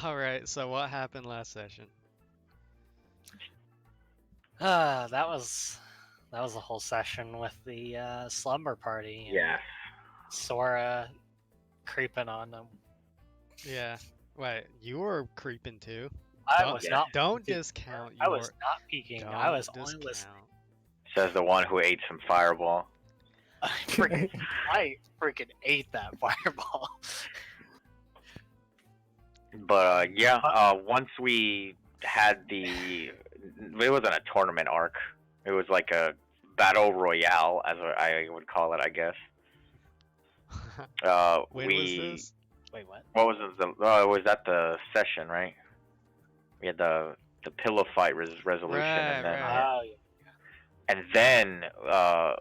All right. So what happened last session? That was a whole session with the slumber party and Yeah. Sora creeping on them. Yeah. Wait, you were creeping too. I Don't, was not. don't peeking. discount I was your. not peeking. Don't I was only discount. listening. Says the one who ate some fireball. I freaking ate that fireball. But once we had it wasn't a tournament arc. It was like a battle royale, as I would call it, I guess. When was this? Wait, what? What was it? It was at the session, right? We had the pillow fight resolution, Right, and then right. Oh, yeah. and then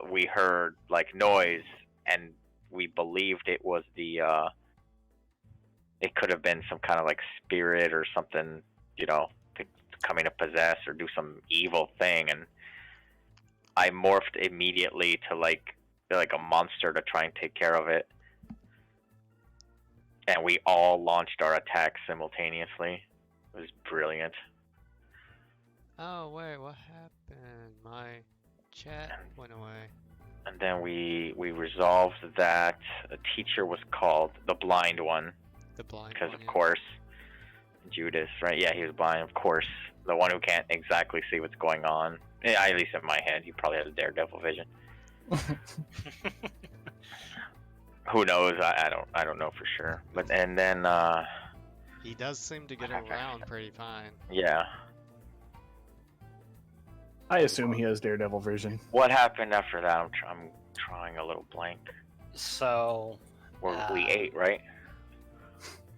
we heard like noise, and we believed it was it could have been some kind of like spirit or something, coming to possess or do some evil thing, and I morphed immediately to like a monster to try and take care of it. And we all launched our attacks simultaneously. It was brilliant. Oh wait, what happened? My chat went away. And then we resolved that a teacher was called, the blind one, The blind because one. of course Judas, right? Yeah, he was blind, of course. The one who can't exactly see what's going on. Yeah, at least in my head, he probably has daredevil vision. Who knows? I don't know for sure. But and then He does seem to get around pretty fine. yeah. I assume he has daredevil vision. What happened after that? I'm drawing a little blank. So. We ate, right?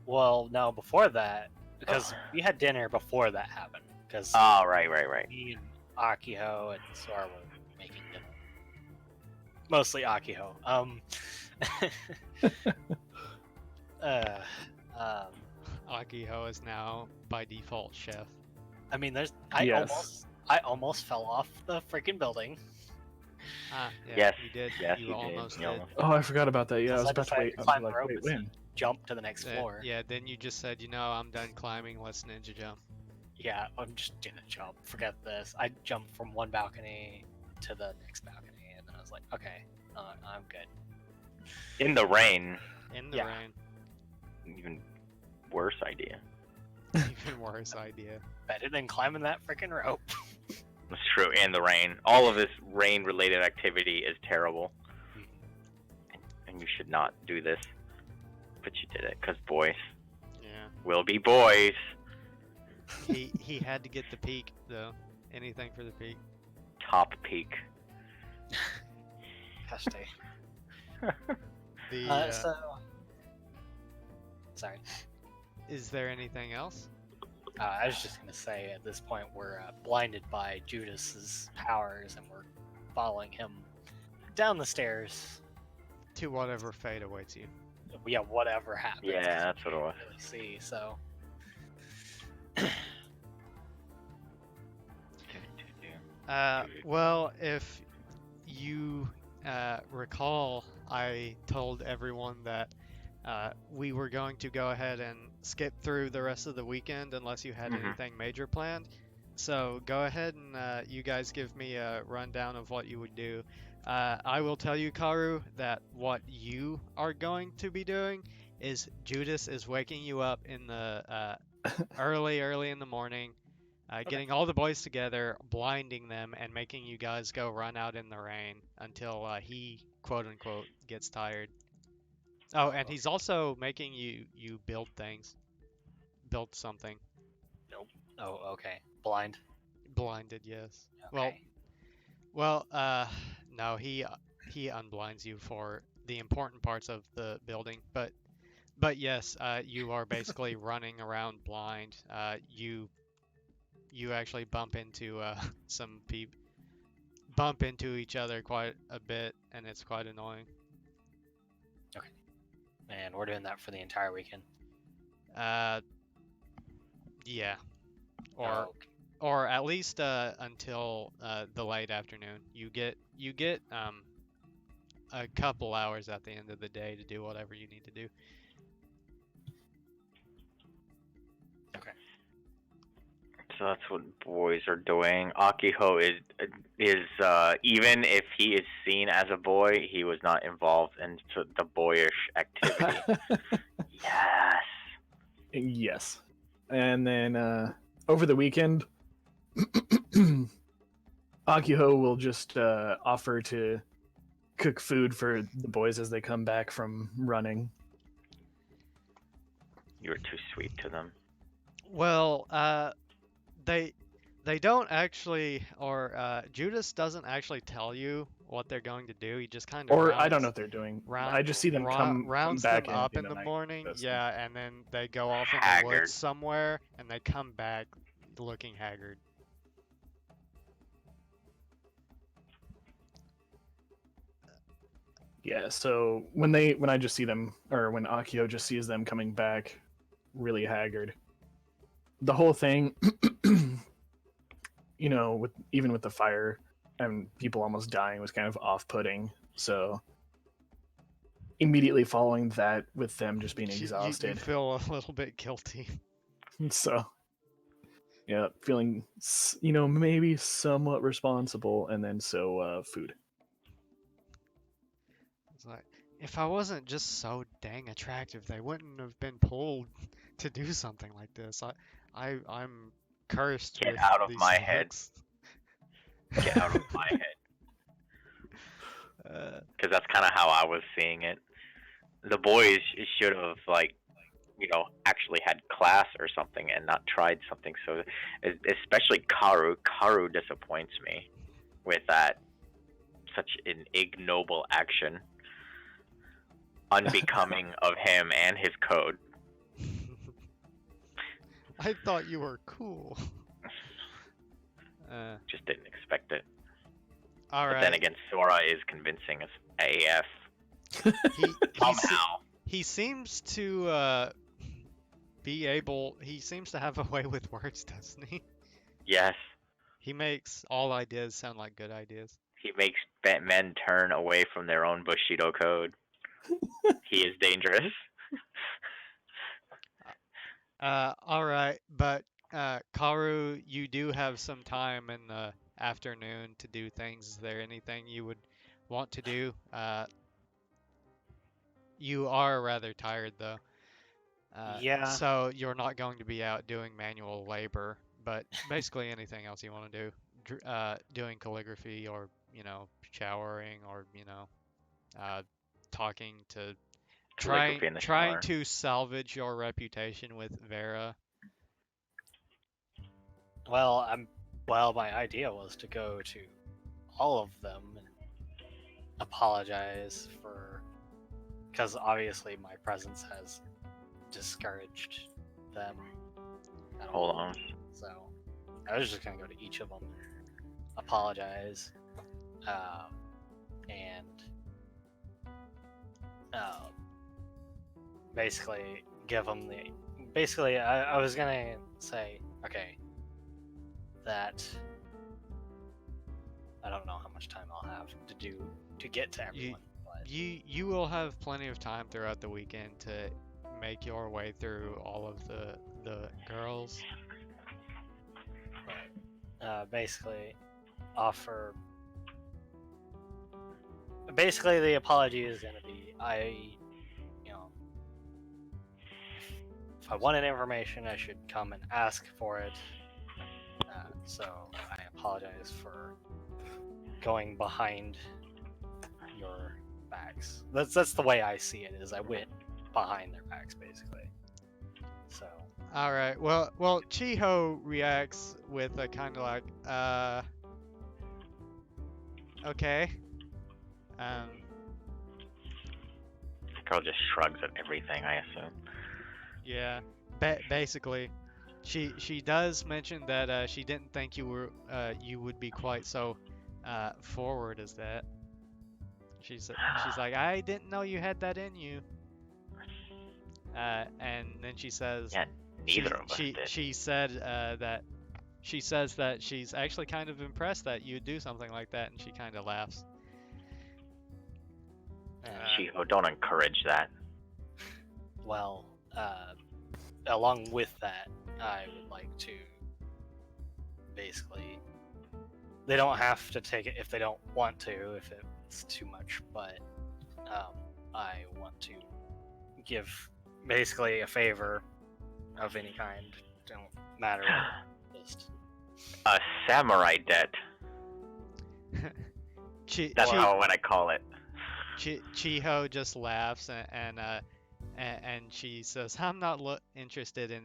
Well, no, before that, because we had dinner before that happened. Because oh, right. me and Akiho and Sora were making dinner. Mostly Akiho. Akiho is now by default chef. I mean, Yes. I almost fell off the freaking building. Ah, yeah, Yes, you did. yes, you you did. almost You did. almost Oh, I forgot about that. Yeah, I was I about to decided wait. to I was climb the like, rope wait, instead. when? Jump to the next floor. Yeah, then you just said, I'm done climbing. Let's ninja jump. Yeah, I'm just gonna jump. Forget this. I jumped from one balcony to the next balcony, and then I was like, okay, I'm good. in the rain. In the Yeah. rain. Even worse idea. Even worse idea. Better than climbing that freaking rope. That's true. In the rain. All of this rain-related activity is terrible, and you should not do this. But you did it, cause boys Yeah. will be boys. He had to get the peak though. Anything for the peak. Top peak. Hashtag. The Sorry. is there anything else? I was just gonna say, at this point, we're blinded by Judas's powers, and we're following him down the stairs. To whatever fate awaits you. Yeah, whatever happens. Yeah, that's what it was. Really see. So. Well, if you recall, I told everyone that we were going to go ahead and skip through the rest of the weekend unless you had Mhm. anything major planned. So go ahead and you guys give me a rundown of what you would do. I will tell you, Karu, that what you are going to be doing is Judas is waking you up in the early in the morning, getting all the boys together, blinding them, and making you guys go run out in the rain until he, quote unquote, gets tired. Oh, and he's also making you build things. Build something. Oh, okay. Blind. Blinded, yes. Okay. Well, no, he unblinds you for the important parts of the building, but yes, you are basically running around blind. You actually bump into bump into each other quite a bit, and it's quite annoying. And we're doing that for the entire weekend. Yeah, Oh, or at least until the late afternoon. You get a couple hours at the end of the day to do whatever you need to do. So that's what boys are doing. Akiho is even if he is seen as a boy, he was not involved in the boyish activity. Yes. Yes. And then over the weekend, Akiho will just offer to cook food for the boys as they come back from running. You were too sweet to them. Well, they don't actually, or Judas doesn't actually tell you what they're going to do. He just kind of Or I don't know what they're doing. I just see them come rounds back them up in the the night. morning. That's- Yeah, and then they go off in the Haggard. woods somewhere, and they come back looking haggard. Yeah, so when I just see them, or when Akio just sees them coming back really haggard, the whole thing, even with the fire and people almost dying was kind of off-putting. So immediately following that, with them just being You exhausted, feel a little bit guilty. so yeah, feeling maybe somewhat responsible, and then food. It's like, if I wasn't just so dang attractive, they wouldn't have been pulled to do something like this. I'm cursed Get with out of these my head. looks. Get out of my head. Because that's kind of how I was seeing it. The boys should have actually had class or something and not tried something. So, especially Karu. Karu disappoints me with that. Such an ignoble action, unbecoming of him and his code. I thought you were cool. Just didn't expect it. All But right. then again, Sora is convincing as AF. Somehow. He seems to he seems to have a way with words, doesn't he? Yes. He makes all ideas sound like good ideas. He makes men turn away from their own Bushido code. He is dangerous. All right, but Karu, you do have some time in the afternoon to do things. Is there anything you would want to do? You are rather tired though. Yeah. So you're not going to be out doing manual labor, but basically anything else you want to do, doing calligraphy or showering or talking to Calligraphy in the trying shower. to salvage your reputation with Vera. Well, my idea was to go to all of them and apologize because obviously my presence has discouraged them. Hold on. So I was just gonna go to each of them, apologize, and basically give them the. Basically, I was gonna say, okay, that I don't know how much time I'll have to get to everyone. But You will have plenty of time throughout the weekend to make your way through all of the girls. basically offer. Basically, the apology is gonna be if I wanted information, I should come and ask for it. So I apologize for going behind your backs. That's the way I see it. Is I went behind their backs, basically. So. All right. Well, Chiho reacts with a kind of like, okay. The girl just shrugs at everything, I assume. Yeah. Basically, she does mention that she didn't think you would be quite so forward as that. She's like, I didn't know you had that in you. And then she says, Yeah, neither of us did. She said she says that she's actually kind of impressed that you do something like that, and she kind of laughs. Chiho, don't encourage that. Well, along with that, I would like to basically, they don't have to take it if they don't want to, if it's too much, but I want to give basically a favor of any kind. Don't matter what. Just A samurai debt. That's what I call it. Chiho just laughs and she says, "I'm not interested in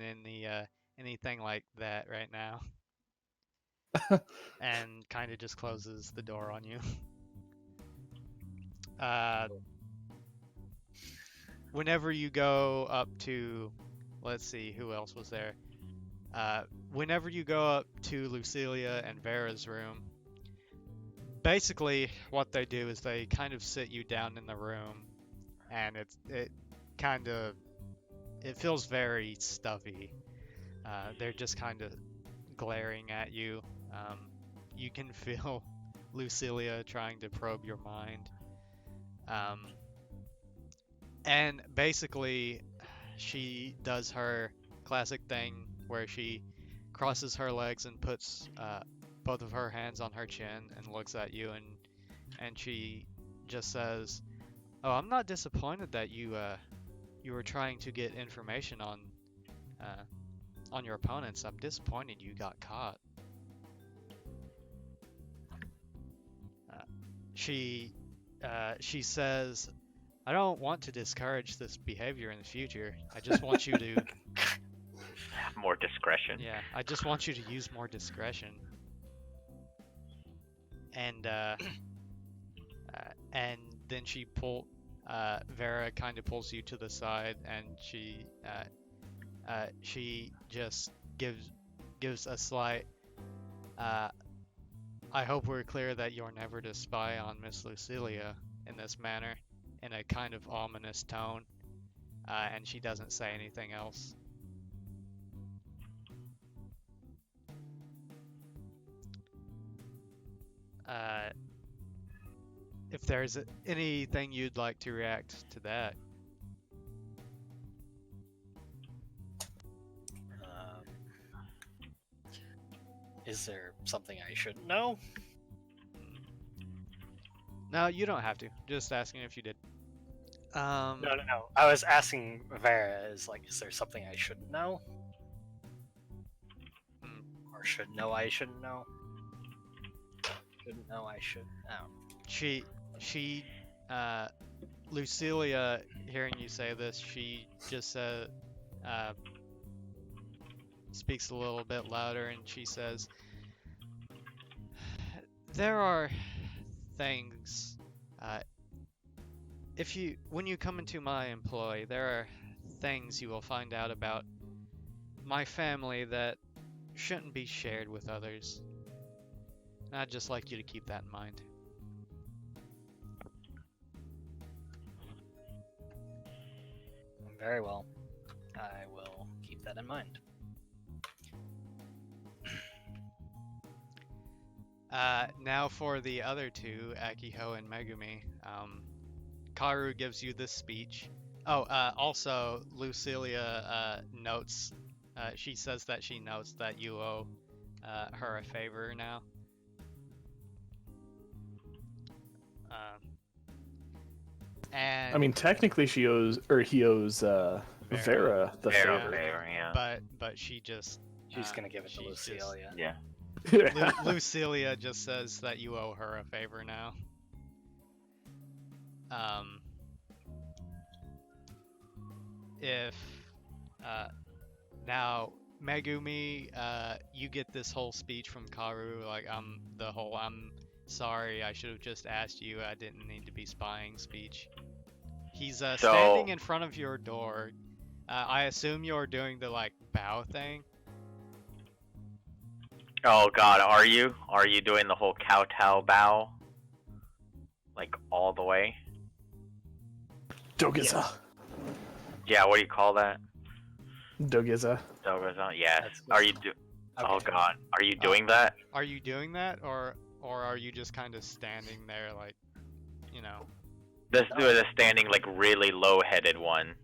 anything like that right now," and kind of just closes the door on you. Whenever you go up to, let's see, who else was there? Whenever you go up to Lucilia and Vera's room, basically what they do is they kind of sit you down in the room, and it feels very stuffy. They're just kind of glaring at you. You can feel Lucilia trying to probe your mind. And basically, she does her classic thing where she crosses her legs and puts both of her hands on her chin and looks at you, and she just says, "Oh, I'm not disappointed that you were trying to get information on your opponents. I'm disappointed you got caught." She says, "I don't want to discourage this behavior in the future. I just want you to More discretion. yeah, I just want you to use more discretion." And then Vera kind of pulls you to the side, and she just gives a slight, "I hope we're clear that you're never to spy on Miss Lucilia in this manner," in a kind of ominous tone, and she doesn't say anything else. If there's anything you'd like to react to that. Is there something I shouldn't know? No, you don't have to. Just asking if you did. No. I was asking Vera, is there something I shouldn't know? Or should know I shouldn't know? Shouldn't know I should know. Lucilia, hearing you say this, she just speaks a little bit louder, and she says, "There are things, when you come into my employ, there are things you will find out about my family that shouldn't be shared with others. And I'd just like you to keep that in mind." Very well. I will keep that in mind. Now for the other two, Akiho and Megumi. Karu gives you this speech. Oh, also, Lucilia notes, she says that she notes that you owe her a favor now. And I mean, technically, he owes Vera the favor. Yeah. But she just She's gonna give it to Lucilia. Yeah. Lucilia just says that you owe her a favor now. If now Megumi, you get this whole speech from Karu, like I'm sorry, I should have just asked you, I didn't need to be spying speech. He's standing in front of your door. I assume you're doing the bow thing. Oh God, are you? Are you doing the whole kowtow bow? Like all the way? Dogiza. Yeah, what do you call that? Dogiza. Dogiza, yes. That's Are you Oh God, are you doing that? Are you doing that, or are you just kind of standing there like, you know? Let's do the standing really low-headed one,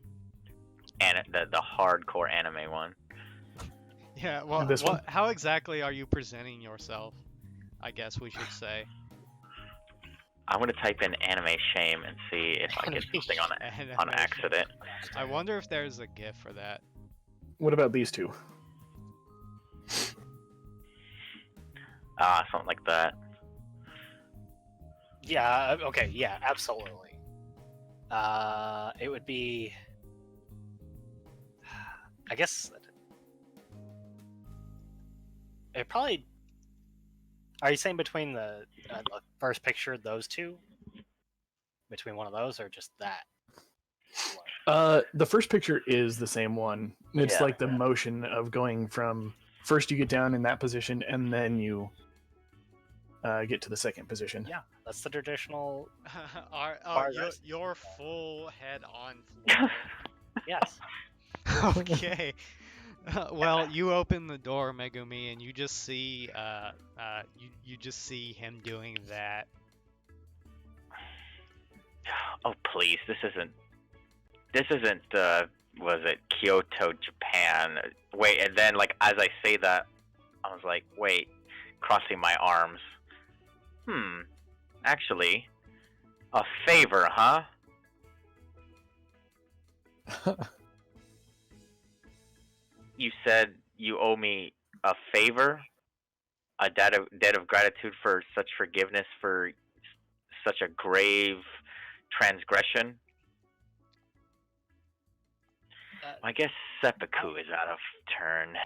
and the hardcore anime one. Yeah, well, this one? how exactly are you presenting yourself? I guess we should say. I'm gonna type in anime shame and see if I get something on Animation. accident. I wonder if there's a GIF for that. What about these two? Something like that. Yeah. Okay. Yeah. Absolutely. It would be. I guess. It probably. Are you saying between the first picture, those two? Between one of those, or just that? The first picture is the same one. It's Yeah. like the motion of going from first you get down in that position, and then you get to the second position. Yeah, that's the traditional. Your full head on floor. Yes. Okay. Well, you open the door, Megumi, and you just see you just see him doing that. Oh please, this isn't. Was it Kyoto, Japan? Wait, and then like as I say that, I was like, wait, crossing my arms. Actually, a favor, huh? You said you owe me a favor, a debt of gratitude for such forgiveness for such a grave transgression. I guess seppuku is out of turn.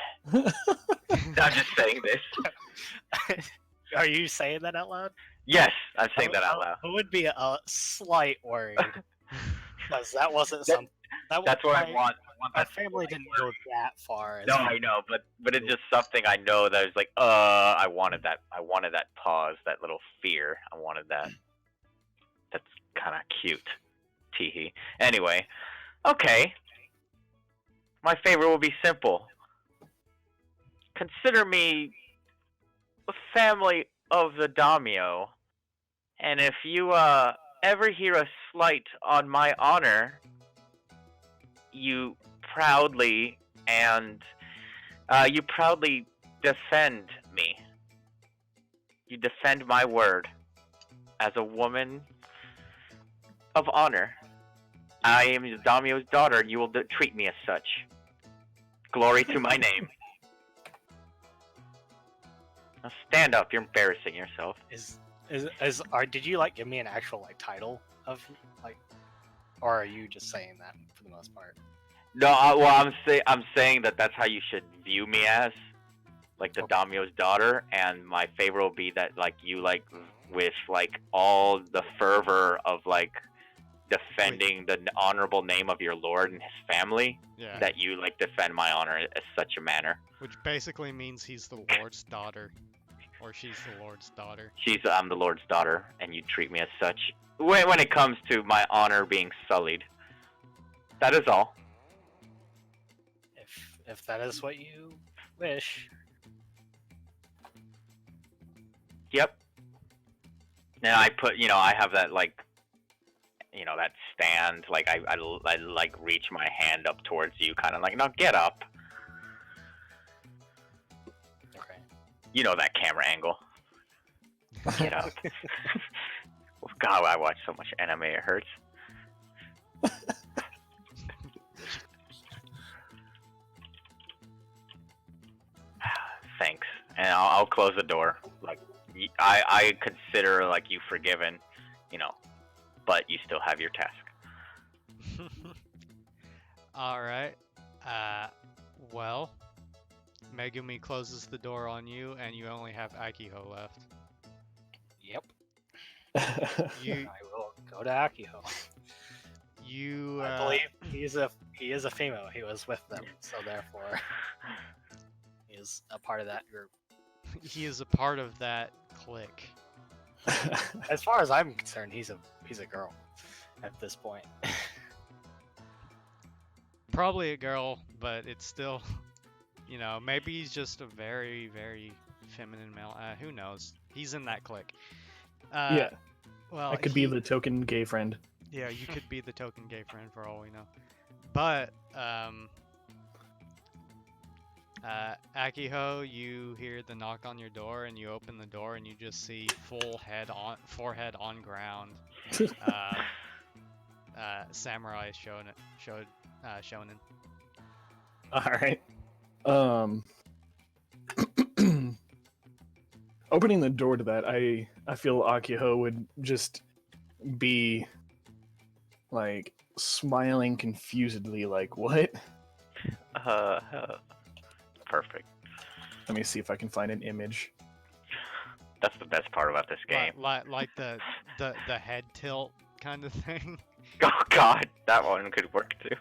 I'm just saying this. Are you saying that out loud? Yes, I'm saying that out loud. I would be a slight worried because that wasn't That- something. That's what I want. I want My that family didn't go that far. No, I know, but it's just something I know that was like, I wanted that. I wanted that pause, that little fear. I wanted that. That's kind of cute. Teehee. Anyway, okay. My favor will be simple. Consider me a family of the daimyo, and if you ever hear a slight on my honor, you proudly defend me. You defend my word as a woman of honor. I am the daimyo's daughter, and you will treat me as such. Glory to my name. Now stand up. You're embarrassing yourself. Did you like give me an actual like title of like, or are you just saying that for the most part? No, I'm saying that that's how you should view me as, like the daimyo's daughter, and my favor will be that like you like with like all the fervor of like defending the honorable name of your lord and his family, Yeah. that you like defend my honor as such a manner. Which basically means he's the Lord's daughter, or she's the Lord's daughter. I'm the lord's daughter, and you treat me as such. When it comes to my honor being sullied, that is all. If that is what you wish. Yep. And I put, I have that like, that stand, like I like reach my hand up towards you, kind of like, no, get up. Okay. You know that camera angle. Get up. God, I watch so much anime, it hurts. Thanks, and I'll close the door. Like, I consider like you forgiven, but you still have your task. All right. Well, Megumi closes the door on you, and you only have Akiho left. Yep. You I will go to Akiho. you I believe he is a female. He was with them, so therefore he is a part of that group. he is a part of that clique. As far as I'm concerned, he's a girl at this point. Probably a girl, but it's still, maybe he's just a very, very feminine male. Who knows? He's in that clique. Yeah. Well, I could be the token gay friend. Yeah, you could be the token gay friend for all we know. But Akiho, you hear the knock on your door, and you open the door, and you just see forehead on ground. Samurai shonen. All right. Opening the door to that, I feel Akiho would just be like smiling confusedly, like what? Perfect. Let me see if I can find an image. That's the best part about this game. Like the head tilt kind of thing. Oh god, that one could work too.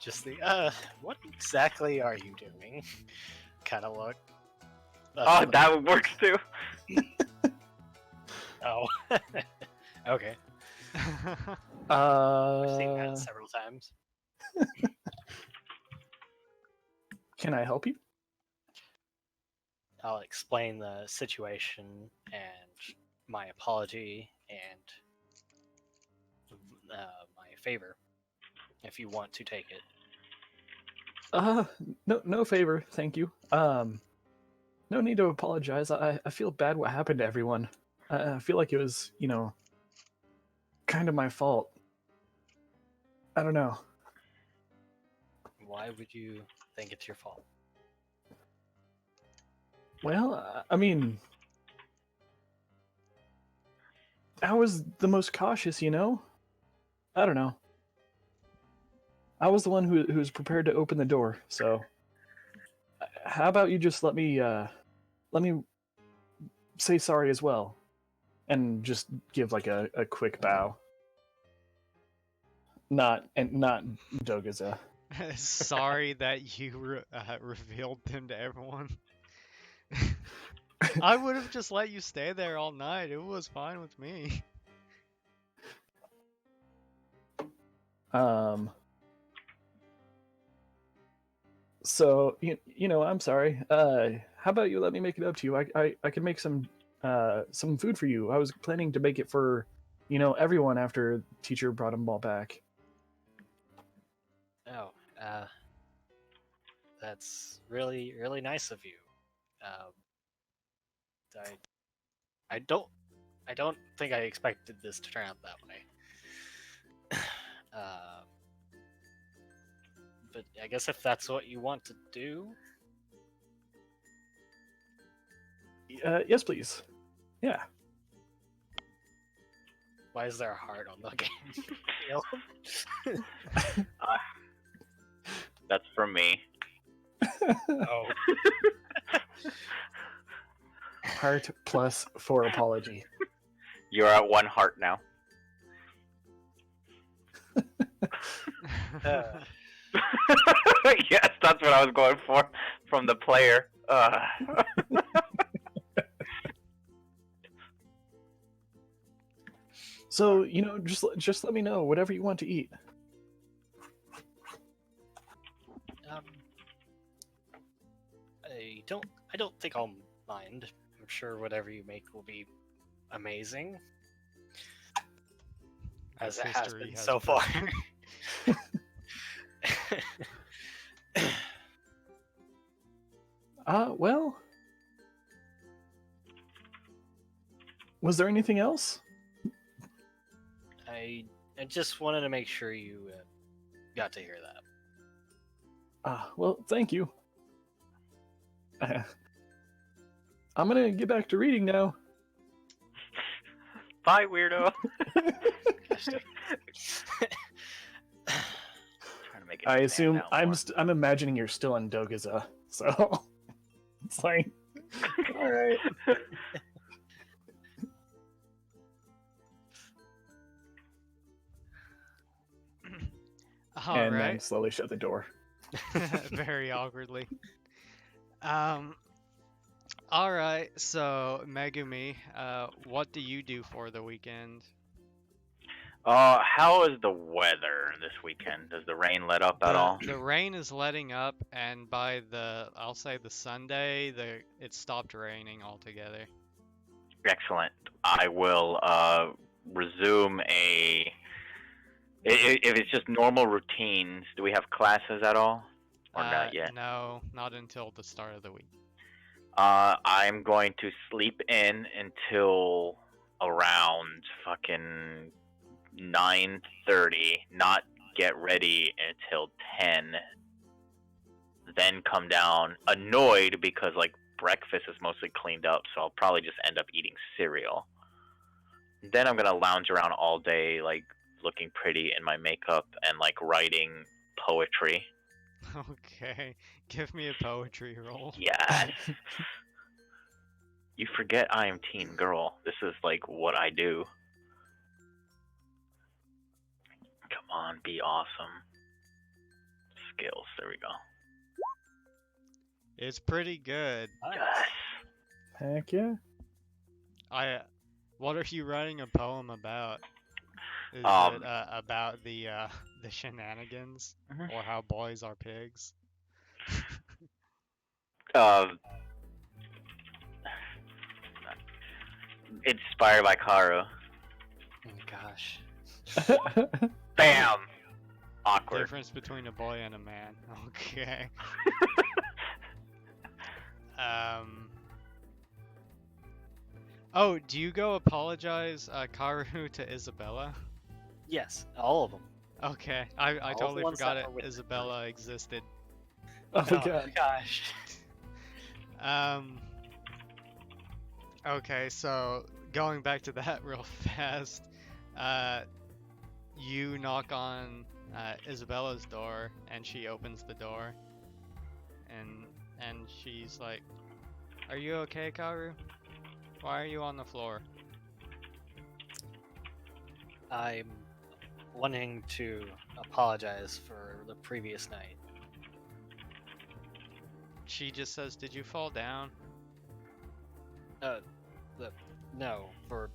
Just the what exactly are you doing? Kind of look. Oh, that works too. Oh. Okay. I've seen that several times. Can I help you? I'll explain the situation and my apology and my favor, if you want to take it. No favor, thank you. No need to apologize. I feel bad what happened to everyone. I feel like it was, kind of my fault. I don't know. Why would you think it's your fault? Well, I mean, I was the most cautious, I don't know. I was the one who was prepared to open the door, so how about you just let me say sorry as well, and just give like a quick bow. Not Dogaza. Sorry that you revealed them to everyone. I would have just let you stay there all night. It was fine with me. So I'm sorry. How about you let me make it up to you? I can make some food for you. I was planning to make it for everyone after teacher brought them all back. Oh, that's really, really nice of you. I don't think I expected this to turn out that way. But I guess if that's what you want to do. Yes, please. Yeah. Why is there a heart on the game? That's from me. Oh. Heart plus 4 apology. You're at 1 heart now. Yes, that's what I was going for from the player. So just let me know whatever you want to eat. I don't think I'll mind. I'm sure whatever you make will be amazing, as it has been so far. Well, was there anything else? I just wanted to make sure you got to hear that. Well, thank you. I'm gonna get back to reading now. Bye, weirdo. I assume I'm imagining you're still in Dogaza, so it's like, all right. And then slowly shut the door. Very awkwardly. Alright, so Megumi, what do you do for the weekend? How is the weather this weekend? Does the rain let up at all? The rain is letting up, and by I'll say the Sunday, it stopped raining altogether. Excellent. I will resume if it's just normal routines. Do we have classes at all? Or not yet? No, not until the start of the week. I'm going to sleep in until around fucking 9:30. Not get ready until 10. Then come down annoyed because like breakfast is mostly cleaned up, so I'll probably just end up eating cereal. Then I'm gonna lounge around all day, like looking pretty in my makeup and like writing poetry. Okay, give me a poetry roll. Yes. You forget I am teen girl. This is like what I do. Come on, be awesome. Skills. There we go. It's pretty good. Yes. Heck yeah. What are you writing a poem about? Is it about the shenanigans Mhm. or how boys are pigs? Inspired by Karu. Oh gosh. Bam. Awkward. Difference between a boy and a man. Okay. Oh, do you go apologize, Karu, to Isabella? Yes, all of them. Okay, I All the totally ones forgot that were with Isabella existed. Oh god. Gosh. Okay, so going back to that real fast, you knock on Isabella's door, and she opens the door, and she's like, "Are you okay, Karu? Why are you on the floor?" I'm wanting to apologize for the previous night. She just says, "Did you fall down?" No, for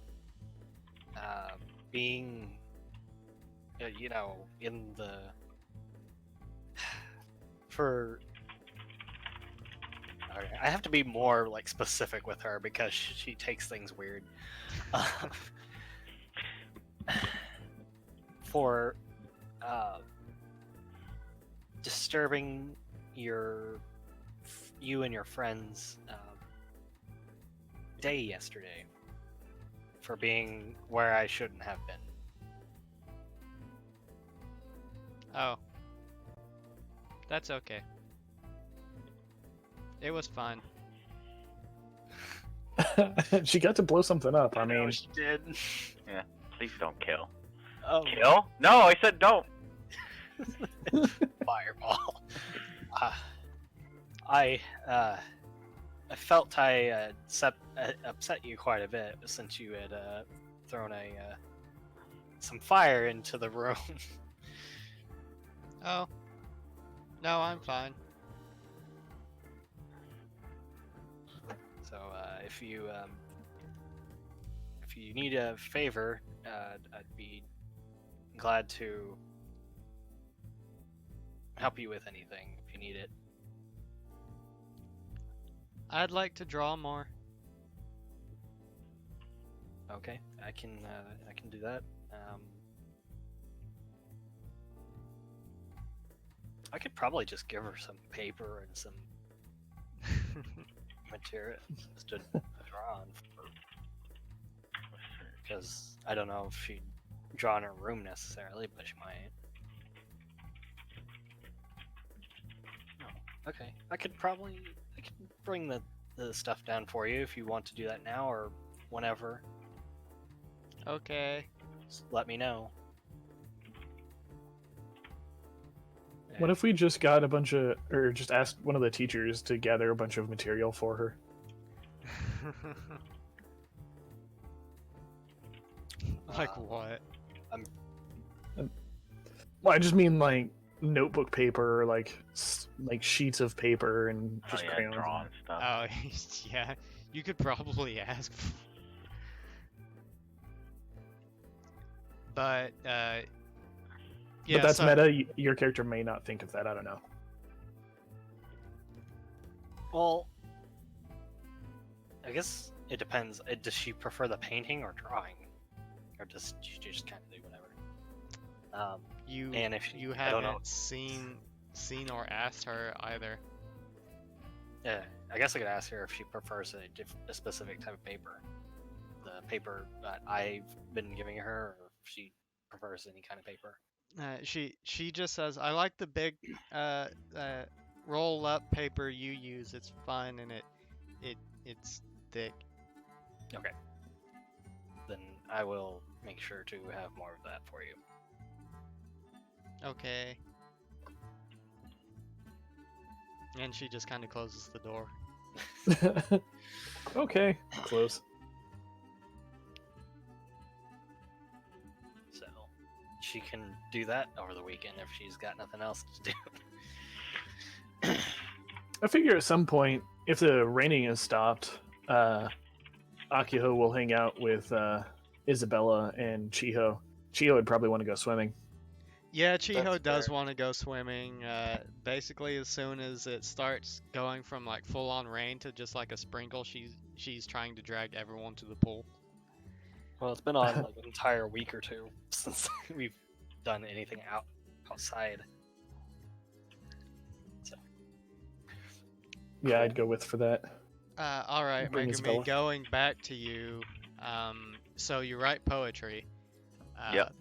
being, in the for. Okay, I have to be more like specific with her because she takes things weird. For disturbing you and your friends' day yesterday, for being where I shouldn't have been. Oh. That's okay. It was fun. She got to blow something up. I mean, she did. Please don't kill. Oh, Kill? No, I said don't. fireball. I felt I upset you quite a bit since you had thrown some fire into the room. Oh. No, I'm fine. So if you need a favor, I'd be glad to help you with anything if you need it. I'd like to draw more. Okay, I can do that. I could probably just give her some paper and some material just to draw on, because I don't know if she'd draw in her room necessarily, but she might. Oh, okay. I could bring the stuff down for you if you want to do that now or whenever. Okay. Just let me know. what if we just got or just asked one of the teachers to gather a bunch of material for her? Like what? Well, I just mean like notebook paper, like sheets of paper and just crayons. Draw and stuff. Oh, yeah. You could probably ask. But, yeah, But that's so, meta. Your character may not think of that. I don't know. Well, I guess it depends. Does she prefer the painting or drawing, or does she just kind of do whatever? you and if she, you I don't know. haven't seen seen or asked her either. Yeah, I guess I could ask her if she prefers a specific type of paper. The paper that I've been giving her, or if she prefers any kind of paper. She just says, "I like the big uh, uh, roll up paper you use. It's fun and it's thick." Okay. Then I will make sure to have more of that for you. Okay. And she just kind of closes the door. Okay, close. So she can do that over the weekend if she's got nothing else to do. I figure at some point, if the raining has stopped, Akiho will hang out with Isabella and Chiho. Chiho would probably want to go swimming. Yeah, Chiho That's does fair. want to go swimming. Basically, as soon as it starts going from like full on rain to just like a sprinkle, she's trying to drag everyone to the pool. Well, it's been on like an entire week or two since we've done anything outside. So Yeah, I'd go with for that. All right, Bring Megumi, Isabella. going back to you. So you write poetry. Yep.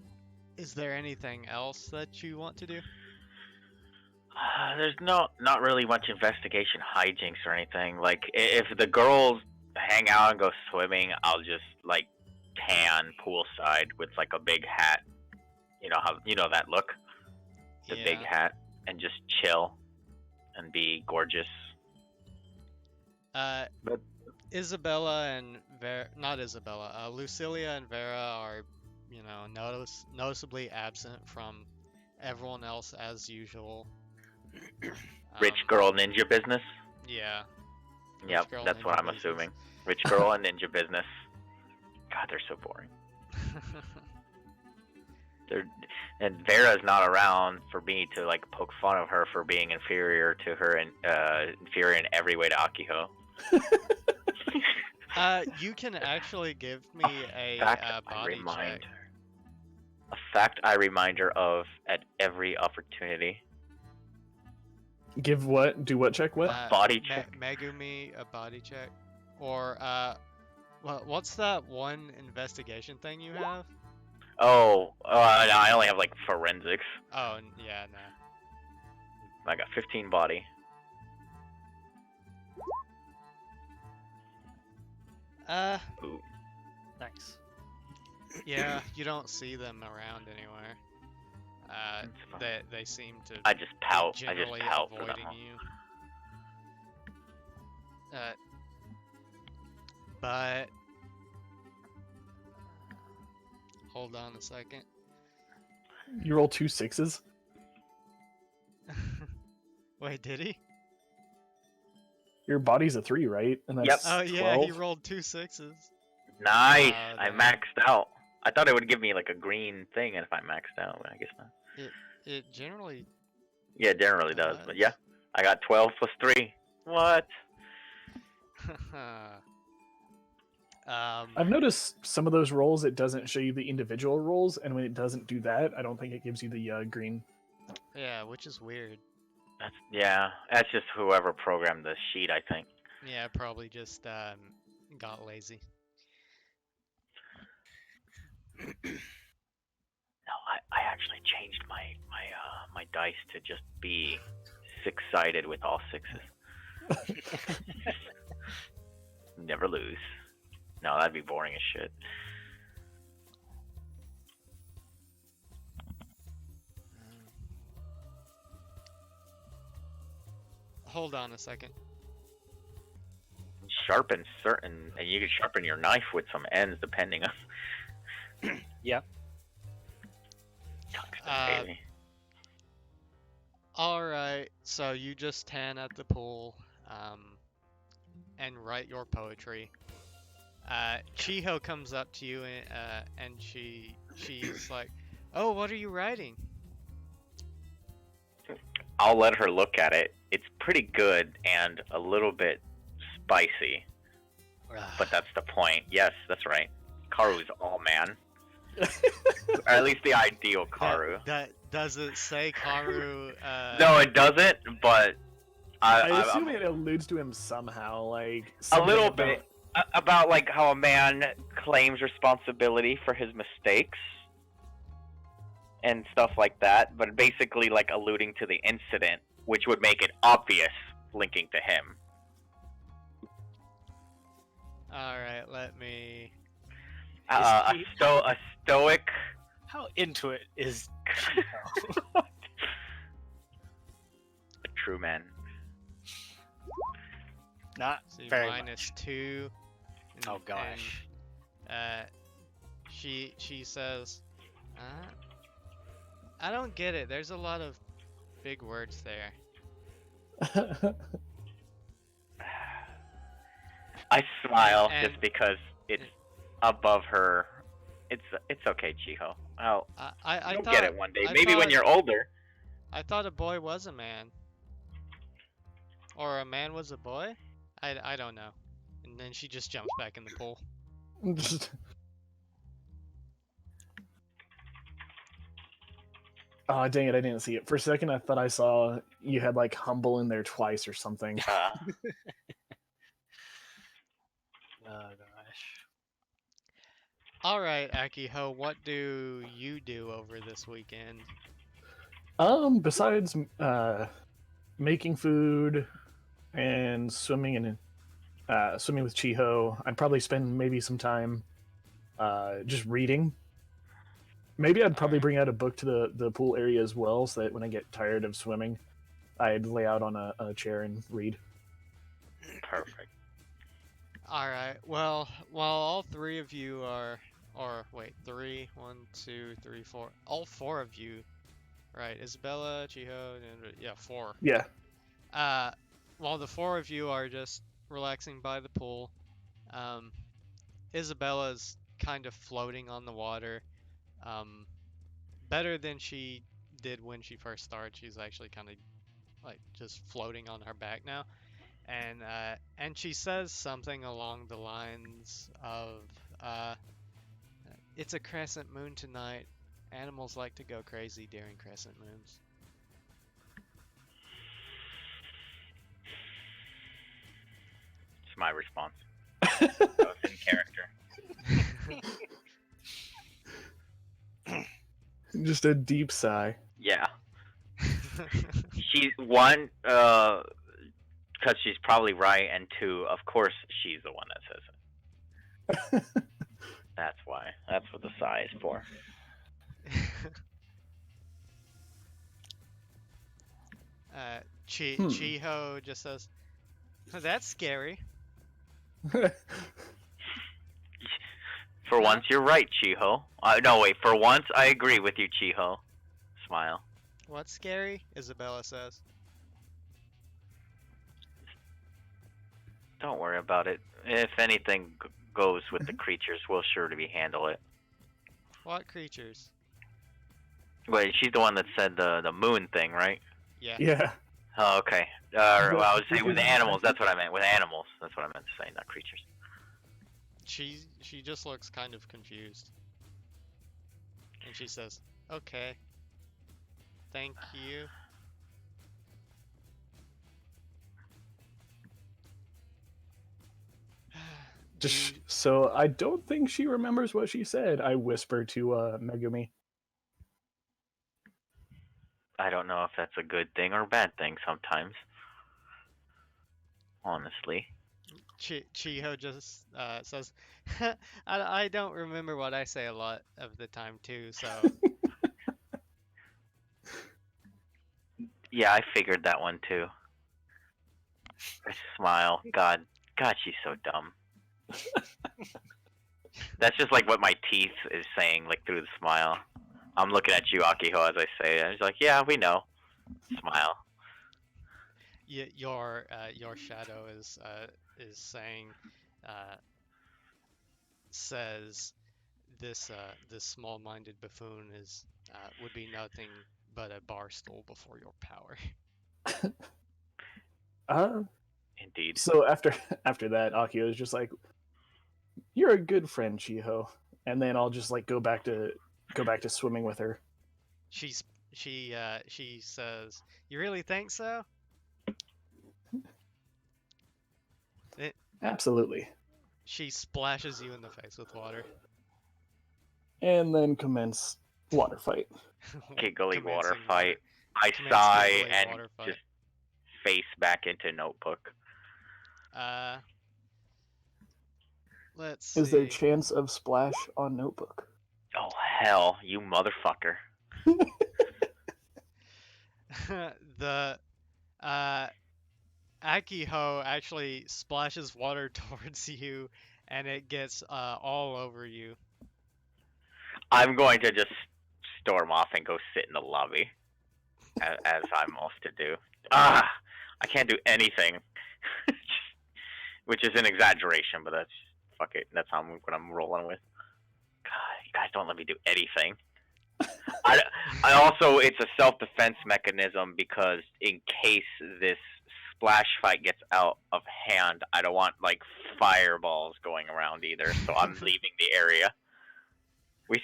Is there anything else that you want to do? There's not really much investigation hijinks or anything. Like if the girls hang out and go swimming, I'll just like tan poolside with like a big hat. You know that look, the big hat, and just chill and be gorgeous. But- Isabella and not Isabella, Lucilia and Vera are, noticeably absent from everyone else as usual. Rich girl ninja business. Yeah. Yep, girl that's what ninja I'm business. assuming. Rich girl and ninja business. God, they're so boring. And Vera's not around for me to like poke fun of her for being inferior to her and inferior in every way to Akiho. You can actually give me a body check. A fact I remind her of at every opportunity. Give what? Do what check? What? Body check. Megumi a body check, or what's that one investigation thing you have? Oh, I only have like forensics. Oh yeah, no. I got 15 body. Ooh. nice. Yeah, you don't see them around anywhere. They seem to I just pout. be I just generally pout for them. avoiding you. But hold on a second. You roll 2 6s? Wait, did he? Your body's a 3, right? And that's Yep. Oh yeah, 12? he rolled 2 6s. Nice. Wow, I that- maxed out. I thought it would give me like a green thing if I maxed out, but I guess not. It generally. Yeah, it generally does. But yeah, I got 12 plus 3. What? I've noticed some of those rolls, it doesn't show you the individual rolls, and when it doesn't do that, I don't think it gives you the green. Yeah, which is weird. That's just whoever programmed the sheet, I think. Yeah, probably just got lazy. No, I actually changed my dice to just be 6-sided with all 6s. Never lose. No, that'd be boring as shit. Hold on a second. Sharpen certain, and you can sharpen your knife with some ends depending on. Yeah. Baby. Alright, so you just tan at the pool and write your poetry. Chiho comes up to you and she's like, "Oh, what are you writing?" I'll let her look at it. It's pretty good and a little bit spicy, but that's the point. Yes, that's right. Karu's all man. Or at least the ideal Karu. That Does it say Karu? No, it doesn't. But I I'm assume it alludes to him somehow, like a something little about- bit about like how a man claims responsibility for his mistakes and stuff like that. But basically, like alluding to the incident, which would make it obvious linking to him. All right, let me. A stoic. How into it is A true man. not See, very minus much. 2. Oh gosh. She says, I don't get it. There's a lot of big words there. I smile And- just because it's above her. It's okay, Chiho. I'll I you'll thought get it one day. I Maybe when thought- you're older. I thought a boy was a man, or a man was a boy. I don't know. And then she just jumps back in the pool. Oh dang it! I didn't see it. For a second, I thought I saw you had like humble in there twice or something. Uh, Oh gosh. All right, Akiho, what do you do over this weekend? Besides making food and swimming and swimming with Chiho, I'd probably spend maybe some time just reading. Maybe I'd probably Alright. bring out a book to the pool area as well, so that when I get tired of swimming, I'd lay out on a chair and read. perfect. All right. Well, while all three of you are, or wait, 3, 1, 2, 3, 4, all 4 of you, right? Isabella, Chiho, and yeah, 4. Yeah. While the 4 of you are just relaxing by the pool, Isabella's kind of floating on the water, better than she did when she first started. She's actually kind of like just floating on her back now. And she says something along the lines of, "It's a crescent moon tonight. Animals like to go crazy during crescent moons." It's my response. That was in character. Just a deep sigh. Yeah. She's one, because she's probably right, and 2, of course, she's the one that says it. That's why. That's what the sigh is for. Chiho just says, "That's scary." For once, you're right, Chiho. No, wait. For once, I agree with you, Chiho. Smile. "What's scary?" Isabella says. Don't worry about it. If anything goes with the creatures, we'll sure to be handle it. "What creatures?" Wait, she's the one that said the moon thing, right? Yeah. Yeah. Oh, okay. Well, I was saying with animals. That's what I meant. With animals. That's what I meant to say, not creatures. She just looks kind of confused. And she says, "Okay. Thank you." Just so I don't think she remembers what she said. I whisper to Megumi. I don't know if that's a good thing or a bad thing sometimes. Honestly. Chiho just says, I don't remember what I say a lot of the time too, so Yeah, I figured that one too. I smile. God, she's so dumb. That's just like what my teeth is saying, like through the smile. I'm looking at you, Akiho, as I say it. He's like, yeah, we know. Smile. your shadow is saying says this small-minded buffoon is would be nothing but a bar stool before your power. Indeed. So after that, Akio is just like, "You're a good friend, Chiho," and then I'll just like go back to swimming with her. She she says, "You really think so?" It, Absolutely. she splashes you in the face with water. And then commence water fight. Giggly water Commencing fight. I Commence sigh giggly and water fight. just face back into notebook. Uh, let's Is there a see. chance of splash on notebook? Oh hell, you motherfucker. The uh Akiho actually splashes water towards you, and it gets all over you. I'm going to just storm off and go sit in the lobby, as I'm supposed to do. Ah, I can't do anything, which is an exaggeration, but that's fuck it. That's what I'm rolling with. God, you guys don't let me do anything. I also, it's a self-defense mechanism because in case this splash fight gets out of hand, I don't want like fireballs going around either. So I'm leaving the area.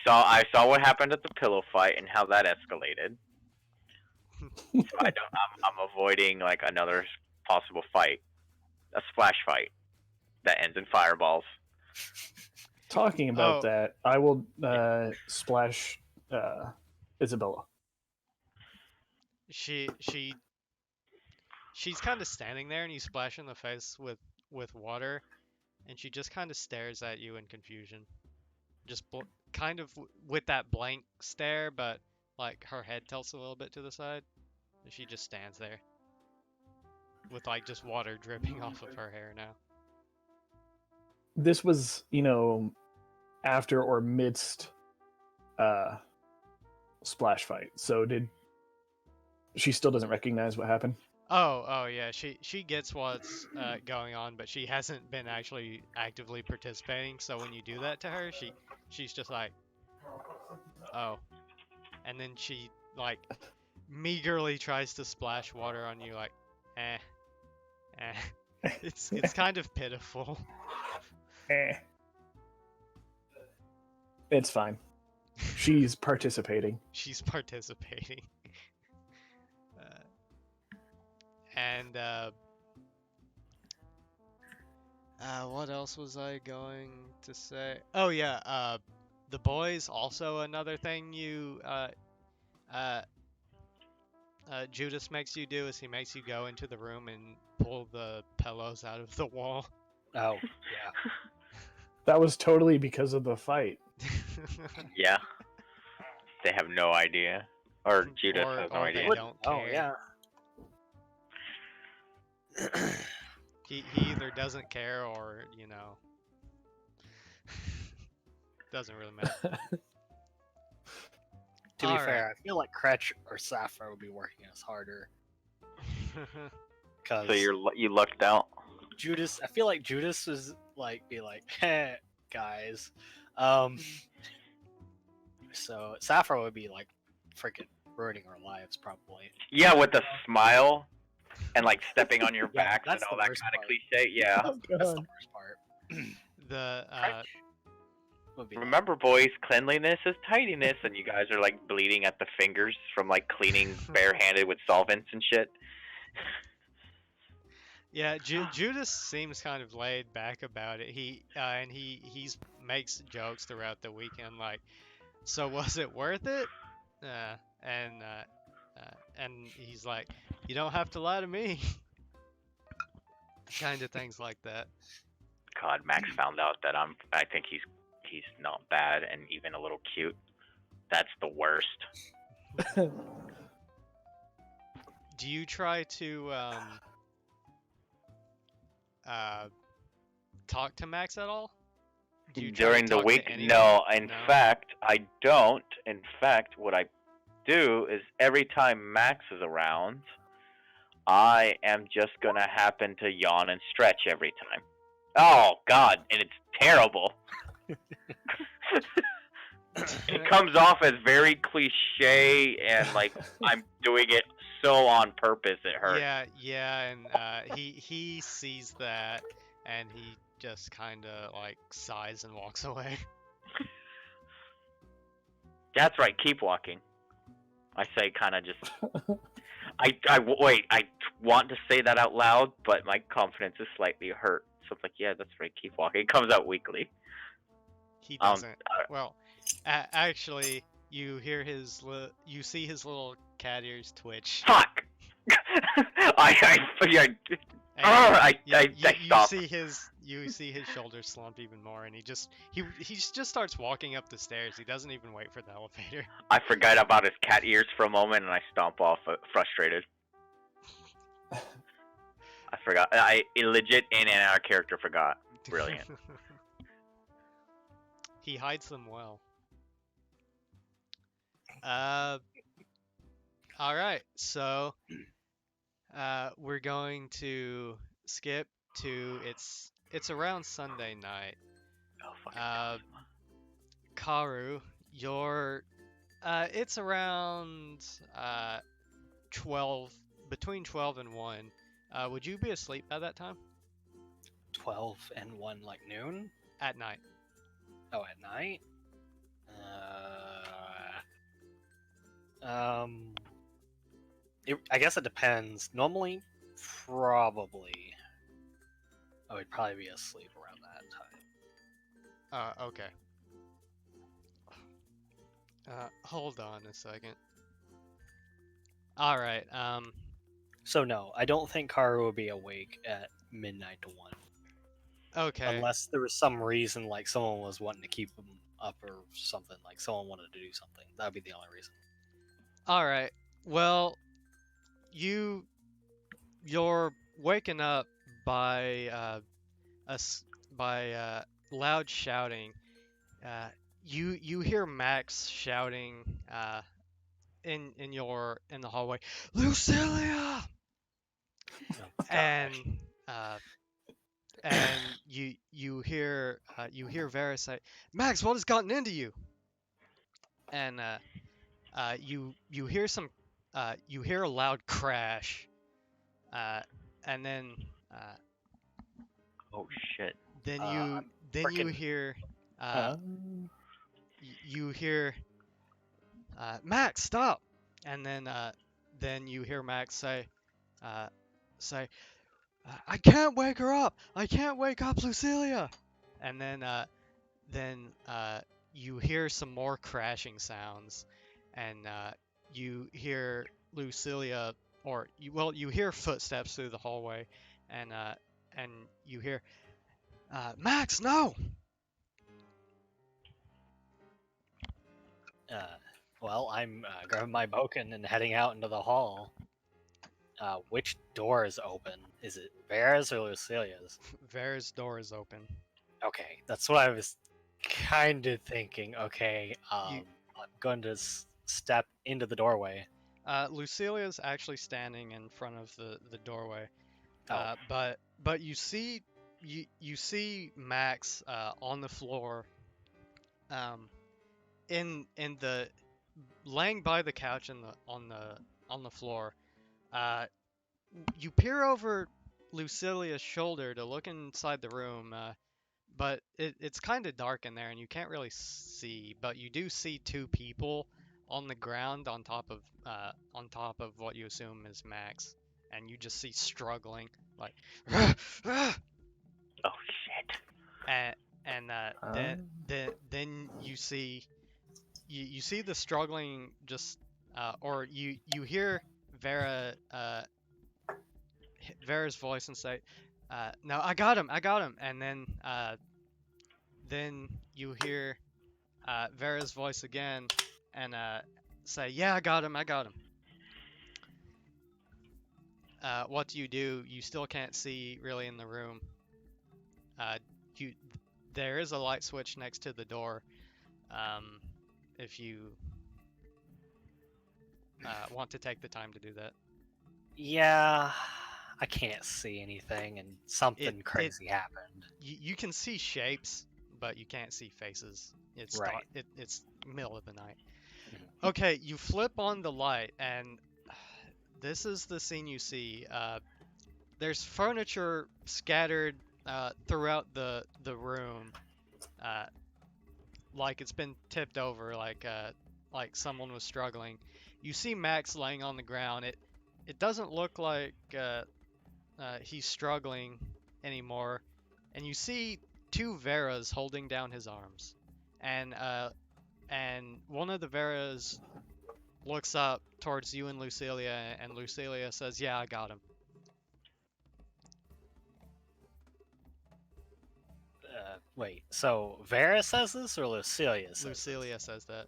I saw what happened at the pillow fight and how that escalated. So I'm avoiding like another possible fight, a splash fight that ends in fireballs. Talking about Oh. that, I will splash Isabella. She's kind of standing there, and you splash in the face with water, and she just kind of stares at you in confusion, just kind of with that blank stare, but like her head tilts a little bit to the side, and she just stands there with like just water dripping off of her hair now. This was, after or midst splash fight. So she still doesn't recognize what happened? Oh yeah, she gets what's going on, but she hasn't been actually actively participating. So when you do that to her, she's just like, oh, and then she like meagerly tries to splash water on you, like, eh, eh. It's kind of pitiful. It's fine. She's participating. She's participating. And what else was I going to say? Oh yeah, the boys also another thing uh, Judas makes you do is he makes you go into the room and pull the pillows out of the wall. Oh, yeah. That was totally because of the fight. Yeah, they have no idea, or Judas Or- has no or idea. they don't Oh, care. yeah. He either doesn't care or, doesn't really matter. To be All fair, I feel like Kretch or Sappho would be working us harder. Cause So you lucked out. Judas, I feel like Judas was like, be like, hey, guys. So Sappho would be like freaking ruining our lives, probably. Yeah, with a smile and like stepping on your Yeah, backs and that's all the that worst kind of part. cliche. Yeah. Oh, That's the God. worst part. the Kretch would be like, Remember, boys, cleanliness is tidiness, and you guys are like bleeding at the fingers from like cleaning barehanded with solvents and shit. Yeah, Judas seems kind of laid back about it. He's makes jokes throughout the weekend, like, so was it worth it? Uh, and he's like, you don't have to lie to me. Kind of things like that. God, Max found out that I think he's not bad and even a little cute. That's the worst. Do you try to talk to Max at all? Do you try to During the talk to week, anyone? no. In No? fact, I don't. In fact, what I do is every time Max is around, I am just gonna happen to yawn and stretch every time. Oh God, and it's terrible. It comes off as very cliche and like I'm doing it so on purpose it hurts. Yeah, and he sees that, and he just kind of like sighs and walks away. That's right, keep walking. I say kind of just. Wait. I want to say that out loud, but my confidence is slightly hurt. So it's like, yeah, that's right. Keep walking. It comes out weekly. He Um. doesn't. Well, actually, you hear you see his little cat ears twitch. Fuck. And I you stop. see his shoulders slump even more, and he just starts walking up the stairs. He doesn't even wait for the elevator. I forgot about his cat ears for a moment, and I stomp off, frustrated. I forgot. I legit in and out of character forgot. Brilliant. He hides them well. All right. So, we're going to skip to it's around Sunday night. Oh fucking. Karu, it's around 12, between 12 and 1. Would you be asleep by that time? 12 and 1, like noon? At night. Oh, at night? I guess it depends. Normally, probably, I would probably be asleep around that time. Okay. Hold on a second. All right. So no, I don't think Karu would be awake at midnight to 1. Okay. Unless there was some reason, like someone was wanting to keep him up or something, like someone wanted to do something. That would be the only reason. All right. Well, you're waken up by loud shouting. You hear Max shouting in the hallway, Lucilia, Oh, and gosh. you hear Vera say, Max, what has gotten into you? And you hear you hear a loud crash, and then Oh shit. then I'm you frickin- hear you hear Max, stop, and then you hear Max say I can't wake her up, I can't wake up Lucilia, and then you hear some more crashing sounds, and you hear Lucilia, or you hear footsteps through the hallway, and you hear Max, no. Well, I'm grabbing my boken and heading out into the hall. Which door is open? Is it Vera's or Lucilia's? Vera's door is open. Okay, that's what I was kind of thinking. Okay, You- I'm going to step into the doorway. Lucilia's actually standing in front of the doorway. Oh. But you see Max on the floor, in the laying by the couch on the floor. You peer over Lucilia's shoulder to look inside the room, but it's kind of dark in there and you can't really see. But you do see two people on the ground on top of what you assume is Max, and you just see struggling like. Oh shit. And then you see the struggling, just or you hear Vera's voice and say, no, I got him, and then you hear Vera's voice again and say, yeah, I got him. What do? You still can't see really in the room. There is a light switch next to the door. If you want to take the time to do that. Yeah, I can't see anything, and something crazy happened. You can see shapes, but you can't see faces. It's Right. dark. It's middle of the night. Okay, you flip on the light, and this is the scene you see. There's furniture scattered throughout the room, like it's been tipped over, like someone was struggling, You see Max laying on the ground. It doesn't look like he's struggling anymore, and you see two Veras holding down his arms, and one of the Veras looks up towards you and Lucilia, and Lucilia says, "Yeah, I got him." Wait, so Vera says this or Lucilia says Lucilia says that.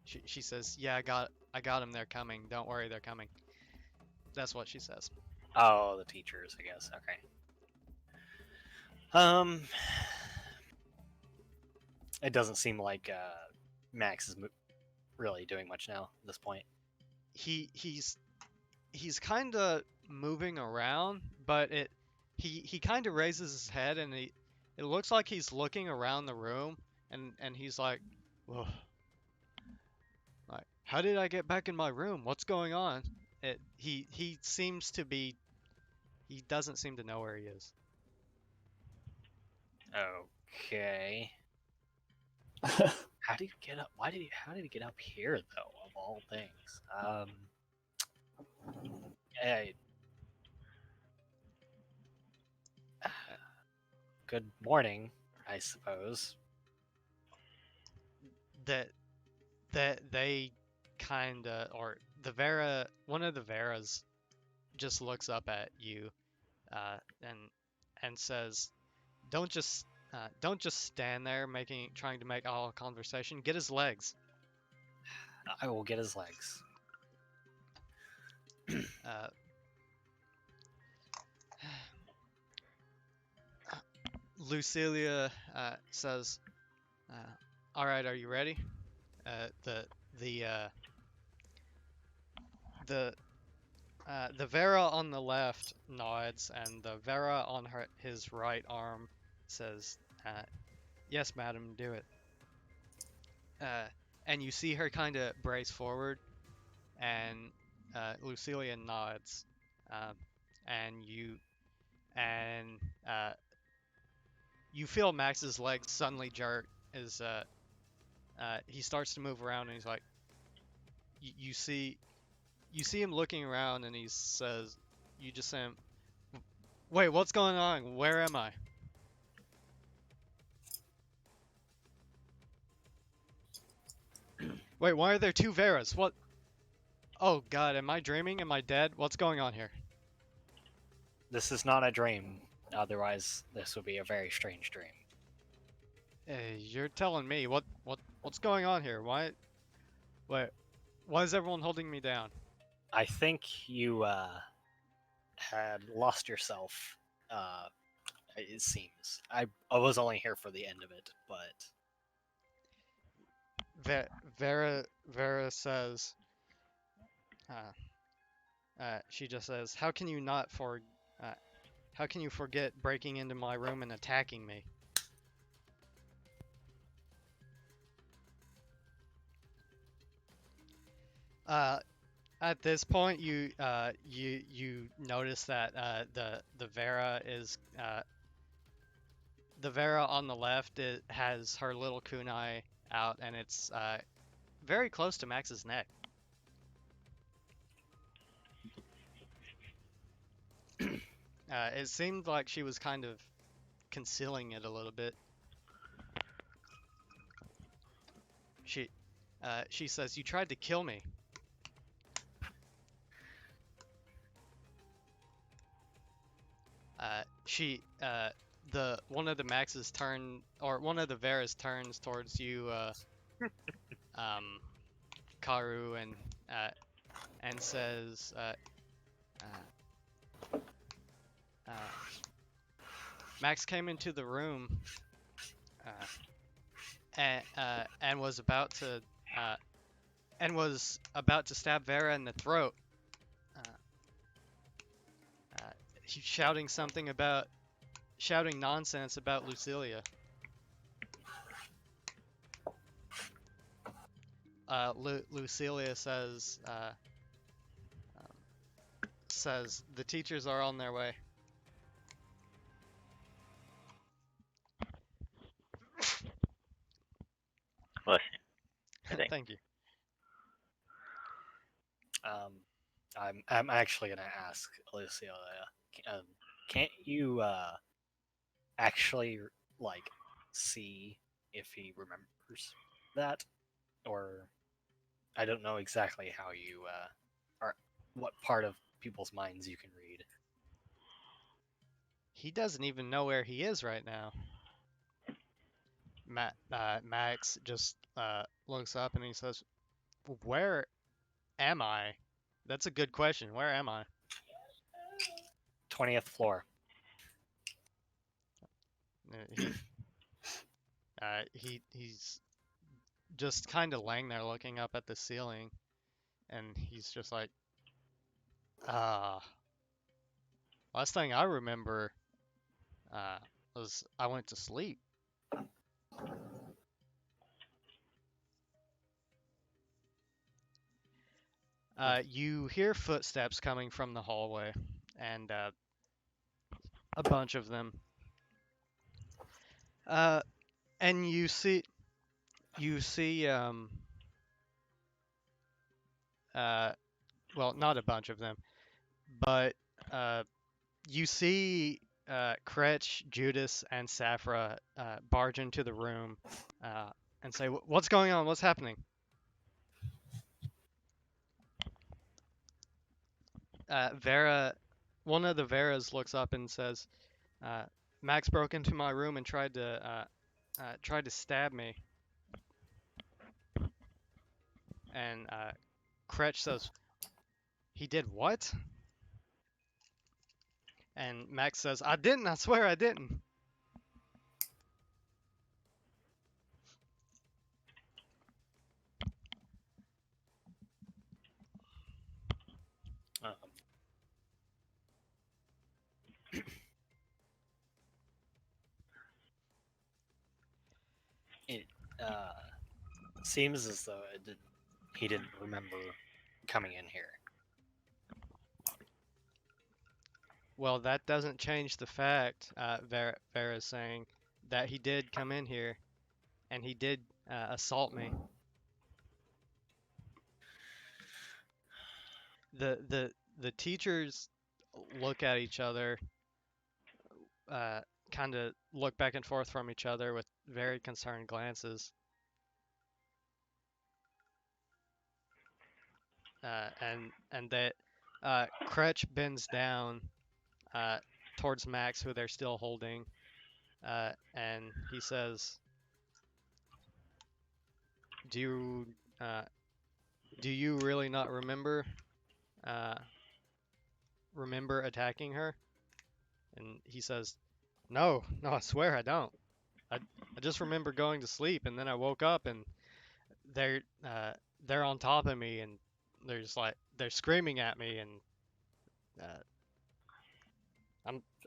She says, "Yeah, I got him. They're coming. Don't worry, they're coming." That's what she says. this? Oh, the teachers, I guess. Okay. Um, it doesn't seem like Max is really doing much now at this point. He's kind of moving around, but he kind of raises his head, and it looks like he's looking around the room, and he's like, "Whoa, like, how did I get back in my room? What's going on?" He seems to be, he doesn't seem to know where he is. Okay. How did he get up? How did he get up here though? Of all things. eh, Good morning, I suppose. That they kind of, or the Vera, one of the Veras just looks up at you, uh, and and says, don't just stand there trying to make all conversation. Get his legs." I will get his legs. Uh, Lucilia says, "All right, are you ready?" The the the Vera on the left nods, and the Vera on his right arm says, "Yes, madam, do it." And you see her kind of brace forward, and Lucilia nods, um, and and uh, you feel Max's legs suddenly jerk as he starts to move around, and he's like, you see him looking around, and he says, you just say, "Wait, what's going on? Where am I?" "Wait, why are there two Veras? What? Oh God, am I dreaming? Am I dead? What's going on here?" This is not a dream. Otherwise, this would be a very strange dream. Hey, you're telling me what's going on here? Wait, why is everyone holding me down? I think you had lost yourself. It seems. I was only here for the end of it, but Vera says, she just says, "How can you not how can you forget breaking into my room and attacking me?" At this point, you notice that the Vera is the Vera on the left, it has her little kunai out, and it's very close to Max's neck. It seemed like she was kind of concealing it a little bit. She says, "You tried to kill me." The one of the Max's turn, or one of the Veras turns towards you, Karu, and says, "Max came into the room, and was about to stab Vera in the throat. He's shouting nonsense about Lucilia." Lucilia says the teachers are on their way. Listen, I think Thank you. I'm actually gonna ask Lucia. Can't you actually like see if he remembers that, or I don't know exactly how you are, what part of people's minds you can read. He doesn't even know where he is right now. Max just looks up and he says, "Where am I?" That's a good question. Where am I? 20th floor. He he's just kind of laying there looking up at the ceiling, and he's just like, ah. Last thing I remember uh, was I went to sleep. You hear footsteps coming from the hallway, and a bunch of them. Uh, and you see uh, well, not a bunch of them, but uh, you see Kretch, Judas, and Safra barge into the room uh, and say, "What's going on? What's happening?" Vera, one of the Veras looks up and says, uh, "Max broke into my room and tried to stab me." And Kretch says, "He did what?" And Max says, "I didn't. I swear I didn't." Um, it seems as though he didn't remember coming in here. Well, that doesn't change the fact, Vera's saying, that he did come in here and he did assault me. The teachers look at each other, kind of look back and forth from each other with very concerned glances. And that Kretch bends down uh, towards Max, who they're still holding, and he says, "Do you uh, do you really not uh, remember attacking her?" And he says, "No, no, I swear I don't. I just remember going to sleep, and then I woke up and they're uh, they're on top of me, and they're screaming at me, and uh,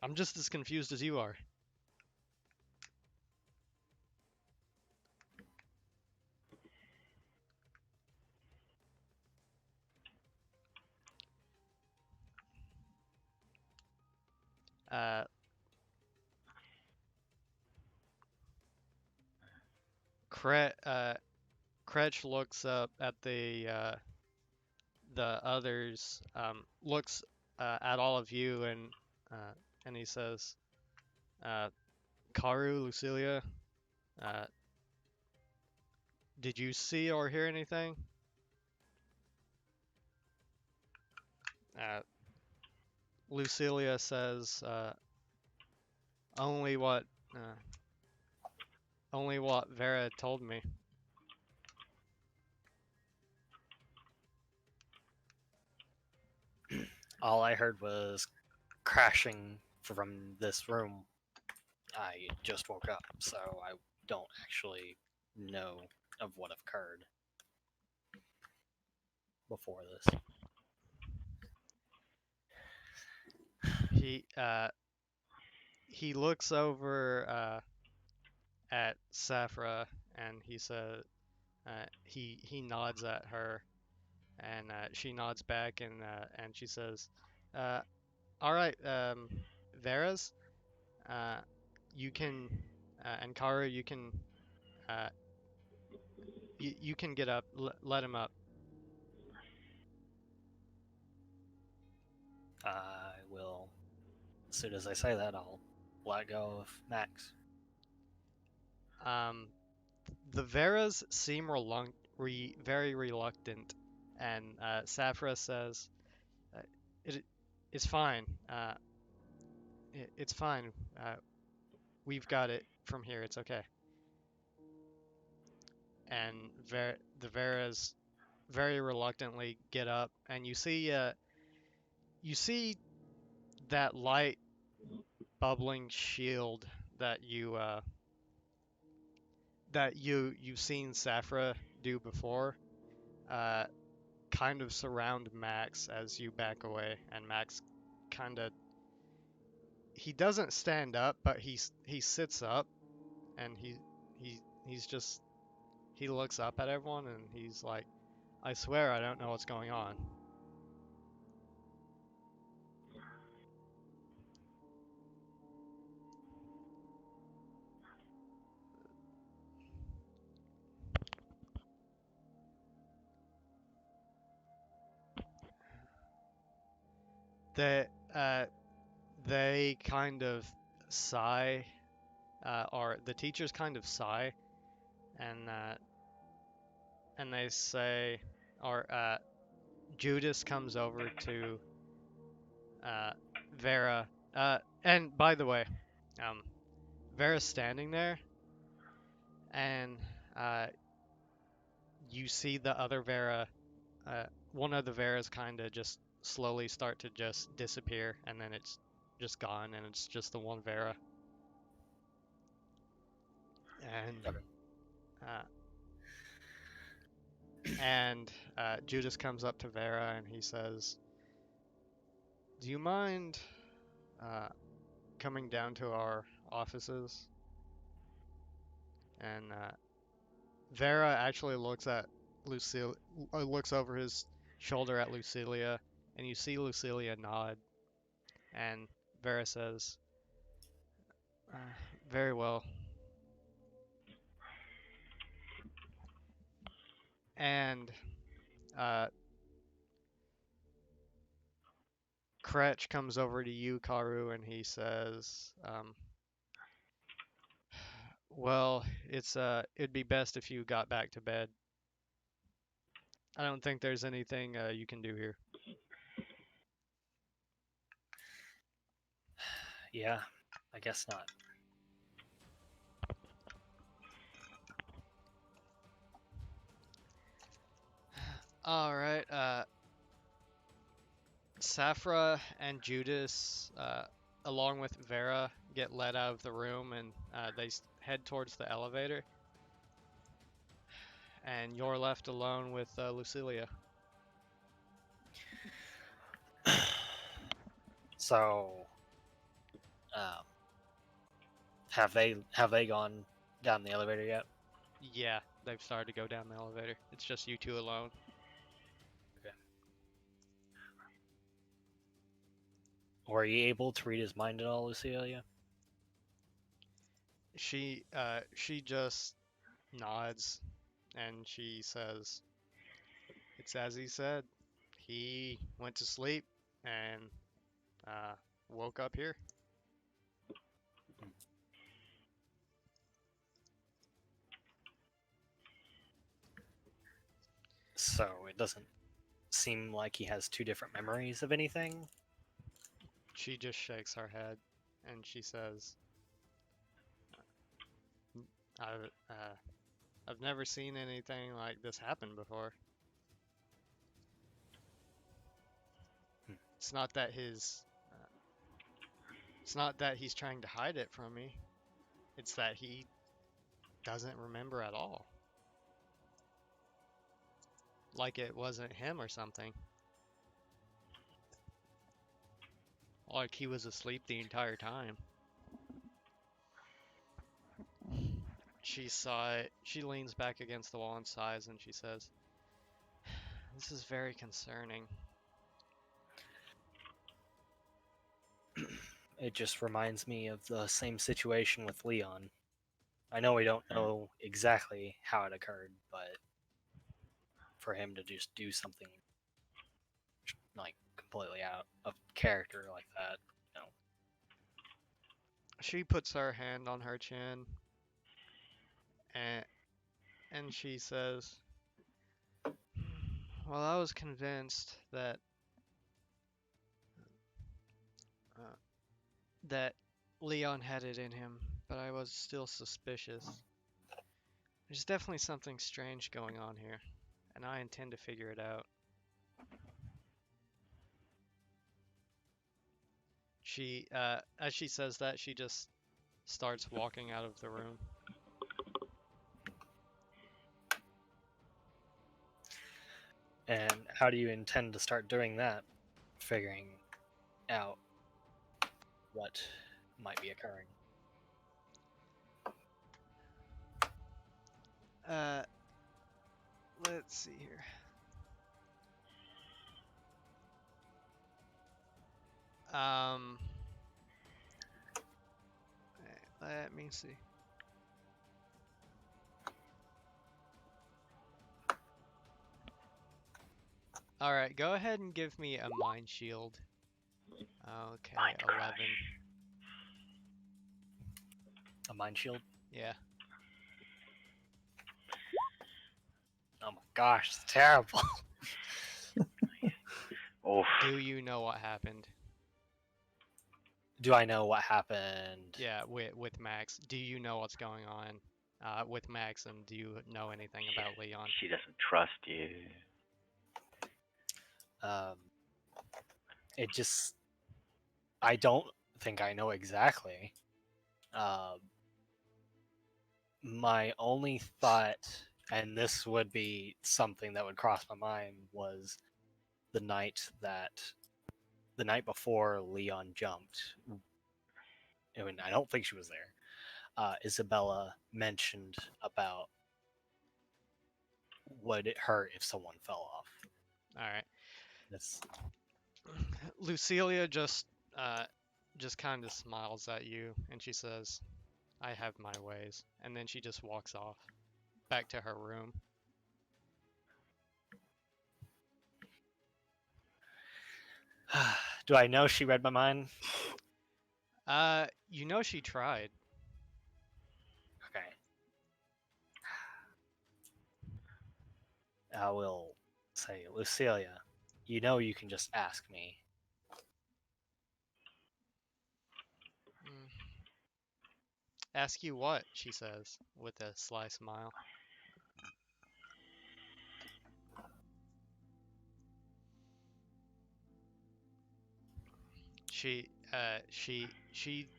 I'm just as confused as you are." Uh, Kretch looks up at the others, looks at all of you, and he says, uh, "Karu, Lucilia, uh, did you see or hear anything?" Uh, Lucilia says, "Only what uh, only what Vera told me." All I heard was crashing from this room. I just woke up, so I don't actually know of what occurred before this. He uh, he looks over at Safra, and he said, he nods at her, and she nods back, and she says, uh, "All right, Veras, uh, you can and Kara, uh, you can get up. Let him up." I will. As soon as I say that, I'll let go of Max. Um, the Veras seem very reluctant, and Safra says, uh, "It, it's fine. It's fine. We've got it from here. It's okay." And the Veras very reluctantly get up, and you see that light bubbling shield that you've seen Safra do before, uh, kind of surround Max as you back away, and Max kind of he doesn't stand up, but he sits up, and he's just he looks up at everyone, and he's like, "I swear I don't know what's going on." They uh, they kind of sigh, or the teachers kind of sigh, and they say, or Judas comes over to uh, Vera. And by the way, um, Vera's standing there, and uh, you see the other Vera, one of the Veras kind of just slowly start to just disappear, and then it's just gone, and it's just the one Vera. And Okay. uh, and Judas comes up to Vera, and he says, "Do you mind uh, coming down to our offices?" And Vera actually looks at Lucille, looks over his shoulder at Lucilia, and you see Lucilia nod. And Vera says, uh, "Very well." And uh, Kretch comes over to you, Karu, and he says, "Well, it'd be best if you got back to bed. I don't think there's anything you can do here." Yeah, I guess not. All right. Safra and Judas, along with Vera, get led out of the room, and they head towards the elevator. And you're left alone with Lucilia. So, um, have they gone down the elevator yet? Yeah, they've started to go down the elevator. It's just you two alone. Okay. Were you able to read his mind at all, Lucilia? She just nods, and she says, "It's as he said. He went to sleep and uh, woke up here." So it doesn't seem like he has two different memories of anything. She just shakes her head, and she says, "I've I've never seen anything like this happen before. Hmm. It's not that it's not that he's trying to hide it from me. It's that he doesn't remember at all. Like it wasn't him or something. Like he was asleep the entire time." She leans back against the wall and sighs, and she says, "This is very concerning." It just reminds me of the same situation with Leon. I know we don't know exactly how it occurred, but for him to just do something like completely out of character like that. You know. She puts her hand on her chin and she says, "Well, I was convinced that uh, that Leon had it in him, but I was still suspicious. There's definitely something strange going on here, and I intend to figure it out." As she says that, she just starts walking out of the room. And how do you intend to start doing that? Figuring out what might be occurring. Let's see here. Um, let me see. All right, go ahead and give me a mind shield. Okay, Mind 11. crush. A mind shield? Yeah. Oh my gosh, it's terrible. Oof. Do you know what happened? Do I know what happened? Yeah, with Max. Do you know what's going on with Max, and do you know anything about Leon? She doesn't trust you. It just, I don't think I know exactly. My only thought, and this would be something that would cross my mind, was the night before Leon jumped. I mean, I don't think she was there. Isabella mentioned about would it hurt if someone fell off. All right. That's Lucilia just kind of smiles at you, and she says, "I have my ways," and then she just walks off back to her room. Do I know she read my mind? You know she tried. Okay. I will say, Lucilia, you know you can just ask me. Mm. Ask you what? She says with a sly smile. She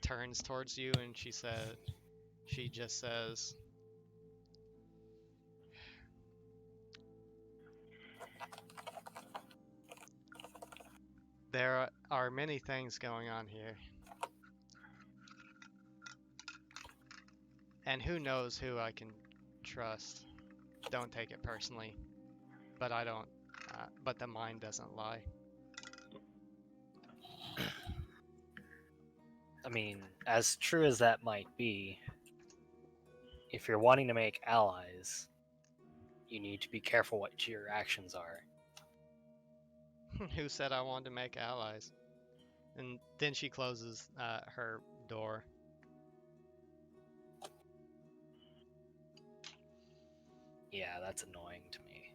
turns towards you and she just says, "There are many things going on here, and who knows who I can trust. Don't take it personally, but I don't. But the mind doesn't lie." I mean, as true as that might be, if you're wanting to make allies, you need to be careful what your actions are. Who said I wanted to make allies? And then she closes her door. Yeah, that's annoying to me.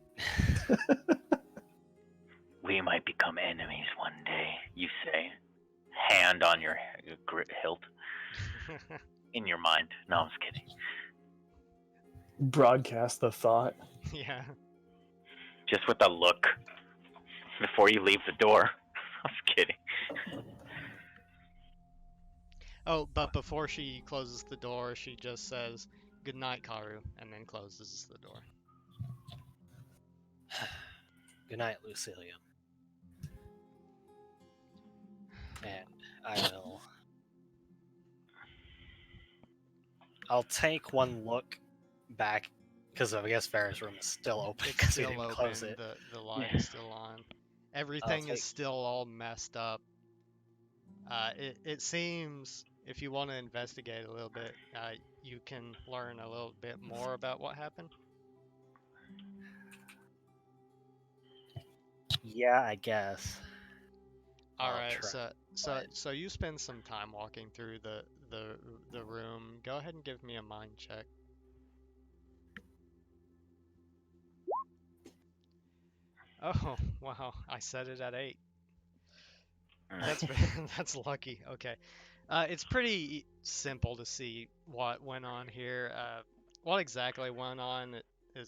We might become enemies one day, you say. Hand on your hilt. In your mind. No, I'm just kidding. Broadcast the thought. Yeah. Just with a look before you leave the door. I'm just kidding. Oh, but before she closes the door, she just says, "Good night, Karu," and then closes the door. Good night, Lucilia. And I'll take one look back, because I guess Farrah's room is still open It's because we still didn't open. close it. The light is still on. Everything is still all messed up. It seems, if you want to investigate a little bit, you can learn a little bit more about what happened. Yeah, I guess. All I'll right, try. so you spend some time walking through the room. Go ahead and give me a mind check. Oh, wow, I set it at 8. That's that's lucky. Okay. It's pretty simple to see what went on here. What exactly went on is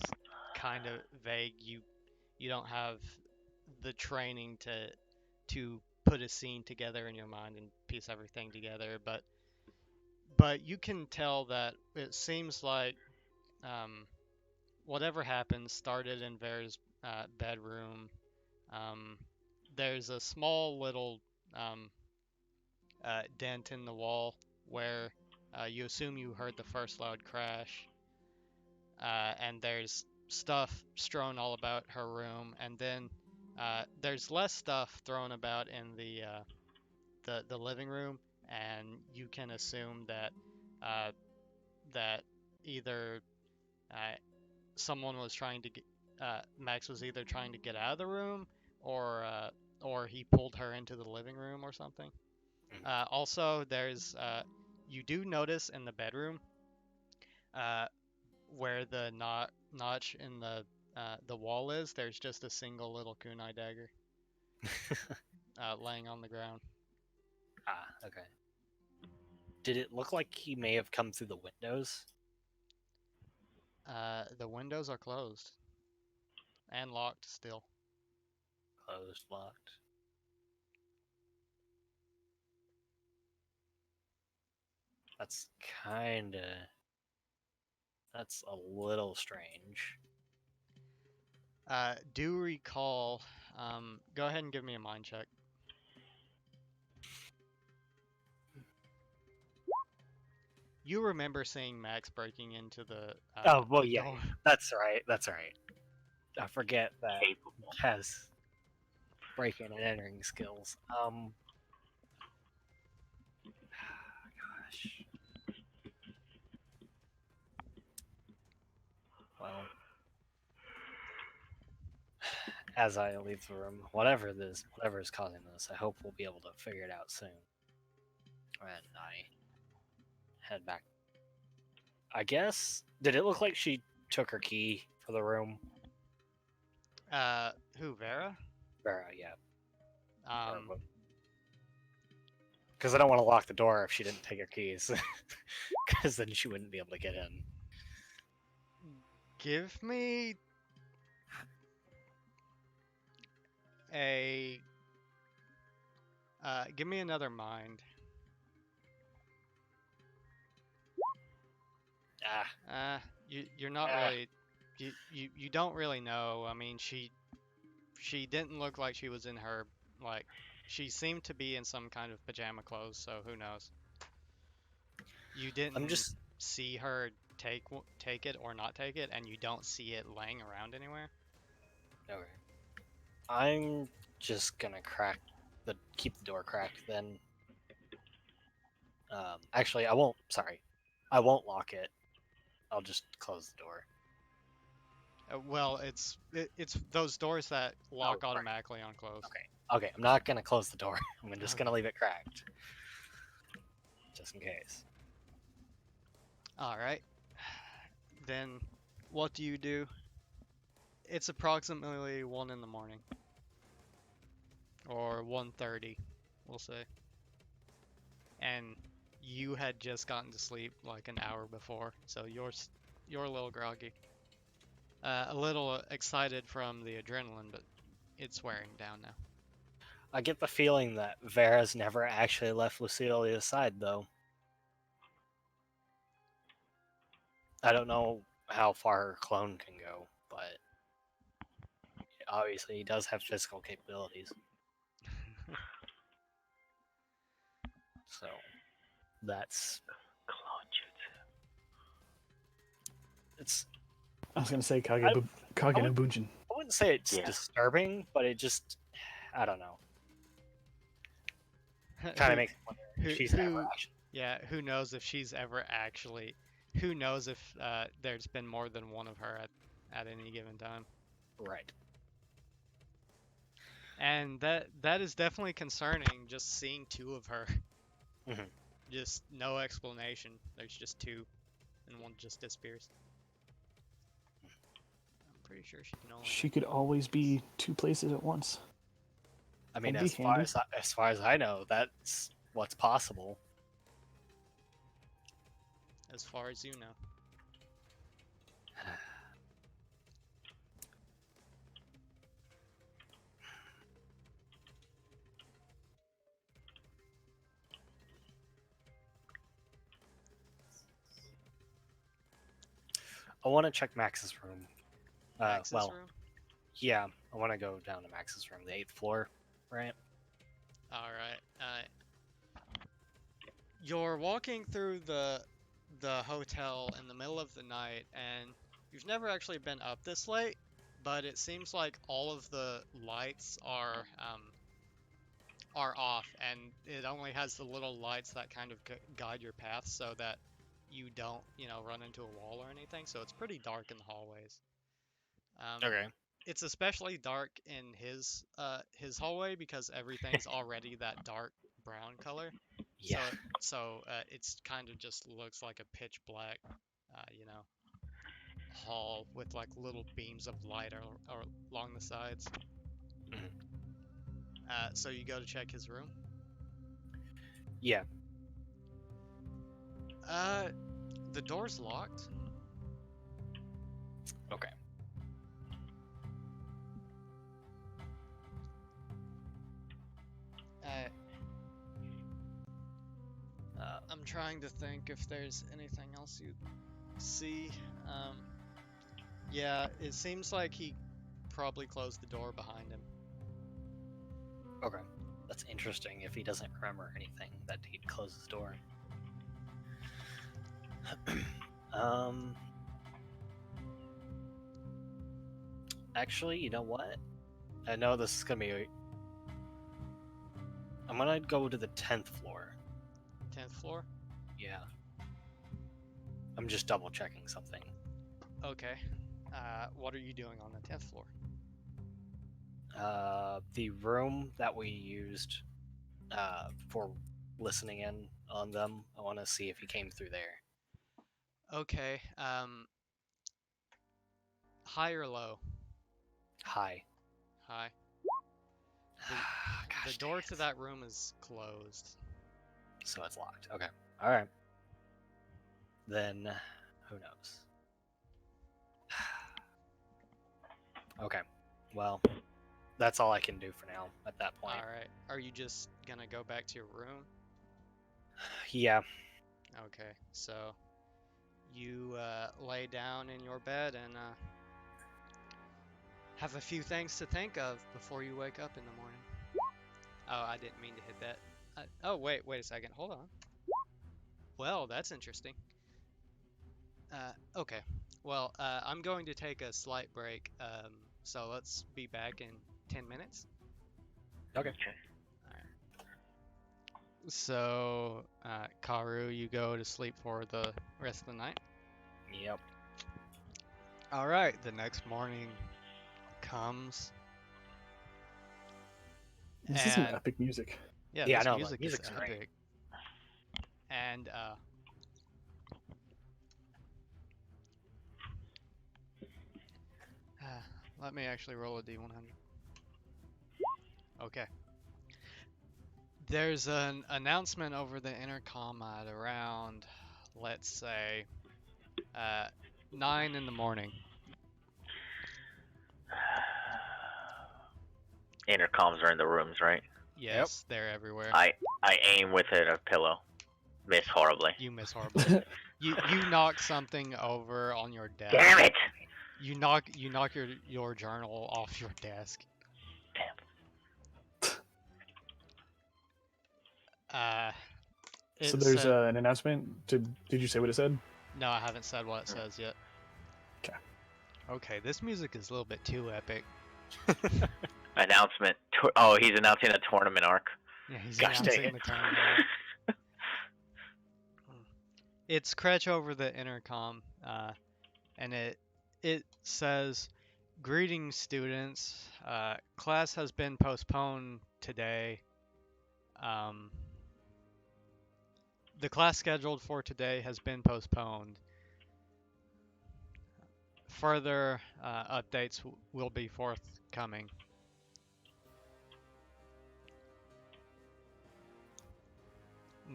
kind of vague. You don't have the training to put a scene together in your mind and piece everything together, but you can tell that it seems like um, whatever happened started in Vera's bedroom. Um, there's a small little um, dent in the wall where you assume you heard the first loud crash, and there's stuff strewn all about her room, and then there's less stuff thrown about in the living room, and you can assume that uh, that either uh, someone was trying to get Max was either trying to get out of the room or he pulled her into the living room or something. Also, there's you do notice in the bedroom uh, where the notch in the wall is. There's just a single little kunai dagger laying on the ground. Okay. Did it look like he may have come through the windows? The windows are closed and locked still. Closed, locked. That's kinda. That's a little strange. Do recall. Go ahead and give me a mind check. You remember seeing Max breaking into Oh well, the yeah, door. that's right. That's right. I forget that Capable. has breaking and entering skills. Gosh. Well, as I leave the room, whatever is causing this, I hope we'll be able to figure it out soon. And I head back. I guess. Did it look like she took her key for the room? Who, Vera? Vera, yeah. Um, Because I don't want to lock the door if she didn't take her keys. Because then she wouldn't be able to get in. give me a give me another mind. You're not really you don't really know. I mean, she didn't look like she was in her like she seemed to be in some kind of pajama clothes, so who knows? You I'm didn't just. see her take it or not take it, and you don't see it laying around anywhere. Okay. I'm just gonna keep the door cracked then. Actually, I won't. Sorry, I won't lock it. I'll just close the door. Well, it's those doors that lock right. automatically on close. Okay, I'm not gonna close the door. I'm just Okay. gonna leave it cracked, just in case. All right. Then, what do you do? It's approximately 1 in the morning, or 1:30, we'll say. And you had just gotten to sleep like an hour before, so you're a little groggy. A little excited from the adrenaline, but it's wearing down now. I get the feeling that Vera's never actually left Lucilia's side, though. I don't know how far her clone can go, but obviously he does have physical capabilities. So that's Clone jutsu. it's. I was gonna say Kage I- no Bunjin. I wouldn't say it's Yeah. disturbing, but it just. I don't know. Kind of makes me wonder if she's ever actually. Yeah, who knows if she's ever actually. Who knows if there's been more than one of her at any given time. Right. And that is definitely concerning, just seeing two of her. Mhm. Just no explanation. There's just two, and one just disappears. I'm pretty sure she can only. She could always be two places at once. I mean, That'd as be far handy. as far as I know, that's what's possible. As far as you know. I want to check Max's room. Max's well, room. yeah, I want to go down to Max's room, the 8th floor, right? All right. You're walking through the hotel in the middle of the night, and you've never actually been up this late, but it seems like all of the lights are off, and it only has the little lights that kind of guide your path so that you don't, run into a wall or anything. So it's pretty dark in the hallways. Okay. It's especially dark in his hallway because everything's already that dark brown color. Yeah. So it's kind of just looks like a pitch black, hall with like little beams of light or along the sides. Mhm. So you go to check his room. Yeah. The door's locked. Okay. I'm trying to think if there's anything else you see. Yeah, it seems like he probably closed the door behind him. Okay. That's interesting if he doesn't remember anything that he'd close his door. Actually, you know what? I know this is gonna be. I'm gonna go to the 10th floor. 10th floor? Yeah. I'm just double checking something. Okay. What are you doing on the 10th floor? The room that we used for listening in on them, I want to see if he came through there. Okay. High or low? Hi. High. Gosh, The door dang to it. that room is closed. So it's locked. Okay. All right. Then, who knows? Okay. Well, that's all I can do for now at that point. Alright. Are you just gonna go back to your room? Yeah. Okay. So, you lay down in your bed and have a few things to think of before you wake up in the morning. Oh, I didn't mean to hit that. Oh, wait a second. Hold on. Well, that's interesting. Okay. Well, I'm going to take a slight break. So let's be back in 10 minutes. Okay. So, Karu, you go to sleep for the rest of the night. Yep. All right. The next morning comes. This is some And epic music. yeah, Yeah, I this know, the music is music's great. epic. And let me actually roll a d100. Okay. There's an announcement over the intercom at around, let's say, 9 in the morning. Intercoms are in the rooms, right? Yes, they're everywhere. I aim with it a pillow. Miss horribly. You miss horribly. you knock something over on your desk. Damn it! You knock your journal off your desk. Damn. So there's an announcement. Did you say what it said? No, I haven't said what it says yet. Okay. Okay, this music is a little bit too epic. Announcement. Oh, he's announcing a tournament arc. Yeah, he's Gosh dang announcing it. the tournament. It's Cretch over the intercom, and it says, Greetings, students. Class has been postponed today. Um, the class scheduled for today has been postponed. Further updates will be forthcoming.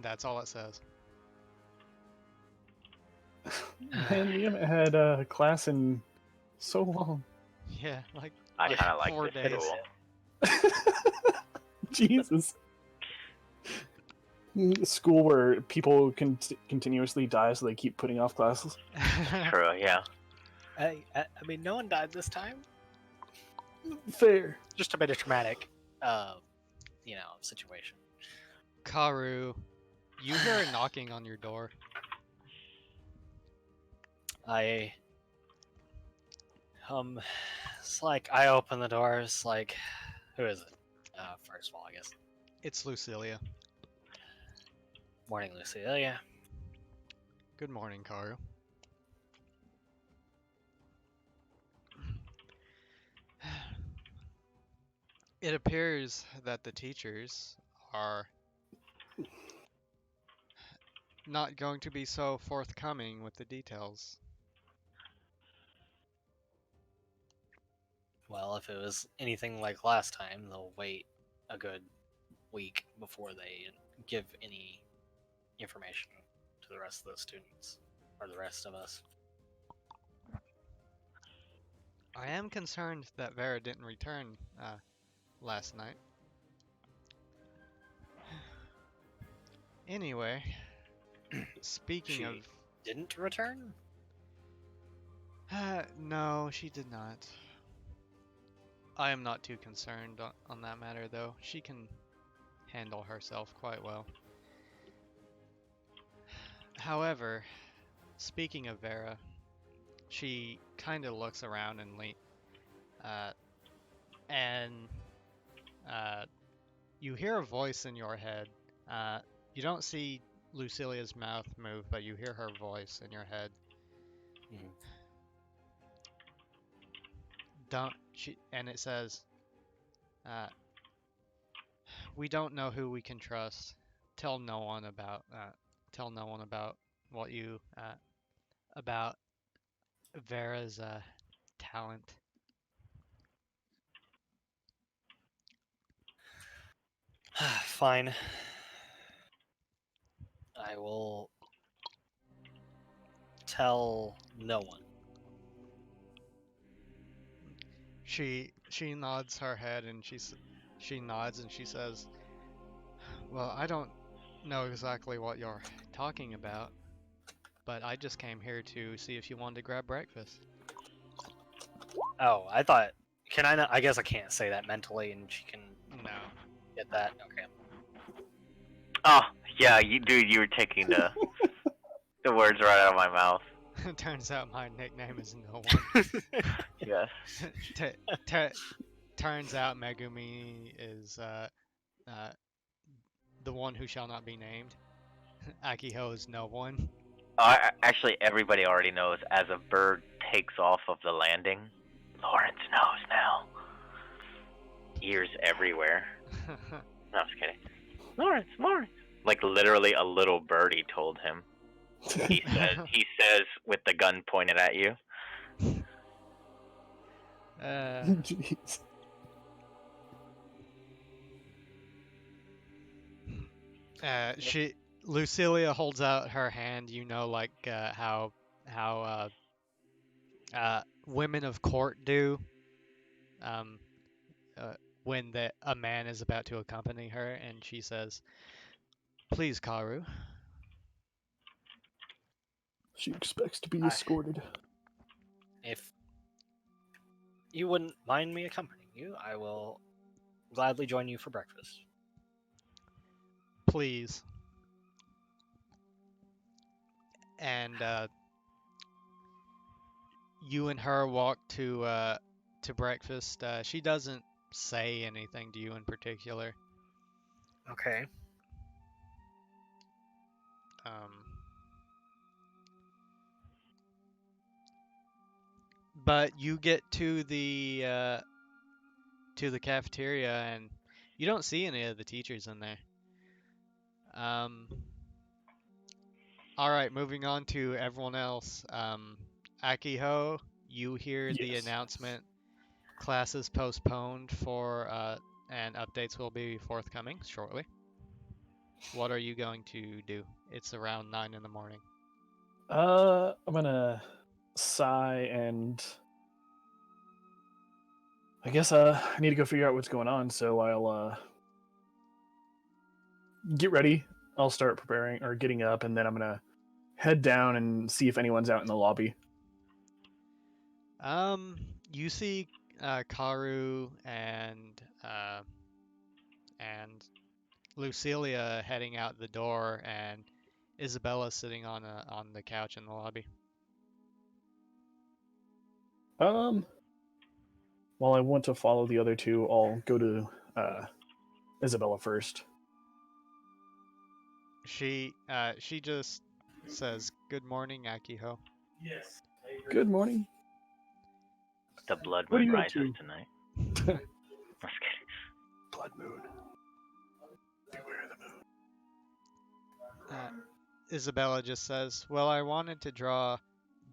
That's all it says. Man, we haven't had class in so long. Yeah, like I like kind of like 4 this days. school. Jesus. School where people continuously die, so they keep putting off classes. True, yeah. I mean, no one died this time. Fair. Just a bit of traumatic, situation. Karu, you hear a knocking on your door. It's like I open the doors. Like, who is it? First of all, I guess. It's Lucilia. Morning, Lucilia. Good morning, Karu. It appears that the teachers are not going to be so forthcoming with the details. Well, if it was anything like last time, they'll wait a good week before they give any information to the rest of the students or the rest of us. I am concerned that Vera didn't return last night. Anyway, speaking She of... didn't return? No, she did not. I am not too concerned on that matter, though. She can handle herself quite well. However, speaking of Vera, she kind of looks around and you hear a voice in your head. You don't see Lucilia's mouth move, but you hear her voice in your head. Mhm. And it says, "We don't know who we can trust. Tell no one about what you about Vera's talent." Fine. I will tell no one. She nods her head and she nods and she says, "Well, I don't know exactly what you're talking about, but I just came here to see if you wanted to grab breakfast." Oh, I thought. Can I not? I guess I can't say that mentally, and she can No. get that. Okay. Oh, yeah, you were taking the words right out of my mouth. Turns out my nickname is No One. Yes. Turns out Megumi is the one who shall not be named. Akiho is No One. Actually, everybody already knows as a bird takes off of the landing, Lawrence knows now. Ears everywhere. No, I'm just kidding. Lawrence. Like literally a little birdie told him. He says with the gun pointed at you. Jeez. Lucilia holds out her hand, like how women of court do, um, when a man is about to accompany her, and she says, "Please, Karu." She expects to be I- escorted. If you wouldn't mind me accompanying you, I will gladly join you for breakfast. Please. And you and her walk to breakfast. She doesn't say anything to you in particular. Okay. But you get to the cafeteria and you don't see any of the teachers in there. All right, moving on to everyone else. Akiho, you hear the Yes. announcement. Class is postponed for and updates will be forthcoming shortly. What are you going to do? It's around 9 in the morning. I'm gonna sigh and I guess I need to go figure out what's going on. So I'll get ready. I'll start preparing or getting up, and then I'm gonna head down and see if anyone's out in the lobby. You see Karu and Lucilia heading out the door, and Isabella sitting on the couch in the lobby. While I want to follow the other two, I'll go to Isabella first. She just says, "Good morning, Akiho." Good morning. The blood What are moon you up rises to? tonight. Just kidding. Blood moon. Beware the moon. Isabella just says, "Well, I wanted to draw,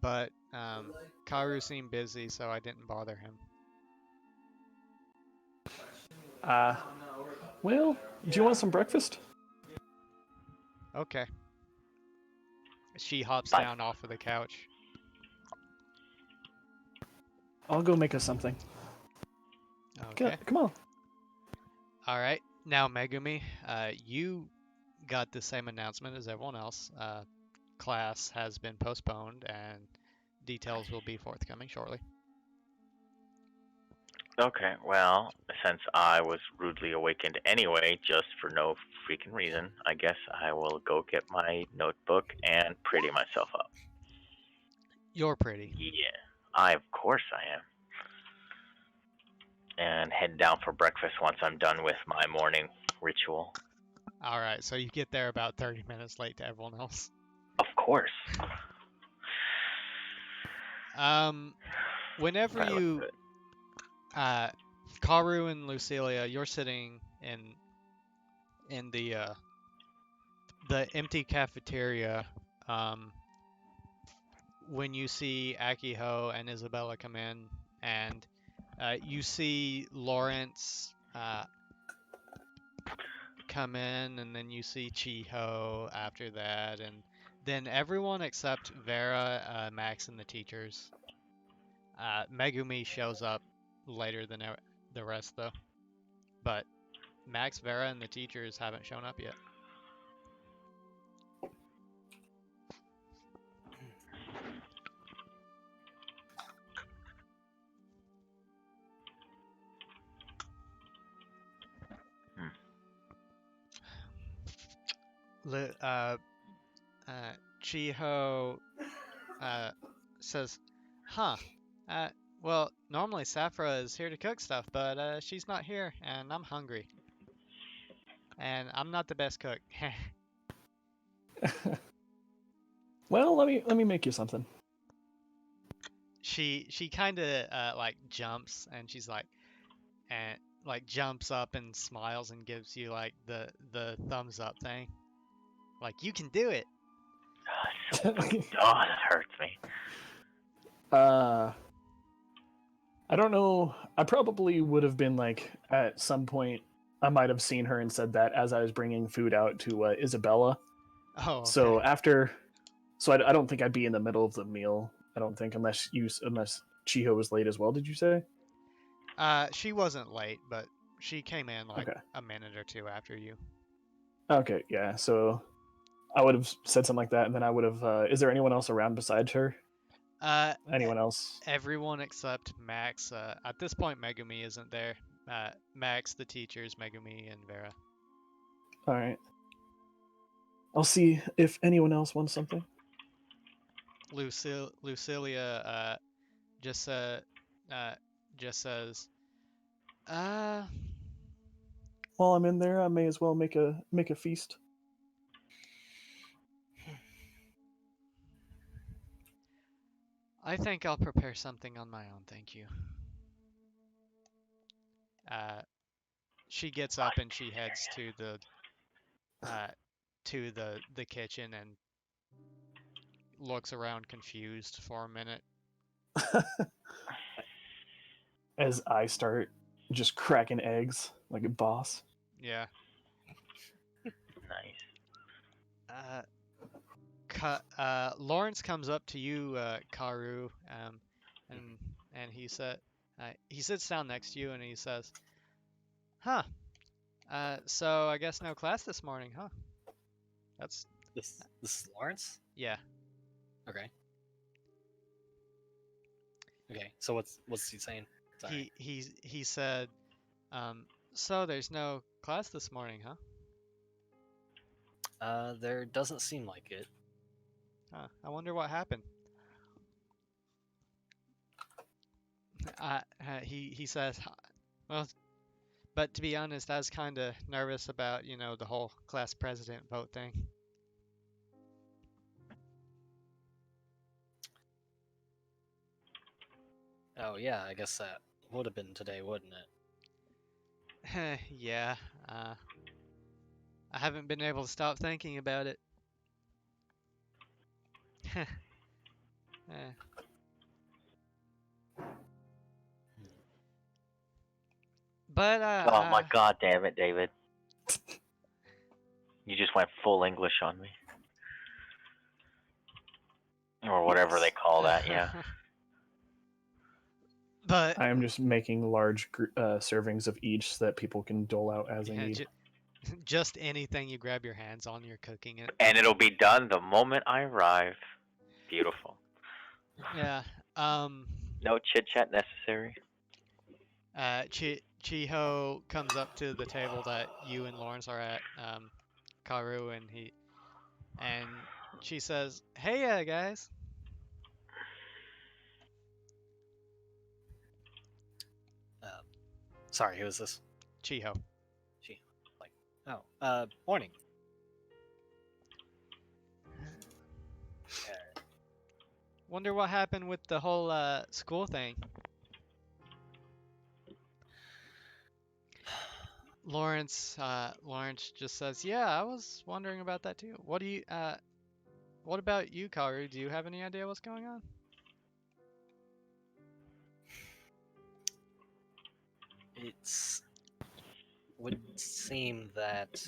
but Karu seemed busy, so I didn't bother him." Well, do you want some breakfast? Okay. She hops Bye. down off of the couch. I'll go make us something. Okay. Come on. All right. Now, Megumi, you got the same announcement as everyone else. Class has been postponed, and details will be forthcoming shortly. Okay, well, since I was rudely awakened anyway, just for no freaking reason, I guess I will go get my notebook and pretty myself up. You're pretty. Yeah, of course I am. And head down for breakfast once I'm done with my morning ritual. All right. So you get there about 30 minutes late to everyone else. Of course. Whenever That looks you good. Karu and Lucilia, you're sitting in the empty cafeteria. When you see Akiho and Isabella come in, and you see Lawrence come in, and then you see Chiho after that, and then everyone except Vera, Max, and the teachers. Megumi shows up later than the rest, though. But Max, Vera, and the teachers haven't shown up yet. Chiho says, "Huh. Well, normally Safra is here to cook stuff, but she's not here, and I'm hungry. And I'm not the best cook." Well, let me make you something. She kind of like jumps, and she's like, and like jumps up and smiles and gives you like the thumbs up thing. Like, you can do it. Oh, that hurts me. I don't know. I probably would have been like at some point. I might have seen her and said that as I was bringing food out to Isabella. Oh, okay. So after, I don't think I'd be in the middle of the meal. I don't think unless Chiho was late as well. Did you say? She wasn't late, but she came in like Okay. a minute or two after you. Okay, yeah. So I would have said something like that, and then I would have. Is there anyone else around besides her? Anyone else? Everyone except Max. At this point, Megumi isn't there. Max, the teachers, Megumi, and Vera. All right. I'll see if anyone else wants something. Lucilia just says, While I'm in there, I may as well make a feast. I think I'll prepare something on my own, thank you. Uh, she gets up and she heads to the kitchen and looks around confused for a minute. As I start just cracking eggs like a boss. Yeah. Nice. Lawrence comes up to you, Karu, and he sits down next to you and he says, "Huh. So I guess no class this morning, huh? That's This is Lawrence. yeah. Okay. Okay. So what's he saying? Sorry. He said, so there's no class this morning, huh? There doesn't seem like it. Huh. I wonder what happened." He says, well, but to be honest, I was kind of nervous about, the whole class president vote thing. Oh yeah, I guess that would have been today, wouldn't it? Yeah, I haven't been able to stop thinking about it. Eh, but Oh my god damn it, David. You just went full English on me. Or whatever they call that, yeah. But I am just making large servings of each so that people can dole out as they yeah, need. just anything you grab your hands on, you're cooking it. And it'll be done the moment I arrive. Beautiful. Yeah. No chit chat necessary. Chiho comes up to the table that you and Lawrence are at, Karu, and she says, "Hey, guys." Sorry, who is this? Chiho. She. Like, morning. Wonder what happened with the whole school thing. Lawrence just says, "Yeah, I was wondering about that too. What about you, Karu? Do you have any idea what's going on?" It's would seem that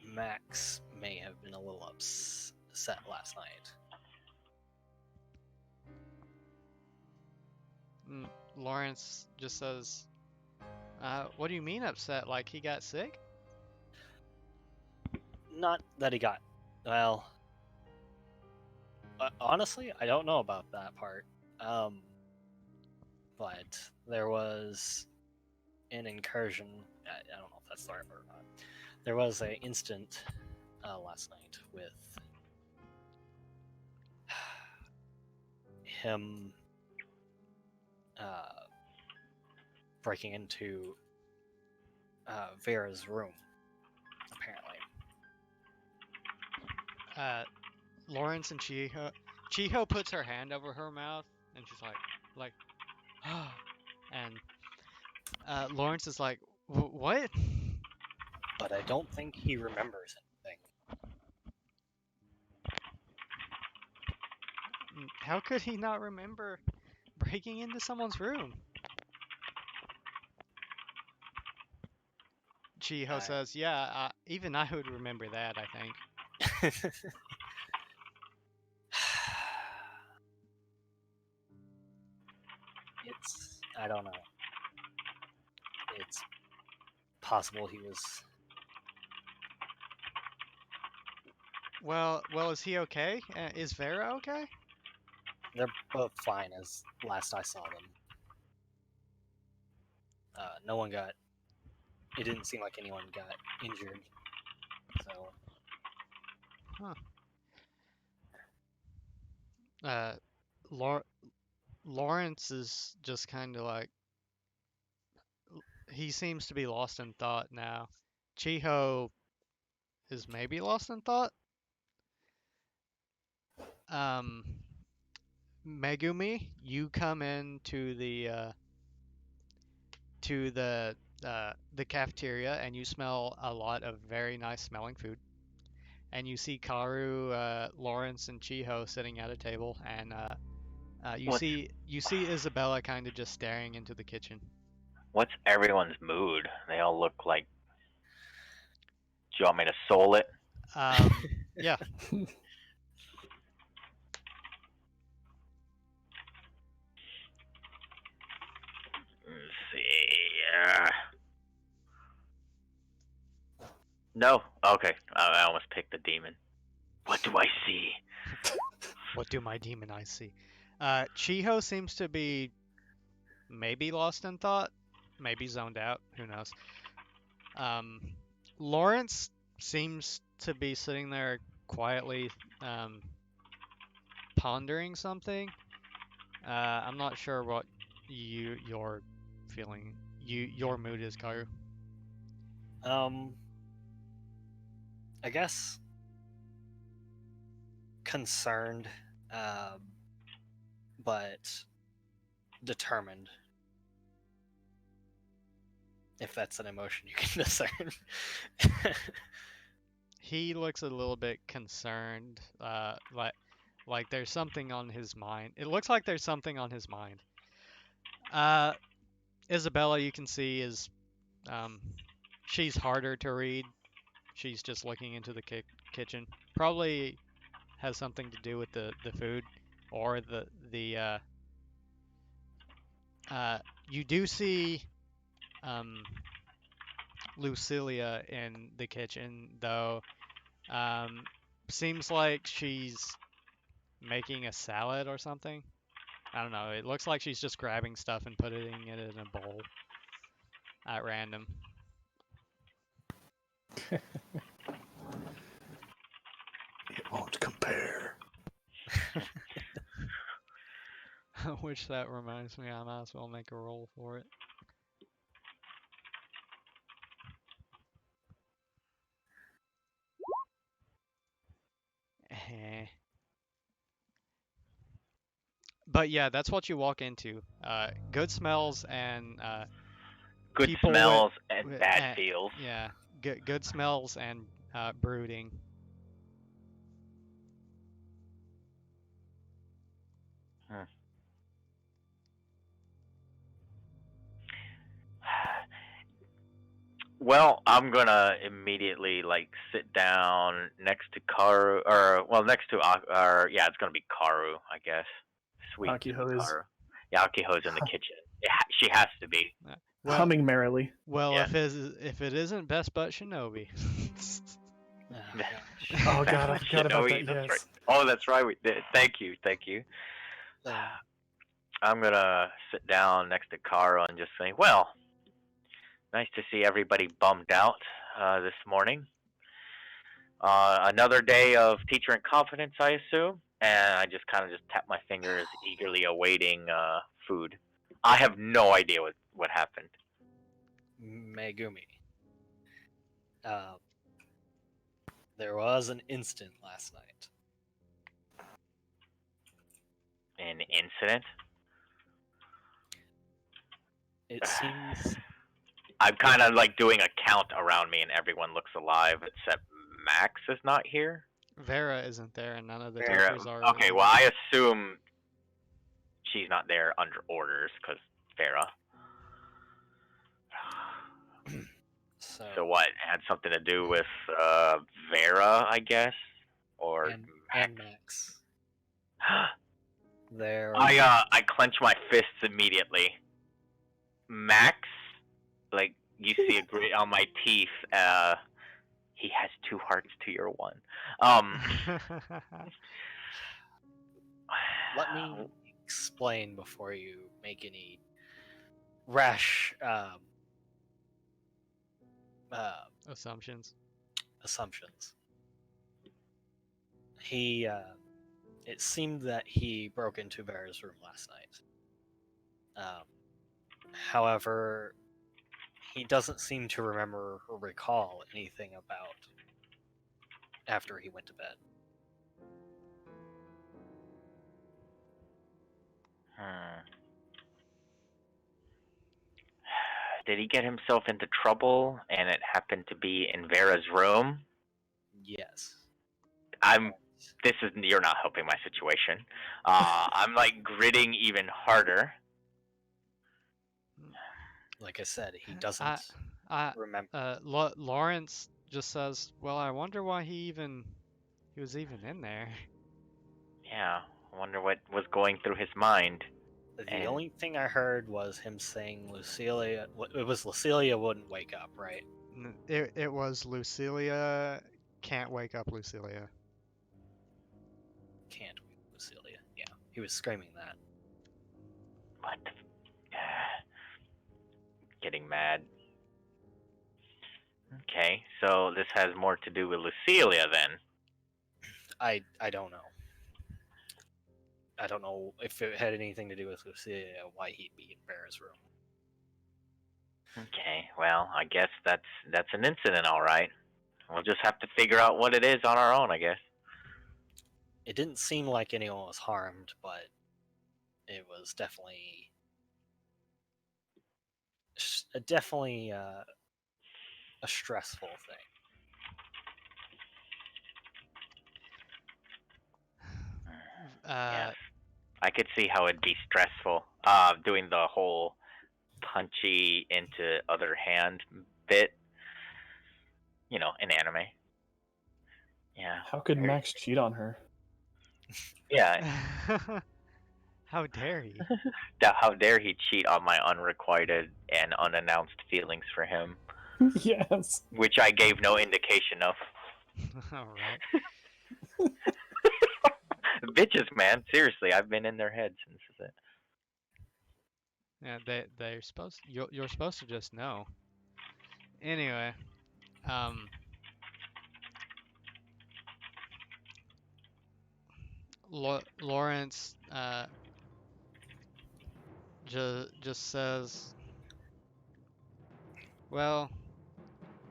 Max may have been a little upset last night. Lawrence just says, "What do you mean upset? Like he got sick?" Not that he got. Well, honestly, I don't know about that part. But there was an incursion. I don't know if that's the right word or not. There was an incident last night with him breaking into Vera's room, apparently. Lawrence and Chiho puts her hand over her mouth and she's like, and Lawrence is like, "What?" But I don't think he remembers anything. How could he not remember breaking into someone's room? Chiho says, "Yeah, even I would remember that, I think." I don't know. It's possible he was. Well, is he okay? Is Vera okay? They're both fine as last I saw them. No one got. It didn't seem like anyone got injured. So. Lawrence is just kind of like, he seems to be lost in thought now. Chiho is maybe lost in thought. Um, Megumi, you come in to the cafeteria and you smell a lot of very nice smelling food. And you see Karu, Lawrence, and Chiho sitting at a table, and What's you see Isabella kind of just staring into the kitchen. what's everyone's mood? They all look like. Do you want me to soul it? Yeah, Let's see. No. Okay. I almost picked the demon. What do I see? what do my demon eyes see? Chiho seems to be maybe lost in thought, maybe zoned out. Who knows? Um, Lawrence seems to be sitting there quietly, pondering something. I'm not sure what you're feeling. Your mood is, Karu. Um, I guess concerned, um, but determined. If that's an emotion you can discern. He looks a little bit concerned, like there's something on his mind. It looks like there's something on his mind. Uh, Isabella, you can see is um, she's harder to read. She's just looking into the kitchen. Probably has something to do with the food or the you do see um Lucilia in the kitchen though. Um, seems like she's making a salad or something. I don't know. It looks like she's just grabbing stuff and putting it in a bowl at random. It won't compare. Which that reminds me, I might as well make a roll for it. Eh. But yeah, that's what you walk into. Good smells and Good people smells and with bad feels. yeah, good smells and brooding. Hmm. Well, I'm gonna immediately like sit down next to Karu, or well, next to or yeah, it's gonna be Karu, I guess. Sweet Akiho is Karu. Yeah, Akiho's in the kitchen. She has to be. Well, humming merrily. well, Yeah. if it isn't Best Butt Shinobi. Oh, gosh. Oh god, I forgot about Shinobi, that. that's Yes. right. Oh, that's right. We did. Thank you. I'm gonna sit down next to Karu and just say, well, nice to see everybody bummed out this morning. Another day of teacher in confidence, I assume. And I just kind of just tap my fingers, eagerly awaiting food. I have no idea what happened. Megumi. There was an instant last night. An incident. It seems I'm kind of like doing a count around me, and everyone looks alive except Max is not here. Vera isn't there, and none of the Vera- teachers are. Okay, well, I assume she's not there under orders because Vera. So what? It had something to do with Vera, I guess, or and Max. There. I clench my fists immediately. Max, like you see a grit on my teeth. He has 2 hearts to your 1. Let me explain before you make any rash Assumptions. assumptions. He, it seemed that he broke into Vera's room last night. However, he doesn't seem to remember or recall anything about after he went to bed. Hmm. Did he get himself into trouble and it happened to be in Vera's room? Yes. I'm. This is. You're not helping my situation. I'm like gritting even harder. Like I said, he I, doesn't I, remember. Lawrence just says, "Well, I wonder why he was even in there." Yeah. I wonder what was going through his mind. The And only thing I heard was him saying Lucilia. It was Lucilia wouldn't wake up, right? It was Lucilia. Can't wake up, Lucilia. Can't wake up Lucilia. Yeah, he was screaming that. what? Getting mad. Okay, so this has more to do with Lucilia then. I don't know. I don't know if it had anything to do with Lucilia, why he'd be in Vera's room. Okay, well, I guess that's an incident, all right. We'll just have to figure out what it is on our own, I guess. It didn't seem like anyone was harmed, but it was definitely a stressful thing. Yes, I could see how it'd be stressful. Doing the whole punchy into other hand bit. You know, in anime. Yeah. How could Max cheat on her? Yeah. How dare he? How dare he cheat on my unrequited and unannounced feelings for him, Yes. which I gave no indication of. All right. Bitches, man. Seriously, I've been in their heads since it. Yeah, they're supposed you're supposed to just know. Anyway, um, Lawrence just says, "Well,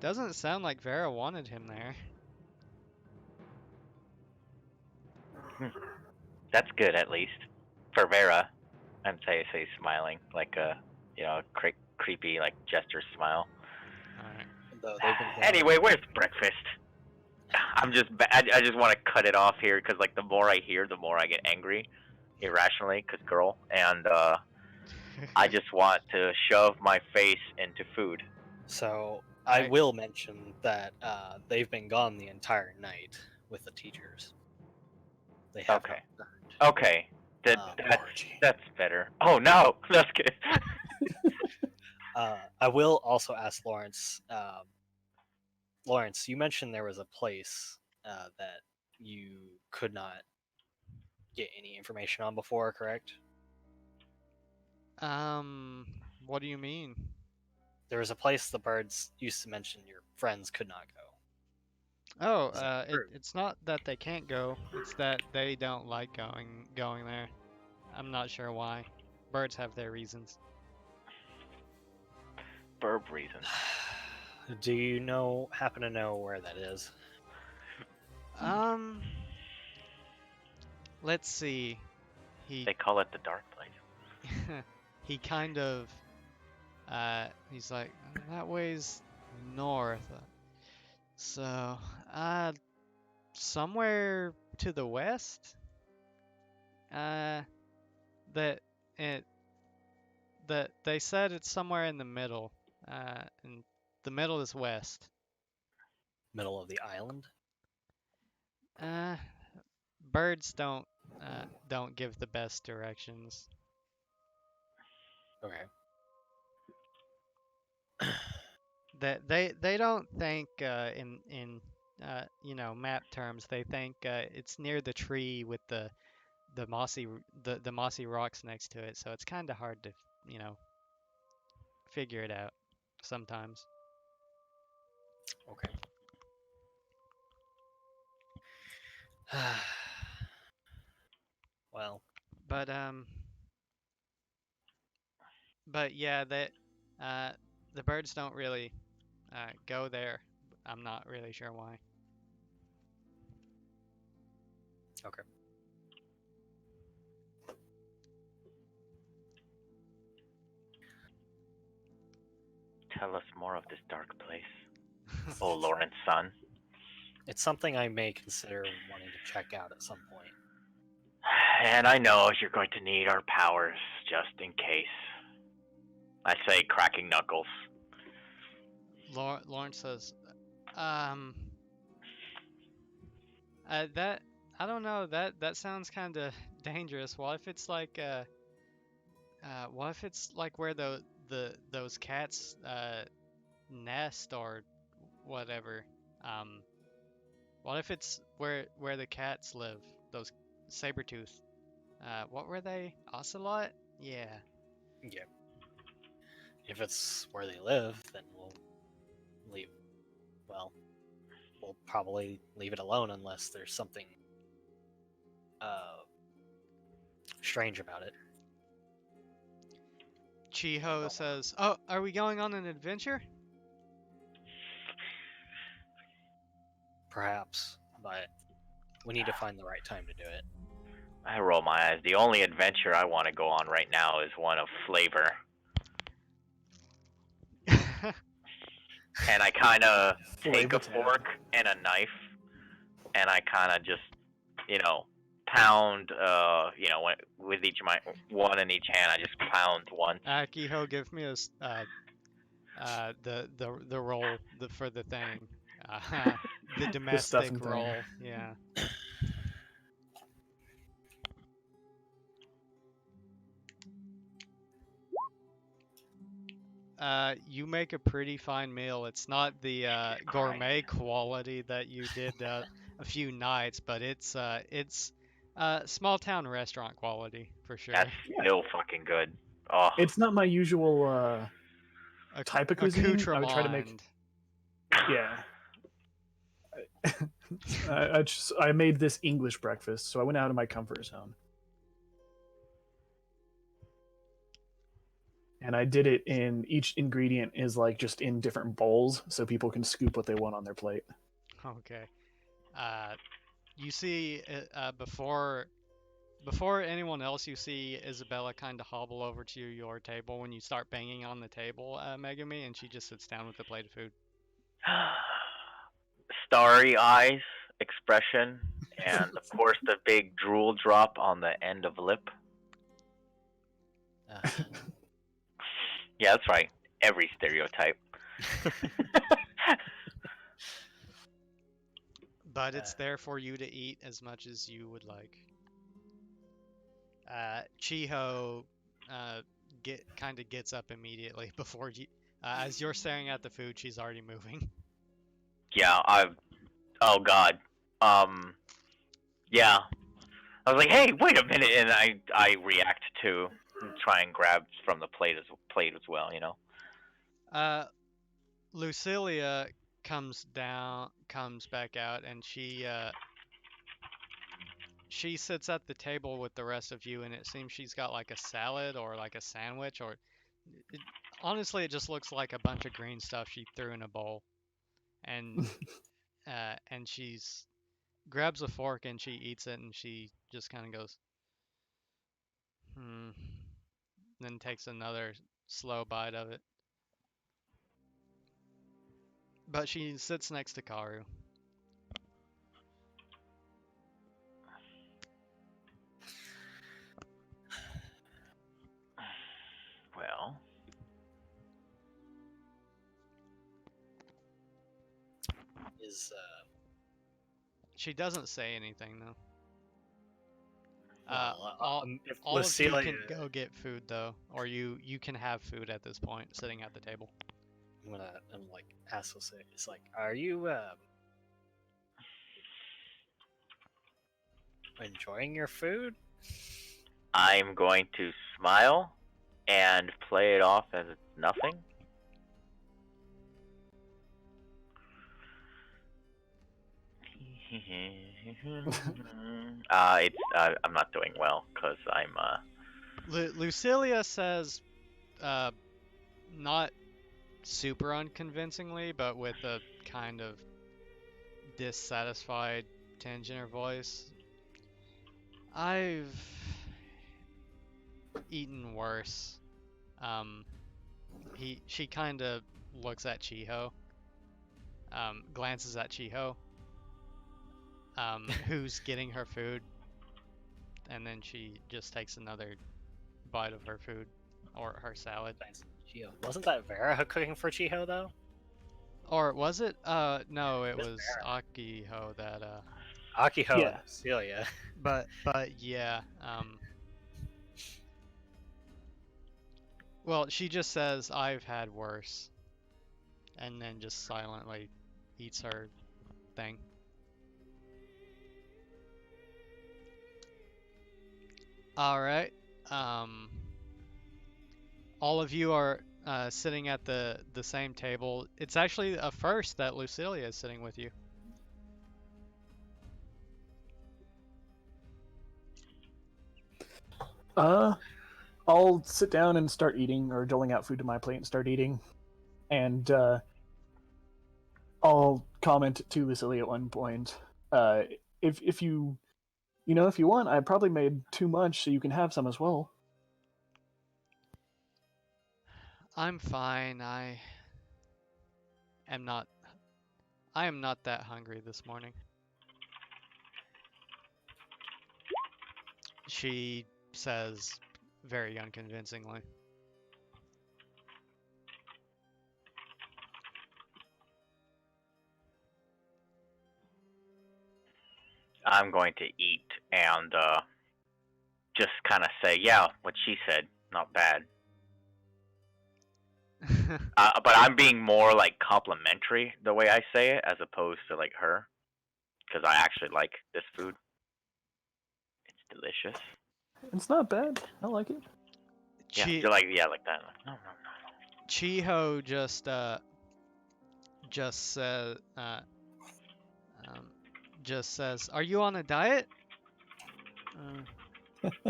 doesn't sound like Vera wanted him there." That's good, at least for Vera. I'm say smiling like a creepy like jester smile. All right. Though they've been gone. Anyway, where's breakfast? I just want to cut it off here because like the more I hear, the more I get angry, irrationally, cause girl, and I just want to shove my face into food. So I Right. will mention that they've been gone the entire night with the teachers. They have Okay. not returned. Okay, that's Orgy. that's better. Oh no, that's good. I will also ask Lawrence. Lawrence, you mentioned there was a place that you could not get any information on before, correct? What do you mean? There was a place the birds used to mention your friends could not go. Oh, Is that true? it's not that they can't go. It's that they don't like going there. I'm not sure why. Birds have their reasons. Burb reasons. Do you happen to know where that is? Um, let's see. He They call it the dark place. he kind of he's like that way's north. So, somewhere to the west. That it that they said it's somewhere in the middle. And the middle is west. Middle of the island? Uh, birds don't give the best directions. Okay. They don't think in map terms. They think it's near the tree with the the mossy rocks next to it. So it's kind of hard to figure it out sometimes. Okay. Well, But yeah, the birds don't really go there. I'm not really sure why. okay. tell us more of this dark place? Oh, Lawrence, son. It's something I may consider wanting to check out at some point. And I know you're going to need our powers just in case. I say, cracking knuckles. Lawrence says, that I don't know. That sounds kind of dangerous. What if it's like what if it's like where those cats nest or whatever? Um, what if it's where the cats live? Those saber-tooth. What were they? Ocelot? Yeah. Yeah. If it's where they live, then we'll leave. Well, we'll probably leave it alone unless there's something strange about it. Chiho says, "Oh, are we going on an adventure?" Perhaps, but we need to find the right time to do it. I roll my eyes. The only adventure I want to go on right now is one of flavor. And I kind of take a Flavor fork and a knife, and I kind of just, pound, with one in each hand. I just pound one. Akiho, give me the roll for the thing, the domestic stuffing thing. roll. Yeah. You make a pretty fine meal. It's not the gourmet quality that you did a few nights, but it's small town restaurant quality for sure. That's still fucking good. Oh, It's not my usual type of cuisine. I would try to make. Accoutrement. Yeah. I made this English breakfast, so I went out of my comfort zone. And I did it in each ingredient is like just in different bowls, so people can scoop what they want on their plate. Okay. You see, before anyone else, you see Isabella kind of hobble over to your table when you start banging on the table, Megami, and she just sits down with a plate of food. Starry eyes expression, and of course the big drool drop on the end of lip. Yeah, that's right. Every stereotype. But it's there for you to eat as much as you would like. Chiho gets up immediately before you. As you're staring at the food, she's already moving. Yeah, oh god. Yeah. I was like, hey, wait a minute, and I react to try and grab from the plate as well, Lucilia comes back out, and she sits at the table with the rest of you, and it seems she's got like a salad or like a sandwich, or honestly, it just looks like a bunch of green stuff she threw in a bowl, and she's grabs a fork and she eats it, and she just kind of goes, then takes another slow bite of it. But she sits next to Karu. Well, She doesn't say anything though. if All of Lucilia, you can go get food though, or you can have food at this point, sitting at the table. I'm like ask Lucilia, it's like, are you enjoying your food? I'm going to smile and play it off as it's nothing. I'm not doing well because I'm Lucilia says, not super unconvincingly, but with a kind of dissatisfied tinge in her voice. I've eaten worse. She kind of looks at Chiho, glances at Chiho, who's getting her food, and then she just takes another bite of her food or her salad. Thanks, Chiho. Wasn't that Vera cooking for Chiho though? Or was it? No, it Miss was Vera. Akiho that. Akiho Yeah. and Celia. But yeah. Well, she just says, "I've had worse," and then just silently eats her thing. All right. All of you are sitting at the same table. It's actually a first that Lucilia is sitting with you. I'll sit down and start eating, or doling out food to my plate and start eating, and I'll comment to Lucilia at one point. If you if you want, I probably made too much, so you can have some as well. I'm fine. I am not that hungry this morning. She says very unconvincingly. I'm going to eat and just kind of say, yeah, what she said, not bad. But I'm being more like complimentary the way I say it, as opposed to like her, because I actually like this food. It's delicious. It's not bad. I like it. Yeah, Chi- you're like like that. No, no, no. Chiho just says, "Are you on a diet?"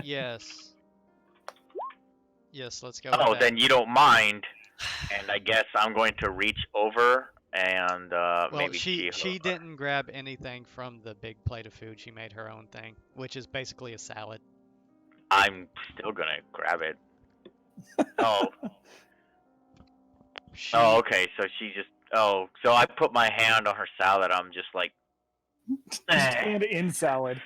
Yes. Yes, let's go with Oh, that. then you don't mind, and I guess I'm going to reach over and Well, maybe she didn't grab anything from the big plate of food. She made her own thing, which is basically a salad. I'm still gonna grab it. Oh, She oh, okay. So she just. Oh, so I put my hand on her salad. I'm just like. Just hand in salad.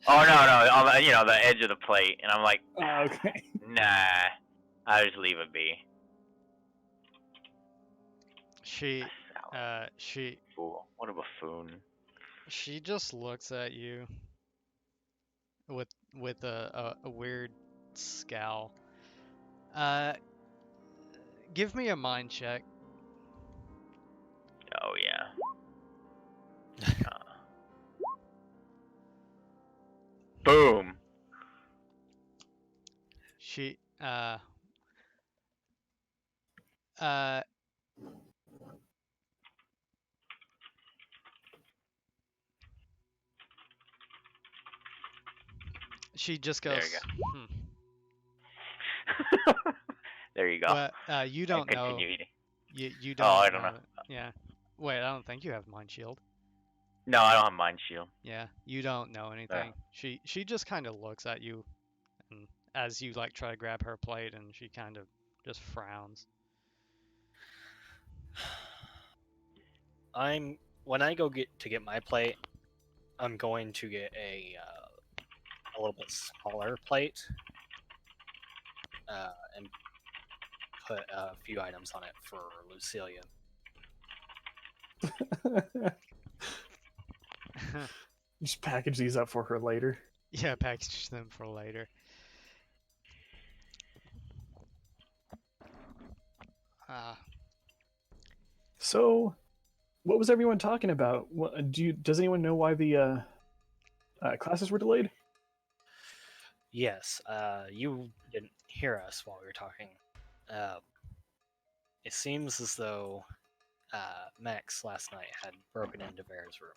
Oh no, on the, the edge of the plate, and I'm like, Okay. nah, I just leave it be. she Salad. she Ooh, what a buffoon. she just looks at you with a weird scowl. Give me a mind check. Oh yeah. Boom. She uh she just There goes, you hmm. go. There you go. Well, you And don't know. continue eating. You Oh, don't I don't know. know. Yeah. Wait, I don't think you have mind shield. No, I don't have mind shield. Yeah, you don't know anything. She just kind of looks at you, and as you like try to grab her plate, and she kind of just frowns. When I go get my plate, I'm going to get a little bit smaller plate, and put a few items on it for Lucilia. Just package these up for her later. Yeah, package them for later. So, what was everyone talking about? Does anyone know why the classes were delayed? Yes, you didn't hear us while we were talking. It seems as though Max last night had broken into Vera's room.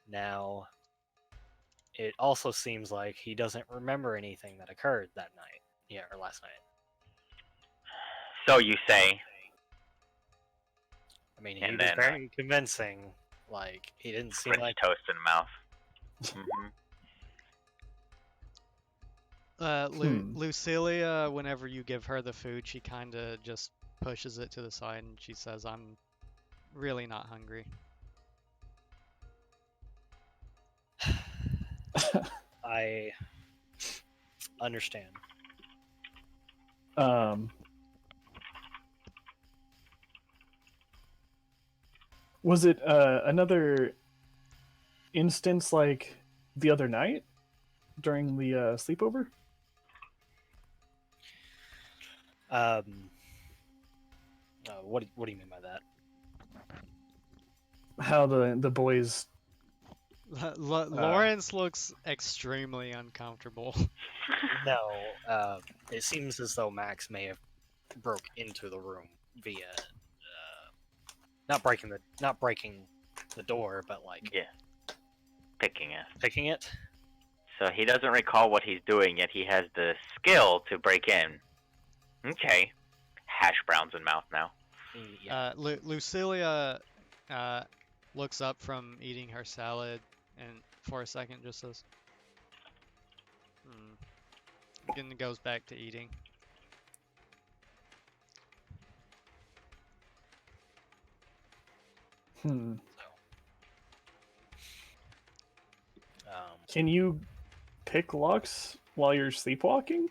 Now, it also seems like he doesn't remember anything that occurred that night. Yeah, or last night. So you say. I mean, he And was then, very convincing. Like, he didn't seem French like... toast in the mouth. Lucilia, whenever you give her the food, she kind of just pushes it to the side and she says, "I'm really not hungry." I understand. Was it another instance like the other night during the sleepover? What do you mean by that? How the boys? Lawrence looks extremely uncomfortable. No, it seems as though Max may have broke into the room via not breaking the door, but like Yeah. Picking it. picking it. So he doesn't recall what he's doing, yet he has the skill to break in. Okay. Hash browns in mouth now. Yeah. Lucilia looks up from eating her salad and for a second just says, and goes back to eating. Can you pick locks while you're sleepwalking?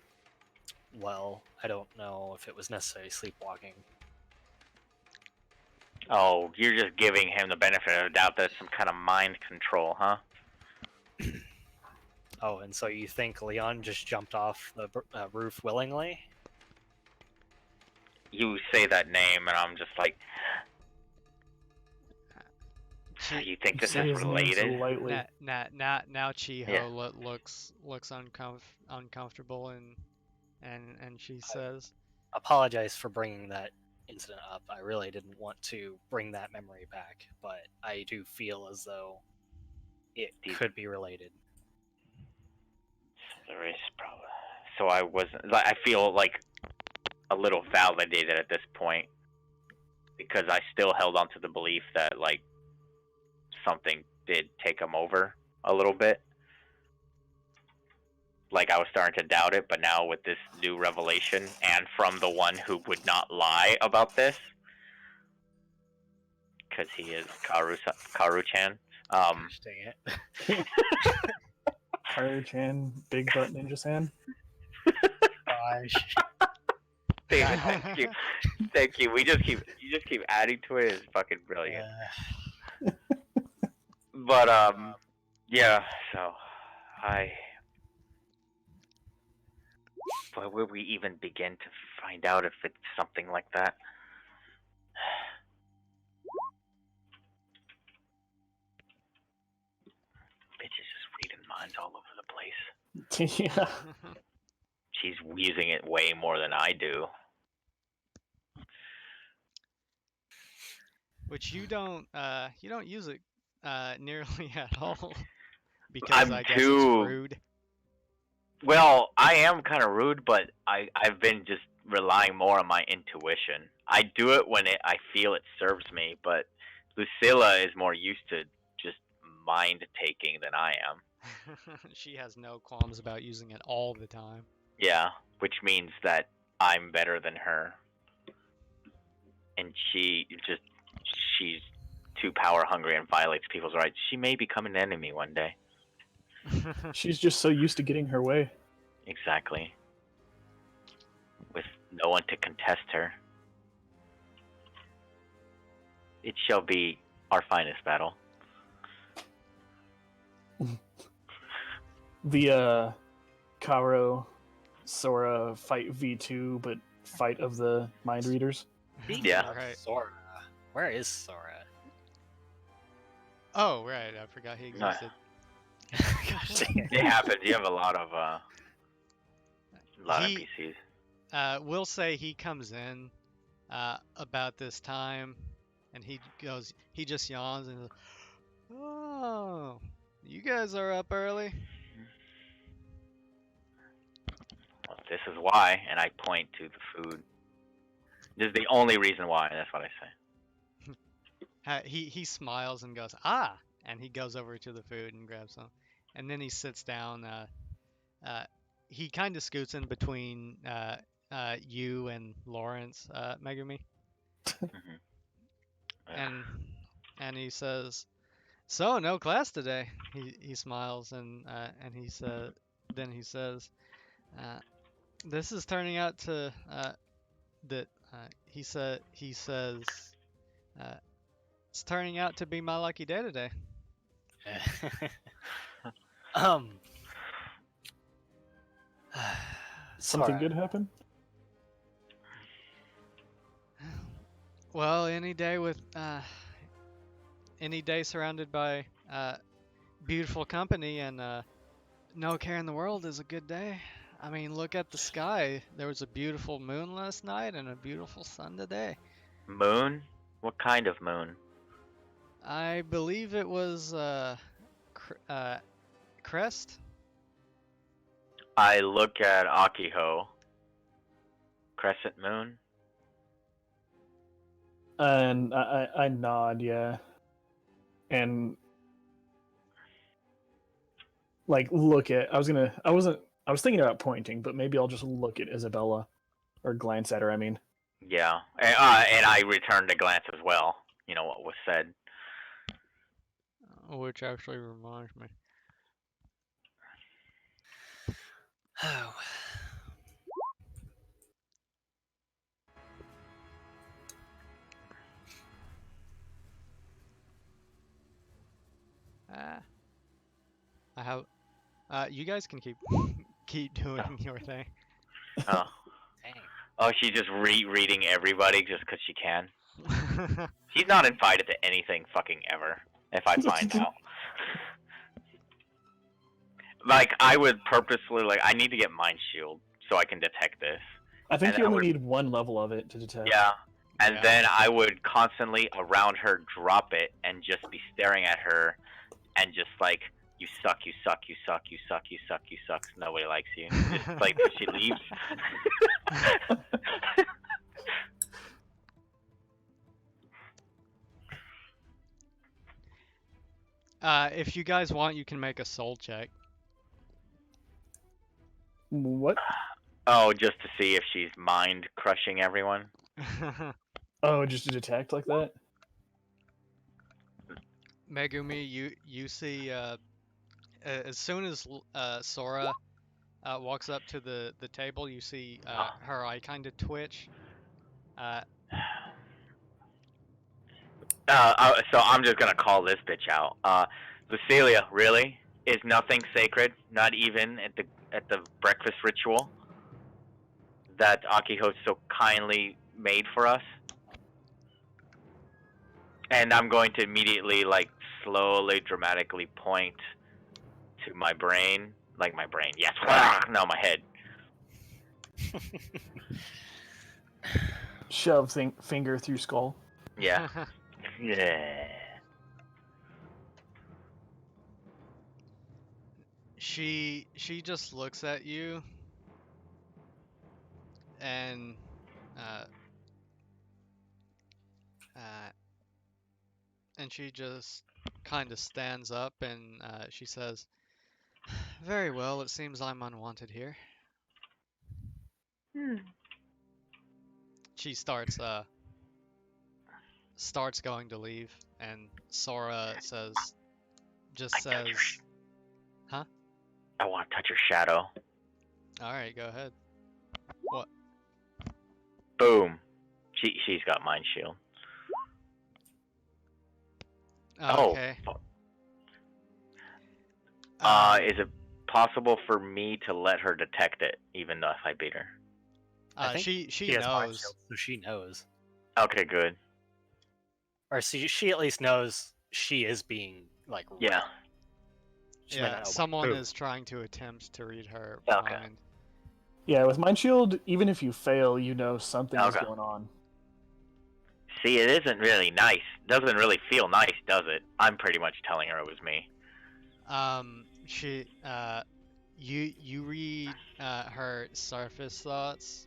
Well, I don't know if it was necessarily sleepwalking. Oh, you're just giving him the benefit of the doubt that it's some kind of mind control, huh? Oh, and so you think Leon just jumped off the roof willingly? You say that name, and I'm just like, you think this Say is his name so related? lightly. Now Chiho Yeah. looks uncomfortable and she says, Apologize for bringing that incident up. I really didn't want to bring that memory back, but I do feel as though it could be related. There is probably. So I wasn't. I feel like a little validated at this point because I still held on to the belief that like something did take him over a little bit. Like I was starting to doubt it, but now with this new revelation and from the one who would not lie about this, because he is Karu-chan. Dang it. Karu-chan, Big Butt Ninja San. Gosh. Thank you. Thank you. You just keep adding to it. It's fucking brilliant. But yeah. So where would we even begin to find out if it's something like that? Bitch is just reading minds all over the place. Yeah. She's using it way more than I do. which you don't use it nearly at all because I guess it's rude. Well, I am kind of rude, but I've been just relying more on my intuition. I do it when I feel it serves me, but Lucilla is more used to just mind taking than I am. She has no qualms about using it all the time. Yeah, which means that I'm better than her. And she's too power hungry and violates people's rights. She may become an enemy one day. She's just so used to getting her way. Exactly. With no one to contest her. It shall be our finest battle. The Karo Sora fight V2, but fight of the mind readers. Yeah. Right. Sora. Where is Sora? Oh, right. I forgot he existed. Gosh dang it. It happens. You have a lot of NPCs. We'll say he comes in about this time, and he just yawns and goes, "Oh, you guys are up early." Well, this is why, and I point to the food. This is the only reason why. That's what I say. He smiles and goes, "Ah," and he goes over to the food and grabs some, and then he sits down. He kind of scoots in between you and Lawrence, Megumi, Mhm. Yeah. and he says, "So no class today." He smiles and he says, uh, "This is turning out to that he says uh, it's turning out to be my lucky day today." um. Something Sora, good happen? Well, any day surrounded by beautiful company and no care in the world is a good day. I mean, look at the sky. There was a beautiful moon last night and a beautiful sun today. Moon? What kind of moon? I believe it was Crest. I look at Akiho. Crescent moon? And I nod, yeah, and like look at. I was thinking about pointing, but maybe I'll just look at Isabella or glance at her. I mean, Yeah. And I returned a glance as well. You know what was said. Which actually reminds me. oh, Uh, I have. You guys can keep doing your thing. Oh. dang. Oh, she's just reading everybody just 'cause she can. She's not invited to anything fucking ever. If I find out. Like, I would purposely, like, I need to get Mind Shield so I can detect this. I think And you I only would- need one level of it to detect. Yeah. And Yeah. then I would constantly around her drop it and just be staring at her and just like, you suck, you suck, you suck, you suck, you suck, you suck. Nobody likes you. Just like till she leaves. If you guys want, you can make a soul check. What? Oh, just to see if she's mind crushing everyone. Oh, just to detect like that? Megumi, you see as soon as Sora walks up to the table, you see her eye kind of twitch. So I'm just gonna call this bitch out. Lucilia, really? Is nothing sacred? Not even at the breakfast ritual that Akiho so kindly made for us? And I'm going to immediately, like, slowly, dramatically point to my brain. Like my brain, yes. No, my head. Shove finger through skull. Yeah. Yeah. She just looks at you and uh, uh, she just kind of stands up and she says, "Very well, it seems I'm unwanted here." She starts going to leave, and Sora just I touch her says, "Huh? I want to touch her shadow. All right, go ahead." What? Boom. She's got Mind Shield. Okay. Is it possible for me to let her detect it, even though if I beat her? I think She has Mind knows. Shield, so she knows, Okay, good. or she at least knows she is being like. Yeah. read. She might not Yeah, know someone who. is trying to attempt to read her Okay. mind. Yeah, with Mind Shield, even if you fail, you know something is Okay. going on. See, it isn't really nice. Doesn't really feel nice, does it? I'm pretty much telling her it was me. You read her surface thoughts,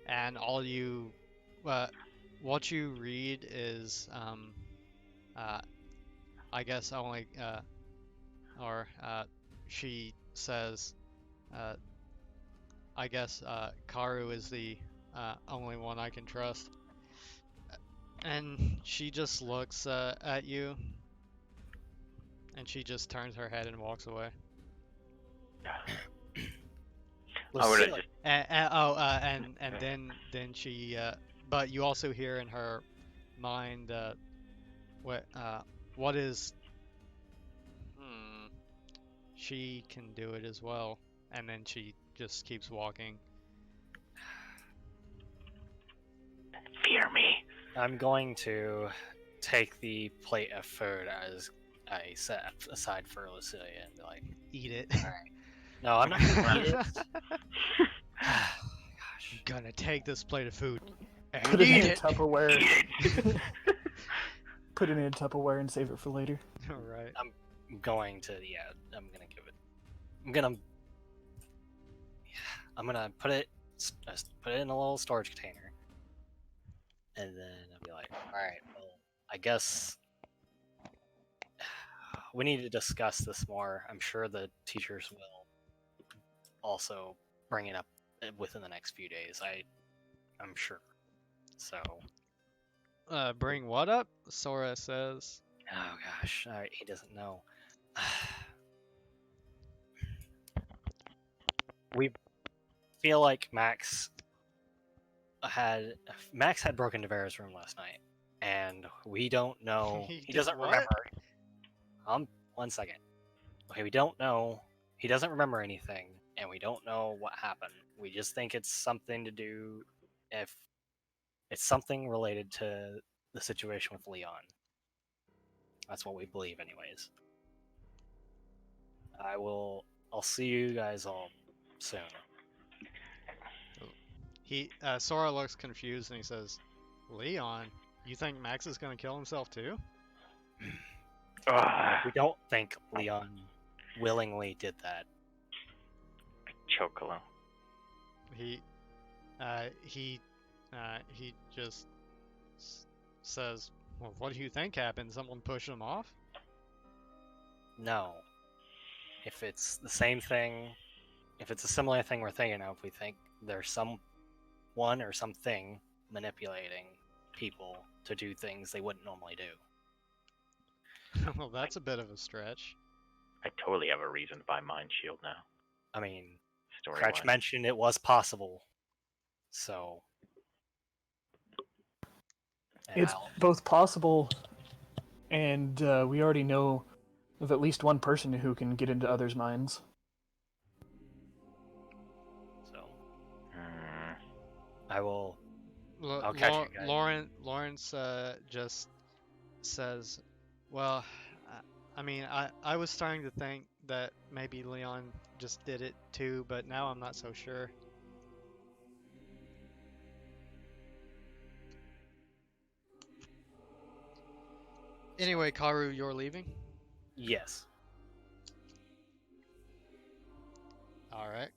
and all you, what you read is, uh, I guess only, or she says, Uh, I guess Karu is the only one I can trust. And she just looks at you, and she just turns her head and walks away. I would have Lucille, just. And then she, but you also hear in her mind, what is, she can do it as well, and then she just keeps walking. Fear me. I'm going to take the plate of food as I set aside for Lucilia and be like, Eat it. no, I'm not gonna eat it. I'm Gosh. gonna take this plate of food and Put it eat in a it. Tupperware. Put it in a Tupperware and save it for later. All right. I'm going to, I'm gonna give it. I'm gonna put it in a little storage container, and then I'll be like, all right, well, I guess we need to discuss this more. I'm sure the teachers will also bring it up within the next few days. I'm sure. So, Bring what up? Sora says. oh gosh, all right, he doesn't know. We feel like Max had broken into Vera's room last night, and we don't know. He He did doesn't what? remember. 1 second. Okay, we don't know. He doesn't remember anything, and we don't know what happened. We just think it's something to do if it's something related to the situation with Leon. That's what we believe, anyways. I'll see you guys all soon. Sora looks confused and he says, "Leon, you think Max is gonna kill himself too?" We don't think Leon willingly did that. Choke a little. He just says, "Well, what do you think happened? Someone pushed him off?" No. If it's the same thing, if it's a similar thing we're thinking of, we think there's someone or something manipulating people to do things they wouldn't normally do. Well, that's a bit of a stretch. I totally have a reason to buy Mind Shield now. I mean, Story Cratch mentioned it was possible, so. It's both possible, and we already know of at least one person who can get into others' minds. So. I will. I'll catch you guys. Lawrence just says, "Well, I mean, I was starting to think that maybe Leon just did it too, but now I'm not so sure." Anyway, Karu, you're leaving? Yes. All right.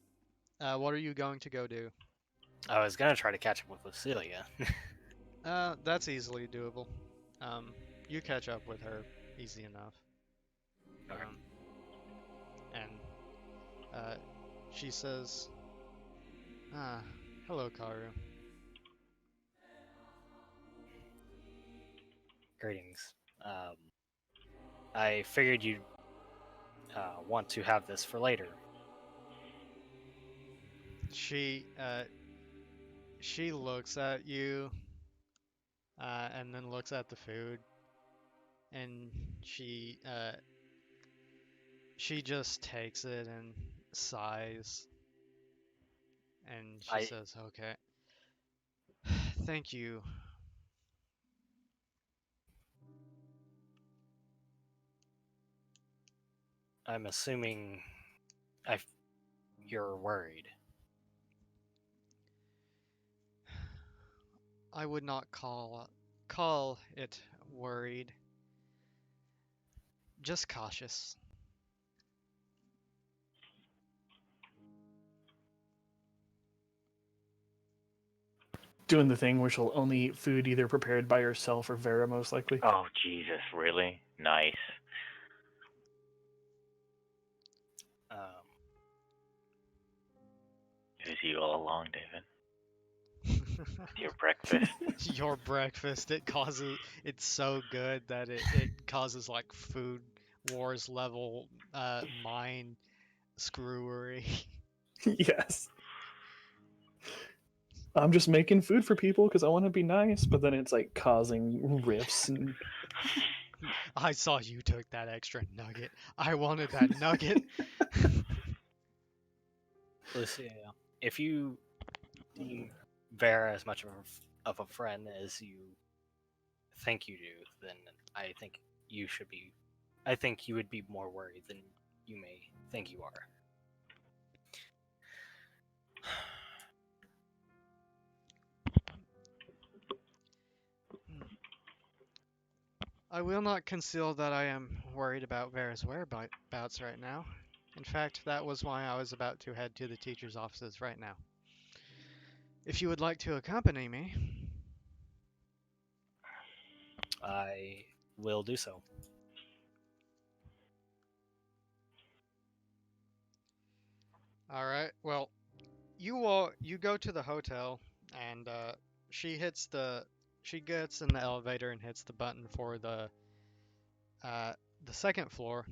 What are you going to go do? I was gonna try to catch up with Lucilia. That's easily doable. You catch up with her easy enough. Okay. And she says, hello, Karu. Greetings. I figured you'd want to have this for later. She looks at you, and then looks at the food, and she just takes it and sighs, and she says, "Okay, thank you." I'm assuming you're worried. I would not call it worried. Just cautious. Doing the thing where she'll only eat food either prepared by herself or Vera, most likely. Oh, Jesus, really? Nice. It was you all along, David. Your breakfast. Your breakfast, it's so good that it causes like food wars level mind screwery. Yes. I'm just making food for people because I want to be nice, but then it's like causing rifts and I saw you took that extra nugget. I wanted that nugget. Lucia, if you deem Vera as much of a friend as you think you do, then I think you should be. I think you would be more worried than you may think you are. I will not conceal that I am worried about Vera's whereabouts right now. In fact, that was why I was about to head to the teacher's offices right now. If you would like to accompany me. I will do so. All right. Well, you go to the hotel, and she gets in the elevator and hits the button for uh, the second floor,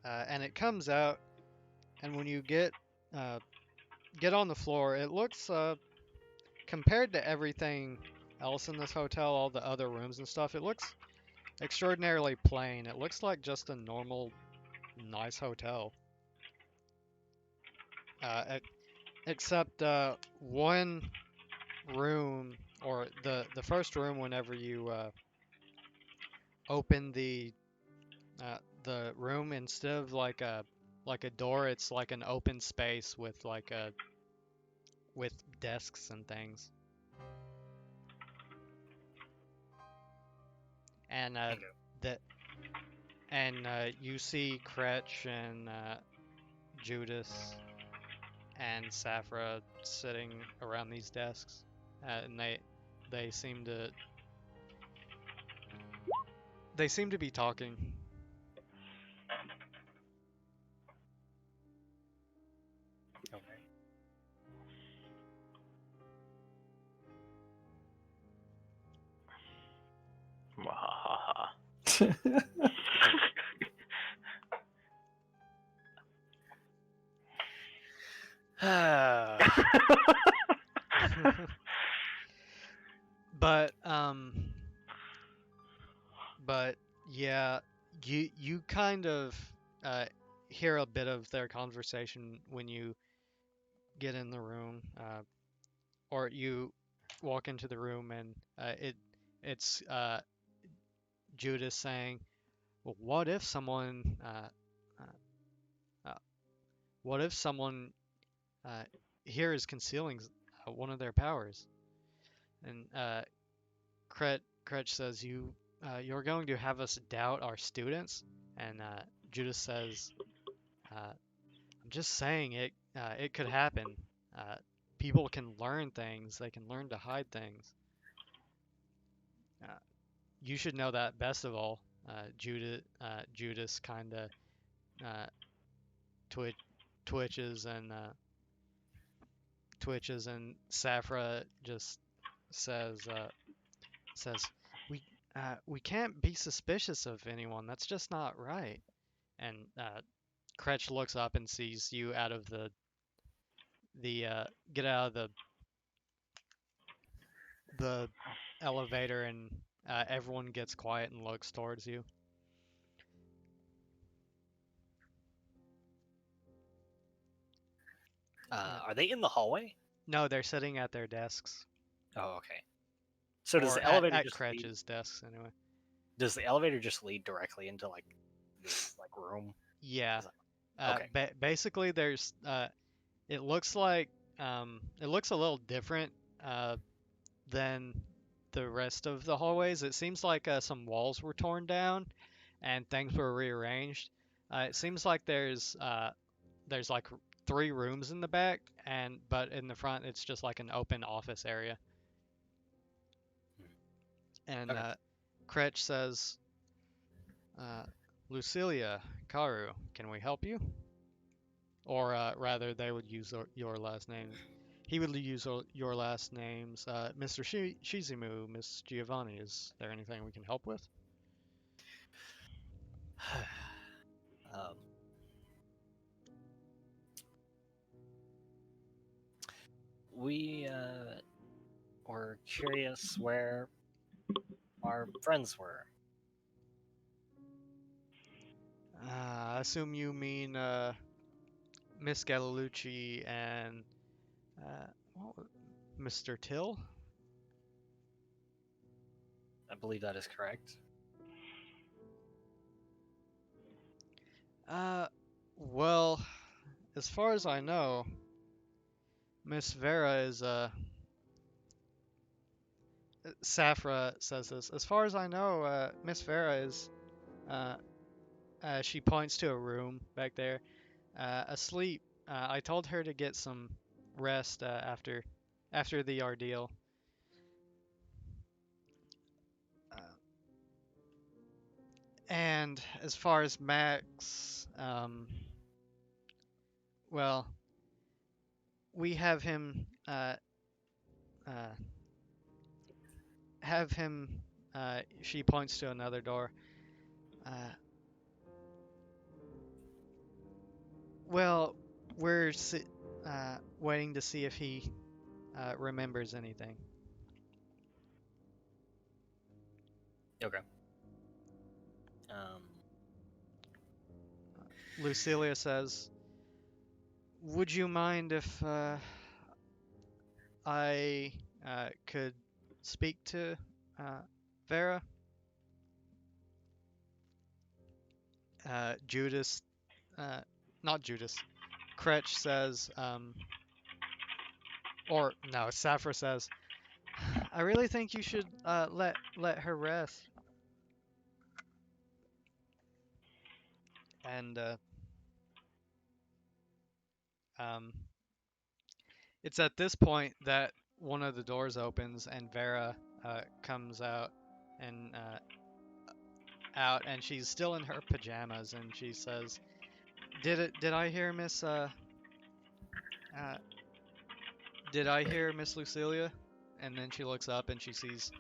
and it comes out. And when you get on the floor, it looks compared to everything else in this hotel, all the other rooms and stuff, it looks extraordinarily plain. It looks like just a normal, nice hotel. Except one room, or the first room, whenever you open the room, instead of like a door, it's like an open space with with desks and things. And Okay. that and you see Kretch and Judas and Safra sitting around these desks, and they seem to be talking. Okay. Mwahaha. But but yeah, you kind of uh, hear a bit of their conversation when you get in the room, or you walk into the room, and it's Judas saying, "Well, uh, what if someone uh, here is concealing one of their powers?" And Kretch says, "You're going to have us doubt our students?" And Judas says, "I'm just saying it. It could happen. Uh, People can learn things. They can learn to hide things. Uh, you should know that best of all." Judas kind of uh, twitch, twitches and Safra just says says we can't be suspicious of anyone. That's just not right. And Kretch looks up and sees you out of the get out of the elevator, and everyone gets quiet and looks towards you. Are they in the hallway? No, they're sitting at their desks, Oh, okay. So does or the elevator at just lead? Kretch's desks anyway. Does the elevator just lead directly into like this like room? Yeah. Is okay. Basically, there's it looks like it looks a little different than the rest of the hallways. It seems like some walls were torn down and things were rearranged. It seems like there's like three rooms in the back, and but in the front it's just like an open office area. And Okay. Kretch says, Lucilia, Karu, can we help you? or rather, they would use your last names. He would use your last names. Mr. Shizumu, Miss Giovanni, is there anything we can help with? um, we were curious where our friends were. I assume you mean Miss Gallilucci and what Mr. Till? I believe that is correct. Well, as far as I know, Miss Vera is Safra says this. As far as I know, Miss Vera is uh, she points to a room back there, asleep. I told her to get some rest after the ordeal. Uh, and as far as Max, well, we uh, have him. She points to another door. Uh, well, we're waiting to see if he remembers anything. Okay. Um, Lucilia says, "Would you mind if I could speak to Vera?" Judas, not Judas. Kretch says, or no, Safra says, "I really think you should let her rest." And um, it's at this point that one of the doors opens and Vera comes and and she's still in her pajamas and she says, Did I hear uh did I hear Miss Lucilia?" And then she looks up and she sees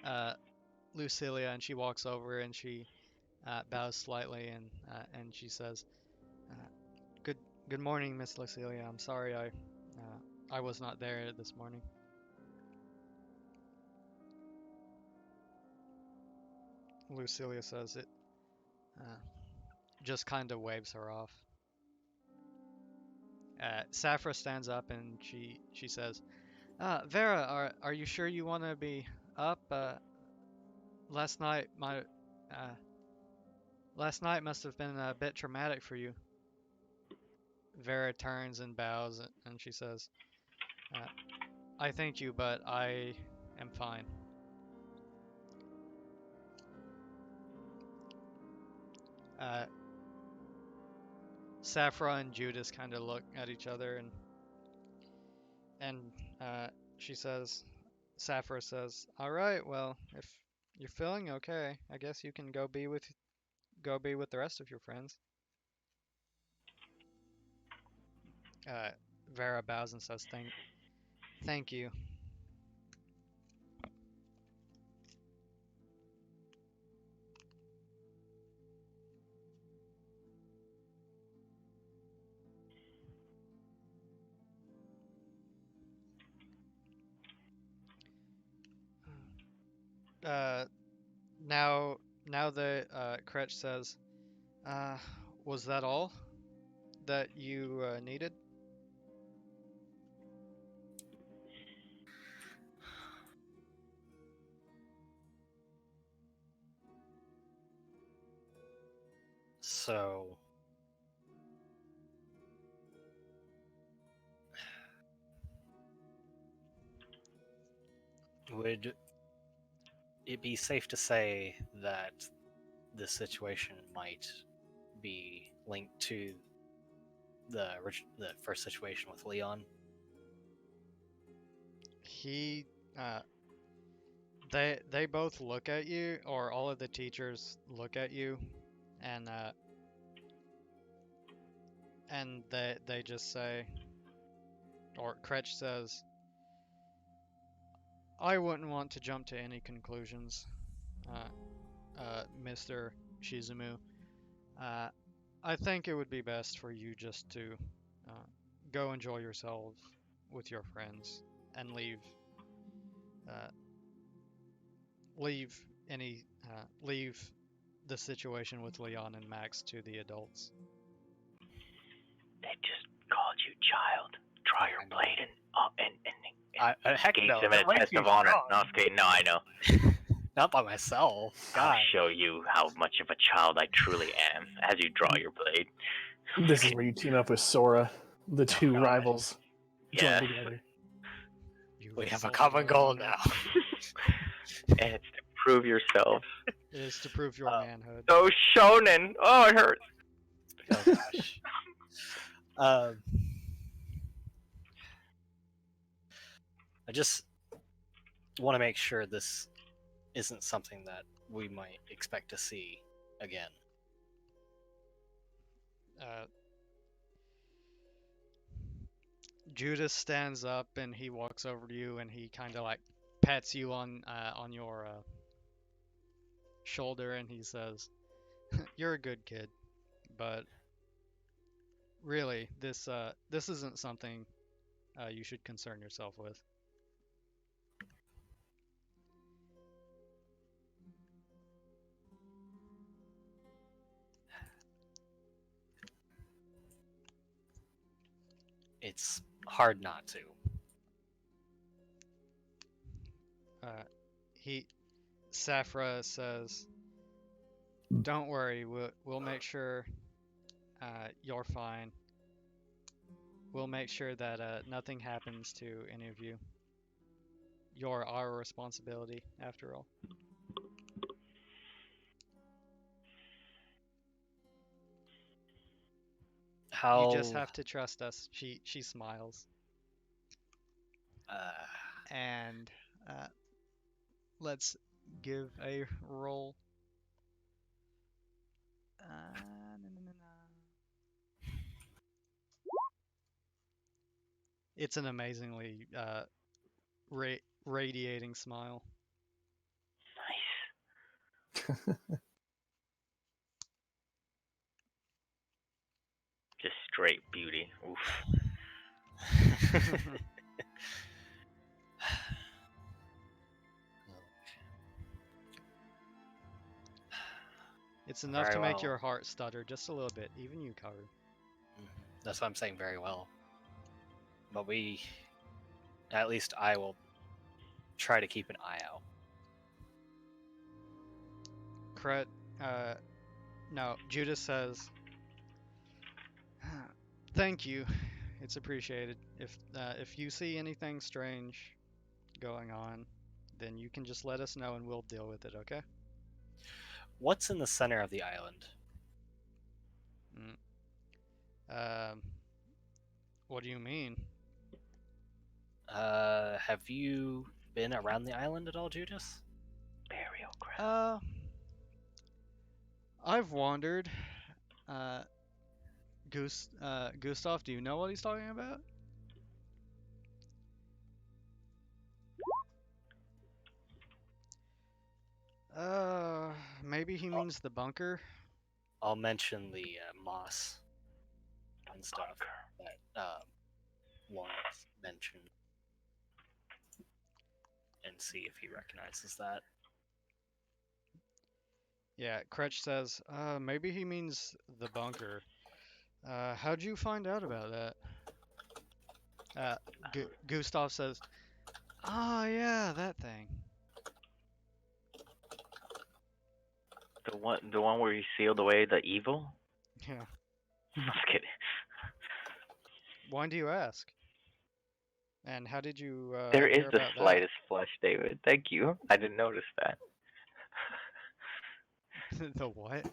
uh Lucilia and she walks over and she bows slightly and she says, uh, "Good good morning, Miss Lucilia. I'm sorry I was not there this morning." Lucilia says it uh, just kind of waves her off. Safra stands up and she says, "Vera, are you sure you want to be up? Last night my uh, last night must have been a bit traumatic for you." Vera turns and bows and she says, uh, "I thank you, but I am fine." Uh, Safra and Judas kind of look at each other and uh, she says, Safra says, "All right, well, if you're feeling okay, I guess you can go be with the rest of your friends." Uh, Vera bows and says, Thank you." Uh, now the Kretch says, uh, "Was that all that you needed?" so would it be safe to say that this situation might be linked to the first situation with Leon? He, uh, they both look at you, or all of the teachers look at you, and And they just say, or Kretch says, I wouldn't want to jump to any conclusions, Mr. Shizumu. Uh, I think it would be best for you just to uh, go enjoy yourself with your friends and uh, leave leave the situation with Leon and Max to the adults. They just called you child. Draw your blade and heck gave no, them they're a way test too of honor. strong. No, okay, no, I know. Not by myself. I'll God. show you how much of a child I truly am as you draw your blade. This is where you team up with Sora. The two God. rivals join Yes. together. We have a insulted common our goal honor. now. And it's to prove yourself. It is to prove your manhood. Oh, shonen! Oh, it hurts! Oh gosh. I just want to make sure this isn't something that we might expect to see again. Judas stands up and he walks over to you and he kind of like pats you on your shoulder and he says, "You're a good kid, but really, this isn't something you should concern yourself with." It's hard not to. He Safra says, "Don't worry, we'll make sure you're fine. We'll make sure that nothing happens to any of you. You're our responsibility, after all. How? You just have to trust us." She smiles. And let's give a roll. It's an amazingly radiating smile. Nice. Just straight beauty. Oof. It's enough Very to make well. your heart stutter just a little bit, even you, Karu. That's what I'm saying. Very well. But at least I will try to keep an eye out. Kret, no, Judas says, "Thank you. It's appreciated. If you see anything strange going on, then you can just let us know and we'll deal with it, okay?" What's in the center of the island? What do you mean? Have you been around the island at all, Judas? Burial ground. I've wandered. Gustav, do you know what he's talking about? Maybe he means the bunker. I'll mention the moss and stuff that Lawrence mentioned, and see if he recognizes that. Yeah, Kretch says, maybe he means the bunker. How'd you find out about that? Gustav says, "Ah, yeah, that thing." The one where you sealed away the evil? Yeah. I'm just kidding. Why do you ask? And how did you There is hear the about slightest flush, David. Thank you. I didn't notice that. that? The what?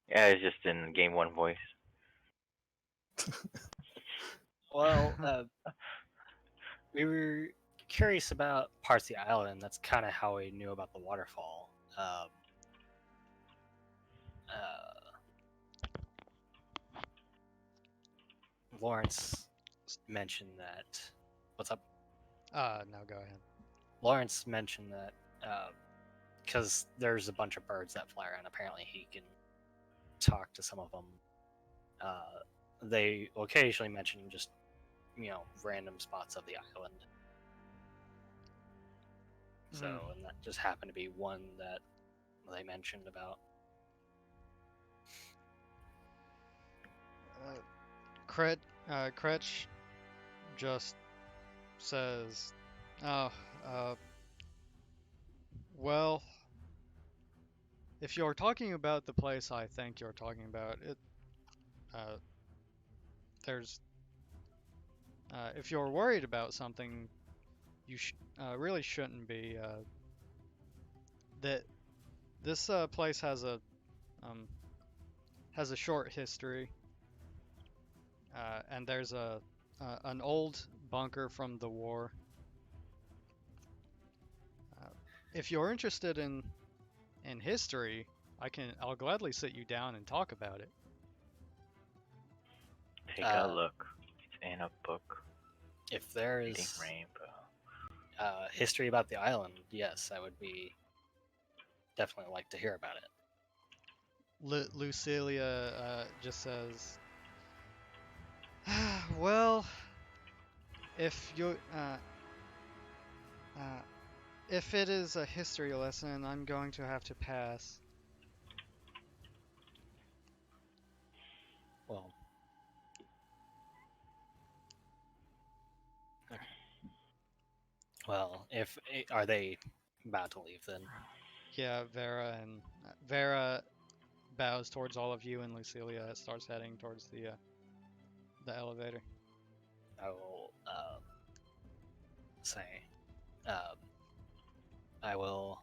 Yeah, it's just in Game 1 voice. Well, we were curious about parts of the island. That's kind of how we knew about the waterfall. Lawrence mentioned that. What's up? No, go ahead. Lawrence mentioned that because there's a bunch of birds that fly around. Apparently, he can talk to some of them. They occasionally mention just random spots of the island. So, and that just happened to be one that they mentioned about. Kretch just says, "Oh, well, if you're talking about the place I think you're talking about, uh, there's, if you're worried about something, you really shouldn't be. That this place um, has a short history, and there's an old bunker from the war. If you're interested in history, I'll gladly sit you down and talk about it." Take a look. It's in a book. If there Reading is Rainbow. history about the island, yes, I would be definitely like to hear about it. Lucilia just says, "Well, if you if it is a history lesson, I'm going to have to pass." Well, okay. Well, if are they about to leave then? Yeah, Vera bows towards all of you, and Lucilia starts heading towards the elevator. I will say, um, I will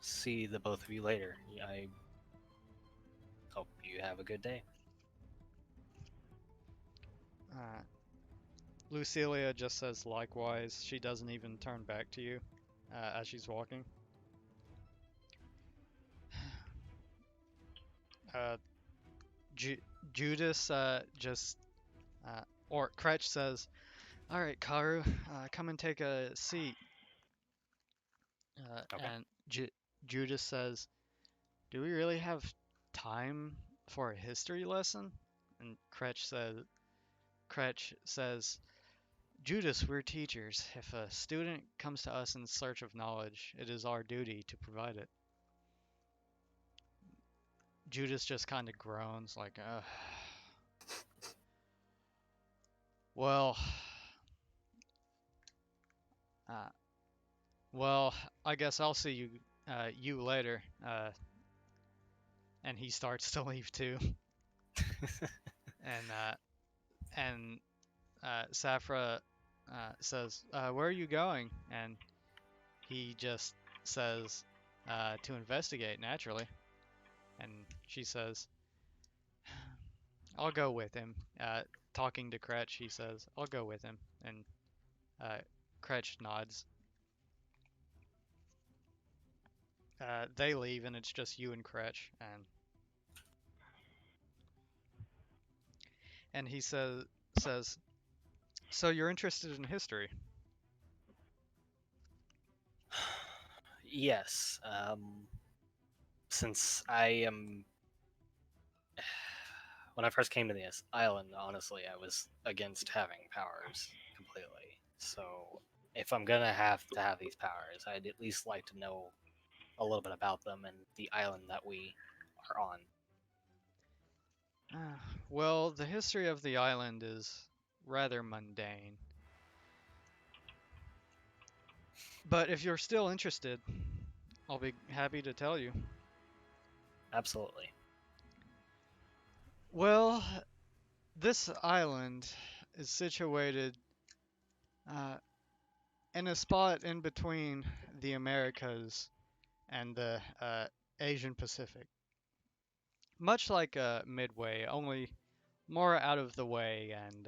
see the both of you later. I hope you have a good day. Lucilia just says likewise. She doesn't even turn back to you as she's walking. Uh, Ju- Judas just or Kretch says, "All right, Karu, come and take a seat." Okay. And Judas says, "Do we really have time for a history lesson?" And Kretch says, "Judas, we're teachers. If a student comes to us in search of knowledge, it is our duty to provide it." Judas just kind of groans, like, well, uh, well, I guess I'll see you later." And he starts to leave too. And Safra says, "Where are you going?" And he just says, "To investigate, naturally." And she says, "I'll go with him." Talking to Kretch, he says, "I'll go with him." And Kretch nods. They leave, and it's just you and Kretch. And he says, "So you're interested in history?" Yes. Since I am. When I first came to this island, honestly, I was against having powers completely. So, if I'm gonna have to have these powers, I'd at least like to know a little bit about them and the island that we are on. Well, the history of the island is rather mundane. But if you're still interested, I'll be happy to tell you. Absolutely. Well, this island is situated uh, in a spot in between the Americas and the Asian Pacific. Much like Midway, only more out of the way and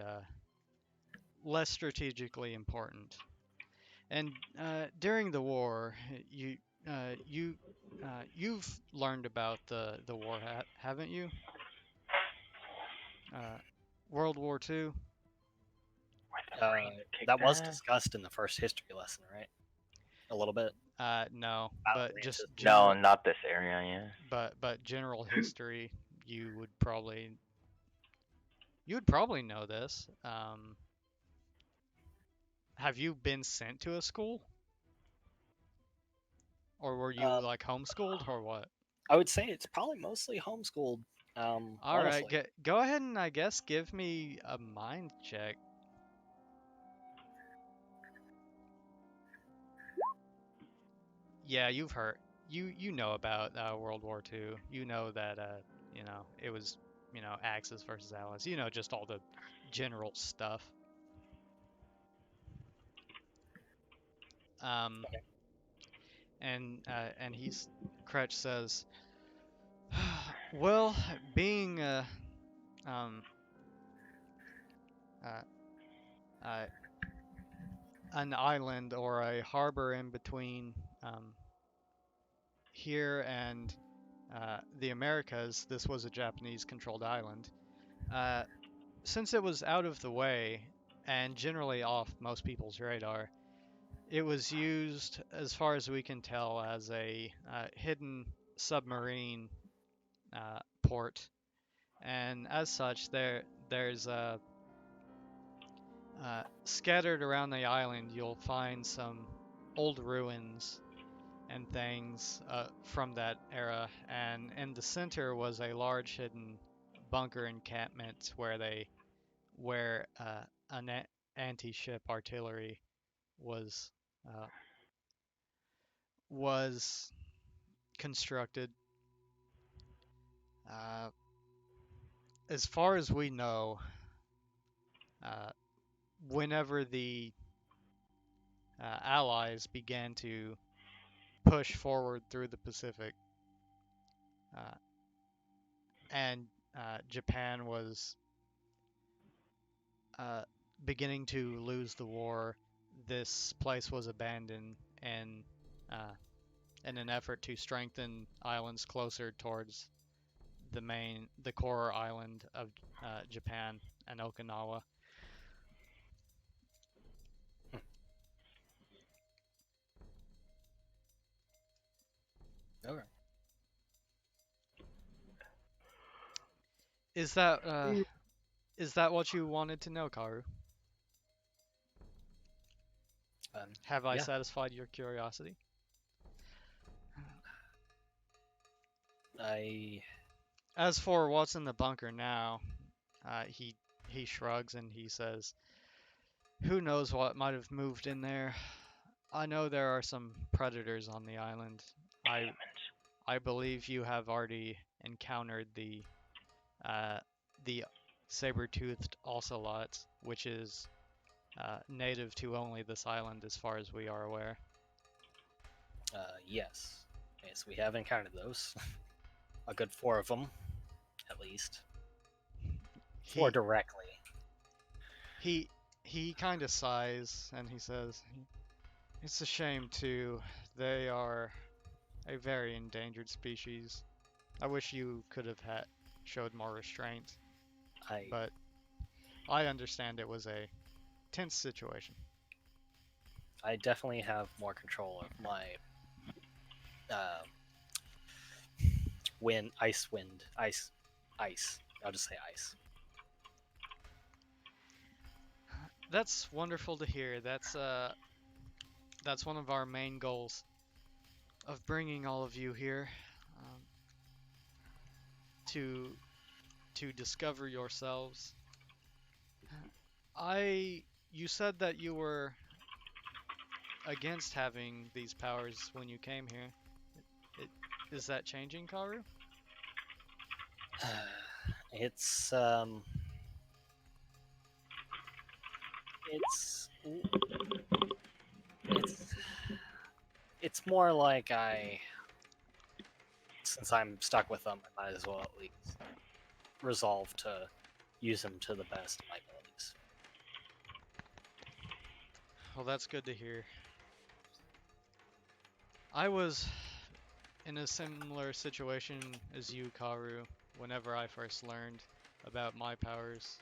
less strategically important. And during the war, you've learned about the war, haven't you? Uh, World War II? Why the Marines kick That was ass? discussed in the first history lesson, right? A little bit. No, but Battle just ranges. No, general, not this area. Yeah. but general history, you would probably know this. Have you been sent to a school, or were you Um, like homeschooled, or what? I would say it's probably mostly homeschooled. All right, Honestly. go ahead and I guess give me a mind check. Yeah, you've heard. You know about World War II. You know that it was Axis versus Allies. You know just all the general stuff. Um, Okay. and he's Kretch says, well, being um uh, uh, an island or a harbor in between here and the Americas, this was a Japanese-controlled island. Uh, since it was out of the way and generally off most people's radar, it was used, as far as we can tell, as a hidden submarine port, and as such, there's scattered around the island. You'll find some old ruins and things from that era, and in the center was a large hidden bunker encampment where an anti-ship artillery was uh, was constructed. Uh, as far as we know, uh, whenever the Allies began to push forward through the Pacific, uh, and Japan was uh, beginning to lose the war, this place was abandoned uh, in an effort to strengthen islands closer towards the core island of Japan and Okinawa. Okay. Is that uh, is that what you wanted to know, Karu? Have I Yeah. satisfied your curiosity? I As for what's in the bunker now, he shrugs and he says, "Who knows what might have moved in there? I know there are some predators on the island. I Demons. I believe you have already encountered uh, the saber-toothed ocelot, which is native to only this island, as far as we are aware." yes. Yes, we have encountered those. A good 4 of them, at least. 4 He directly. he he kind of sighs and he says, "It's a shame too. They are a very endangered species. I wish you could have showed more restraint, I but I understand it was a tense situation." I definitely have more control of my uh, ice. I'll just say ice. That's wonderful to hear. That's one of our main goals of bringing all of you here, um, to discover yourselves. You said that you were against having these powers when you came here. It, is that changing, Karu? It's it's it's it's more like since I'm stuck with them, I might as well at least resolve to use them to the best of my abilities. Well, that's good to hear. I was in a similar situation as you, Karu, whenever I first learned about my powers.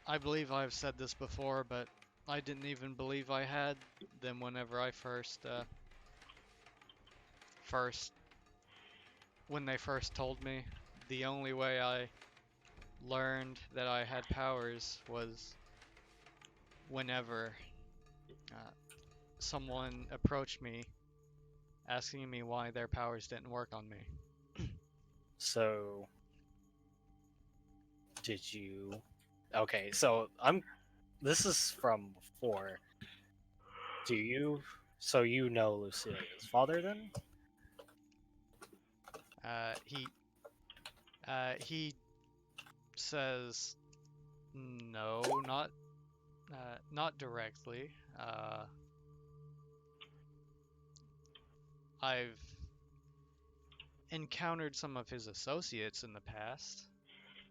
I believe I've said this before, but I didn't even believe I had them whenever I first when they first told me. The only way I learned that I had powers was whenever uh, someone approached me asking me why their powers didn't work on me. So, did you? Okay, so I'm. This is from before. Do you? So you know Lucilia's father then? Uh, he he says no, not directly. I've encountered some of his associates in the past,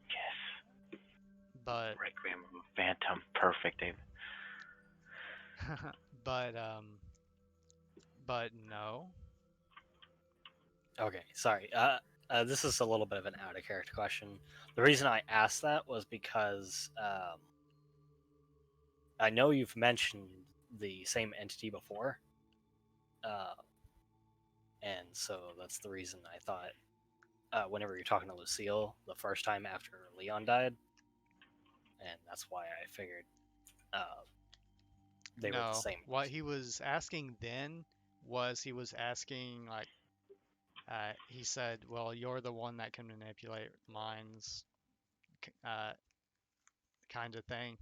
Yes. but Requiem of a Phantom. Perfect, David. but but no. Okay, sorry. This is a little bit of an out of character question. The reason I asked that was because I know you've mentioned the same entity before, uh, and so that's the reason I thought whenever you're talking to Lucille the first time after Leon died, and that's why I figured uh, they were the No, same what person. he was asking then was he was asking like he said, "Well, you're the one that can manipulate minds," kind of thing.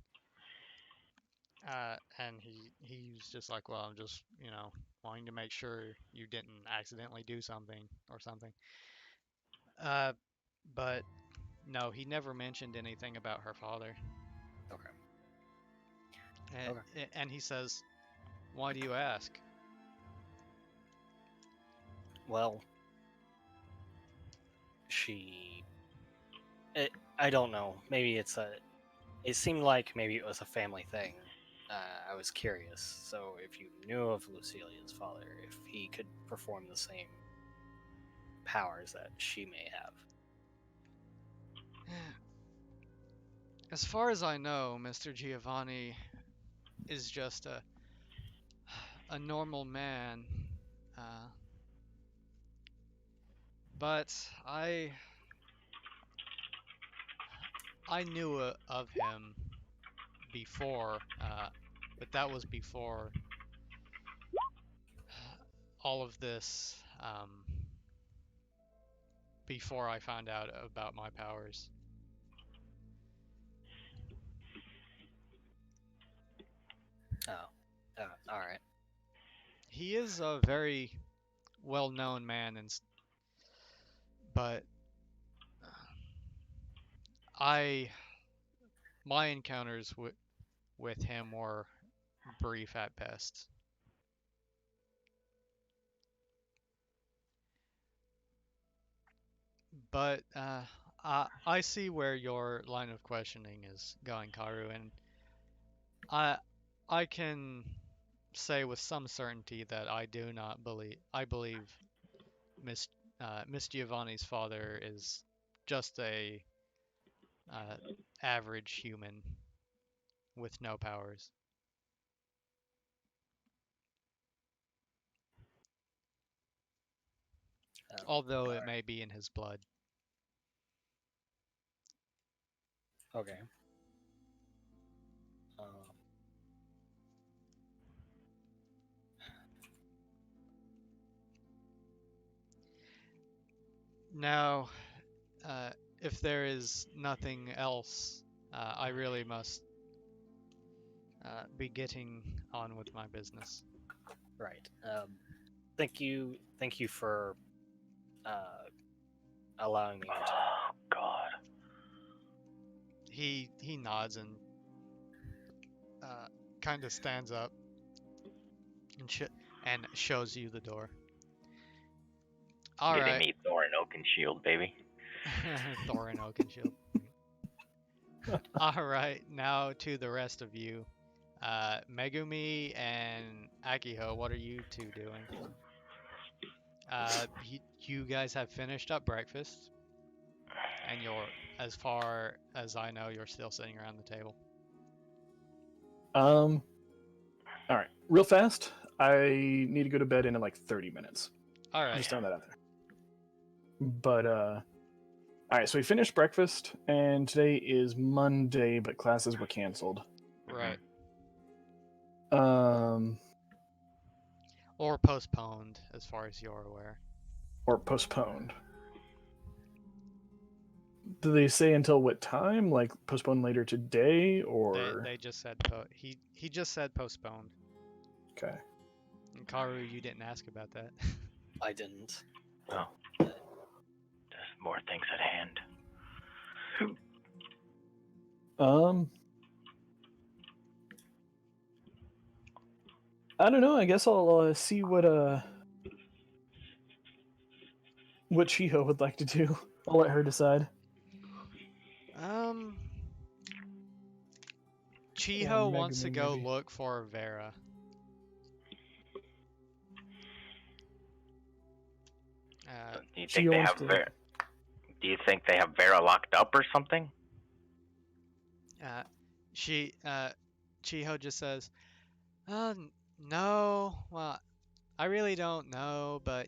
And he was just like, "Well, I'm just wanting to make sure you didn't accidentally do something or something." Uh, but no, he never mentioned anything about her father. Okay. And, Okay. and he says, "Why do you ask?" Well, she. I don't know. Maybe it's a. It seemed like maybe it was a family thing. I was curious. So if you knew of Lucilia's father, if he could perform the same powers that she may have. As far as I know, Mr. Giovanni is just a normal man. Uh, but I knew of him before, but that was before all of this. Before I found out about my powers. Oh, all right. He is a very well-known man, but I my encounters with him were brief at best. But I see where your line of questioning is going, Karu, and I I can say with some certainty that I do not believe. I believe Miss Giovanni's father is just a uh, average human with no powers, although it may be in his blood. Okay. Uh, Now, uh, if there is nothing else, I really must be getting on with my business. right. Thank you for uh, allowing me into. Oh God. He nods and kind of stands up and and shows you the door. All Giving right, me Thorin Oakenshield, baby. Thorin Oakenshield. All right, now to the rest of you. Megumi and Akiho, what are you two doing? You guys have finished up breakfast, and as far as I know, you're still sitting around the table. All right, real fast. I need to go to bed in like 30 minutes. All right. Just throwing that out there. But all right. So we finished breakfast, and today is Monday, but classes were canceled. Right. Or Or postponed, as far as you're aware. postponed. Do they say until what time? Like postponed later today, or They just said he just said postponed. okay? And Karu, you didn't ask about that. I didn't. Oh, there's more things at hand. I don't know. I guess I'll see what Chiho would like to do. I'll let her decide. Chiho Or wants to Megumi, go maybe. look for Vera. Do you She think they wants have to- Vera? Do you think they have Vera locked up or something? Chiho just says, no, well, I really don't know, but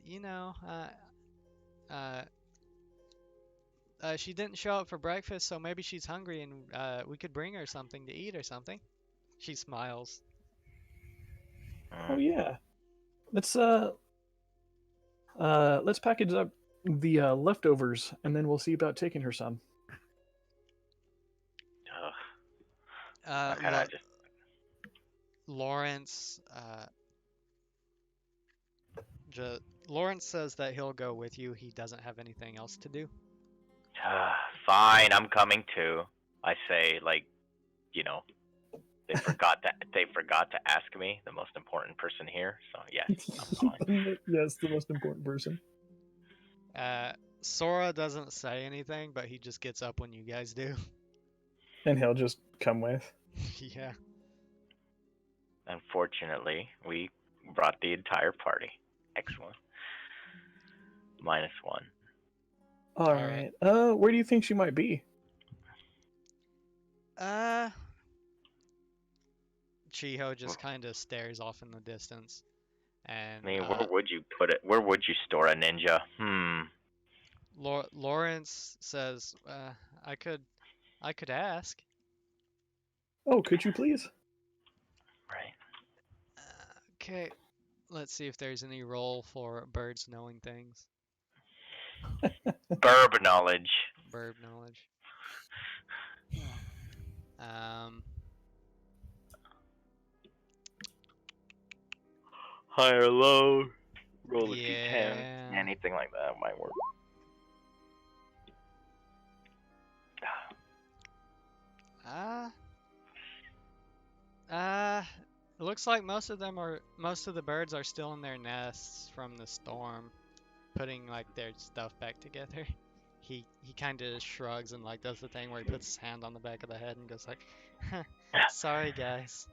she didn't show up for breakfast, so maybe she's hungry and we could bring her something to eat or something. She smiles. Oh yeah. Let's package up the leftovers, and then we'll see about taking her some. Ugh, Uh, kind Lo- of just Lawrence, Lawrence says that he'll go with you. He doesn't have anything else to do. fine. I'm coming too. I say, like, you know, they forgot to ask me, the most important person here. So yes, I'm going. Yes, the most important person. Sora doesn't say anything, but he just gets up when you guys do. And he'll just come with. Yeah. Unfortunately, we brought the entire party. Excellent. -1. All right. right. Where do you think she might be? Chiho just kind of stares off in the distance, and I mean, where would you put it? Where would you store a ninja? Lawrence says, I could ask. Oh, could you please? Right. Okay, let's see if there's any role for birds knowing things. Burb knowledge. Bird knowledge. High or low. Roll a Yeah. d10. Anything like that might work. It looks like most of the birds are still in their nests from the storm, putting like their stuff back together. He kind of shrugs and like does the thing where he puts his hand on the back of the head and goes like, "Sorry guys."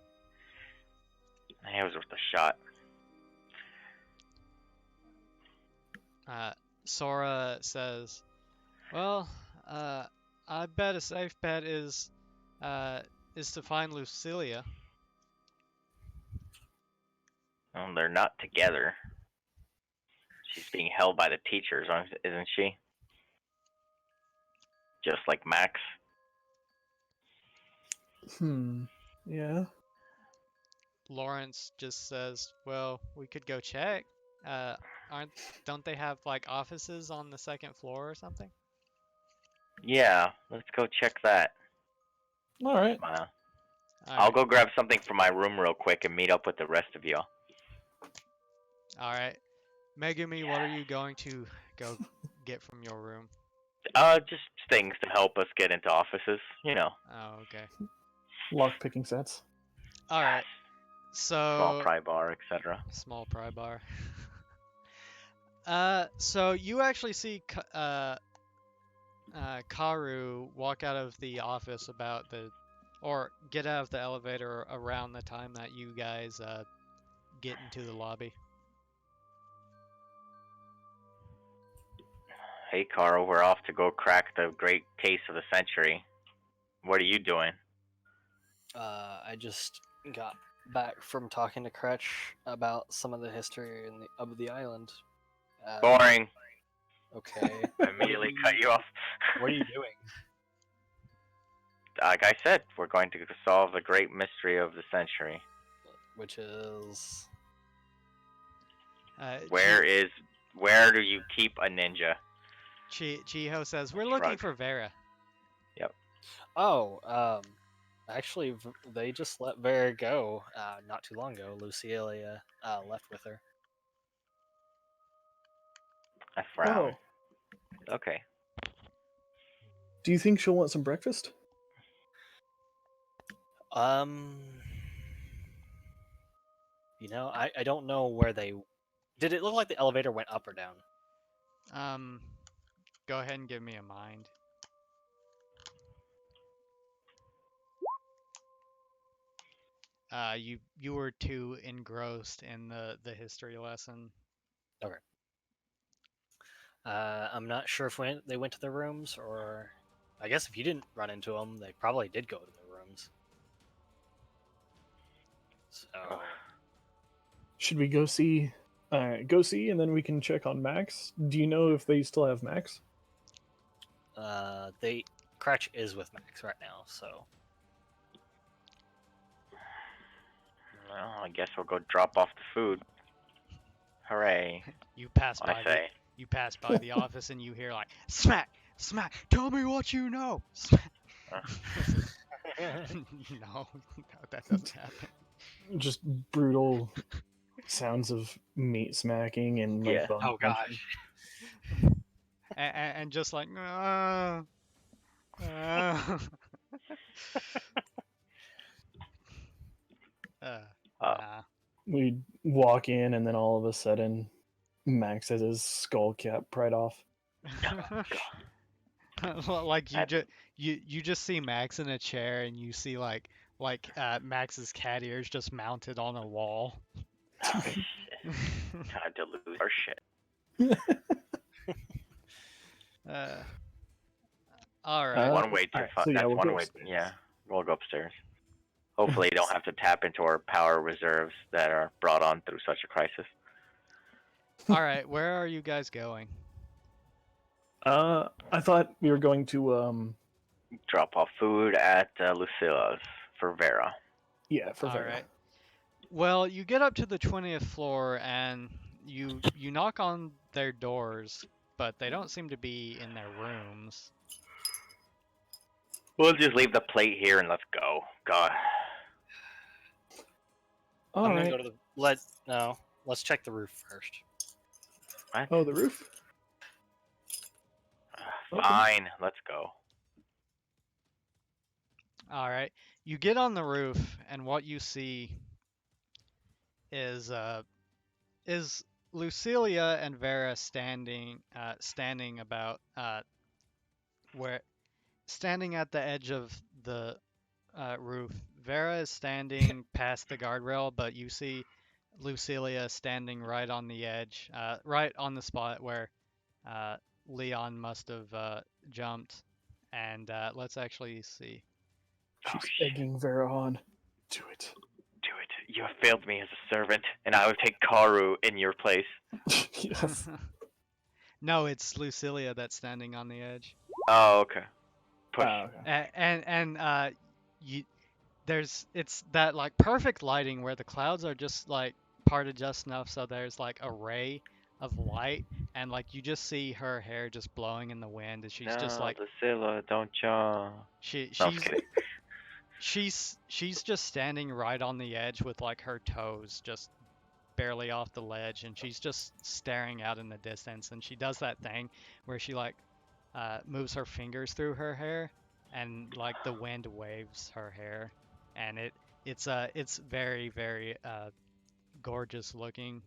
It was worth a shot. Sora says, "Well, I bet a safe bet is to find Lucilia." Well, they're not together. She's being held by the teachers, isn't she? Just like Max. Yeah. Lawrence just says, "Well, we could go check. Don't they have like offices on the second floor or something?" Yeah, let's go check that. All right. Smile. All I'll right. go grab something from my room real quick and meet up with the rest of y'all. All right. Megumi, what are you going to go get from your room? Just things to help us get into offices, you know. Oh, okay. Lock picking sets. All right. So Small pry bar, etc. small pry bar. So you actually see Karu walk out of the office or get out of the elevator around the time that you guys get into the lobby. Hey, Carl, we're off to go crack the great case of the century. What are you doing? I just got back from talking to Kretch about some of the history of the island. Boring. Okay. I immediately cut you off. What are you doing? Like I said, we're going to solve the great mystery of the century. Which is Where do you keep a ninja? Chiho says we're looking Shrug. for Vera. actually they just let Vera go not too long ago. Lucilia left with her. I frown. Oh, Okay. do you think she'll want some breakfast? I don't know where they did. It look like the elevator went up or down? Go ahead and give me a mind. You were too engrossed in the history lesson. I'm not sure if they went to their rooms, or I guess if you didn't run into them, they probably did go to their rooms. So Should we go see? Go see, and then we can check on Max. Do you know if they still have Max? Cratch is with Max right now, so Well, I guess we'll go drop off the food. Hooray! You pass I by say. you pass by the office and you hear like smack, smack. Tell me what you know. Smack. No, that doesn't happen. Just brutal sounds of meat smacking and like Yeah. bone oh crunching. gosh. And just like nah. We walk in, and then all of a sudden, Max has his skull cap pried off. Like you just see Max in a chair and you see like Max's cat ears just mounted on a wall. Oh, shit. Time to lose our shit. All right. One way to alright, find. so yeah, That's we'll one go way. upstairs. Yeah, we'll go upstairs. Hopefully, you don't have to tap into our power reserves that are brought on through such a crisis. All right. Where are you guys going? I thought we were going to Drop off food at Lucilla's for Vera. yeah, for All Vera. right. Well, you get up to the 20th floor and you knock on their doors, but they don't seem to be in their rooms. We'll just leave the plate here and let's go. God. All I'm right. gonna go to let's check the roof first. What? Oh, the roof. Okay. Fine, let's go. All right. You get on the roof and what you see is Lucilia and Vera standing about standing at the edge of the roof. Vera is standing past the guardrail, but you see Lucilia standing right on the edge, right on the spot where Leon must have jumped. And let's actually see. She's Oh, shit. egging Vera on. Do it. Do it. You have failed me as a servant, and I will take Karu in your place. Yes. No, it's Lucilia that's standing on the edge. Oh, okay. Push. Okay. And it's that like perfect lighting where the clouds are just like parted just enough so there's like a ray of light and like you just see her hair just blowing in the wind and she's just like Lucilla, don't jump. she's No, I'm just kidding. she's just standing right on the edge with like her toes just barely off the ledge and she's just staring out in the distance and she does that thing where she like moves her fingers through her hair and like the wind waves her hair and it's very very gorgeous looking.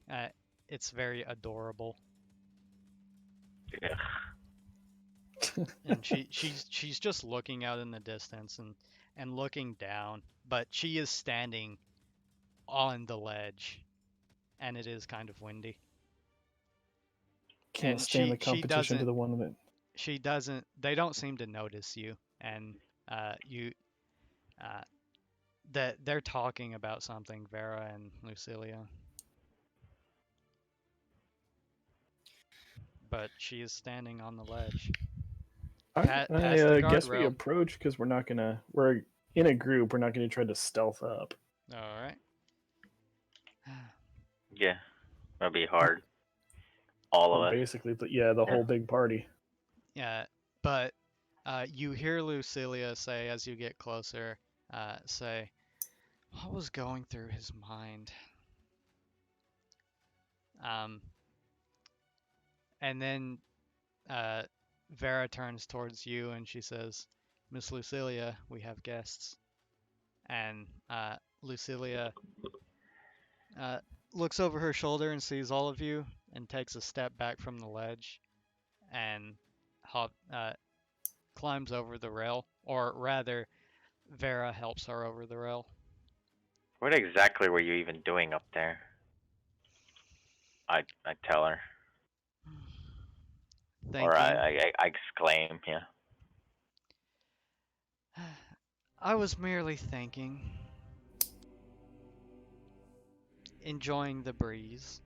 It's very adorable Yeah. and she's just looking out in the distance and looking down but she is standing on the ledge and it is kind of windy. Can't And stand the she competition to doesn't the one that. she doesn't they don't seem to notice you and you that they're talking about something, Vera and Lucilia. But she is standing on the ledge, past the Guess we guardrail. approach because we're in a group. We're not gonna try to stealth up. All right. Yeah, that'll be hard. All Well, of us. basically, but yeah, the whole big party. Yeah, but you hear Lucilia say as you get closer, say, "What was going through his mind?" Um, and then Vera turns towards you and she says, "Miss Lucilia, we have guests." And Lucilia uh, looks over her shoulder and sees all of you and takes a step back from the ledge and climbs over the rail, or rather, Vera helps her over the rail. What exactly were you even doing up there? I tell her, or Thinking. I exclaim, yeah. I was merely thinking, enjoying the breeze.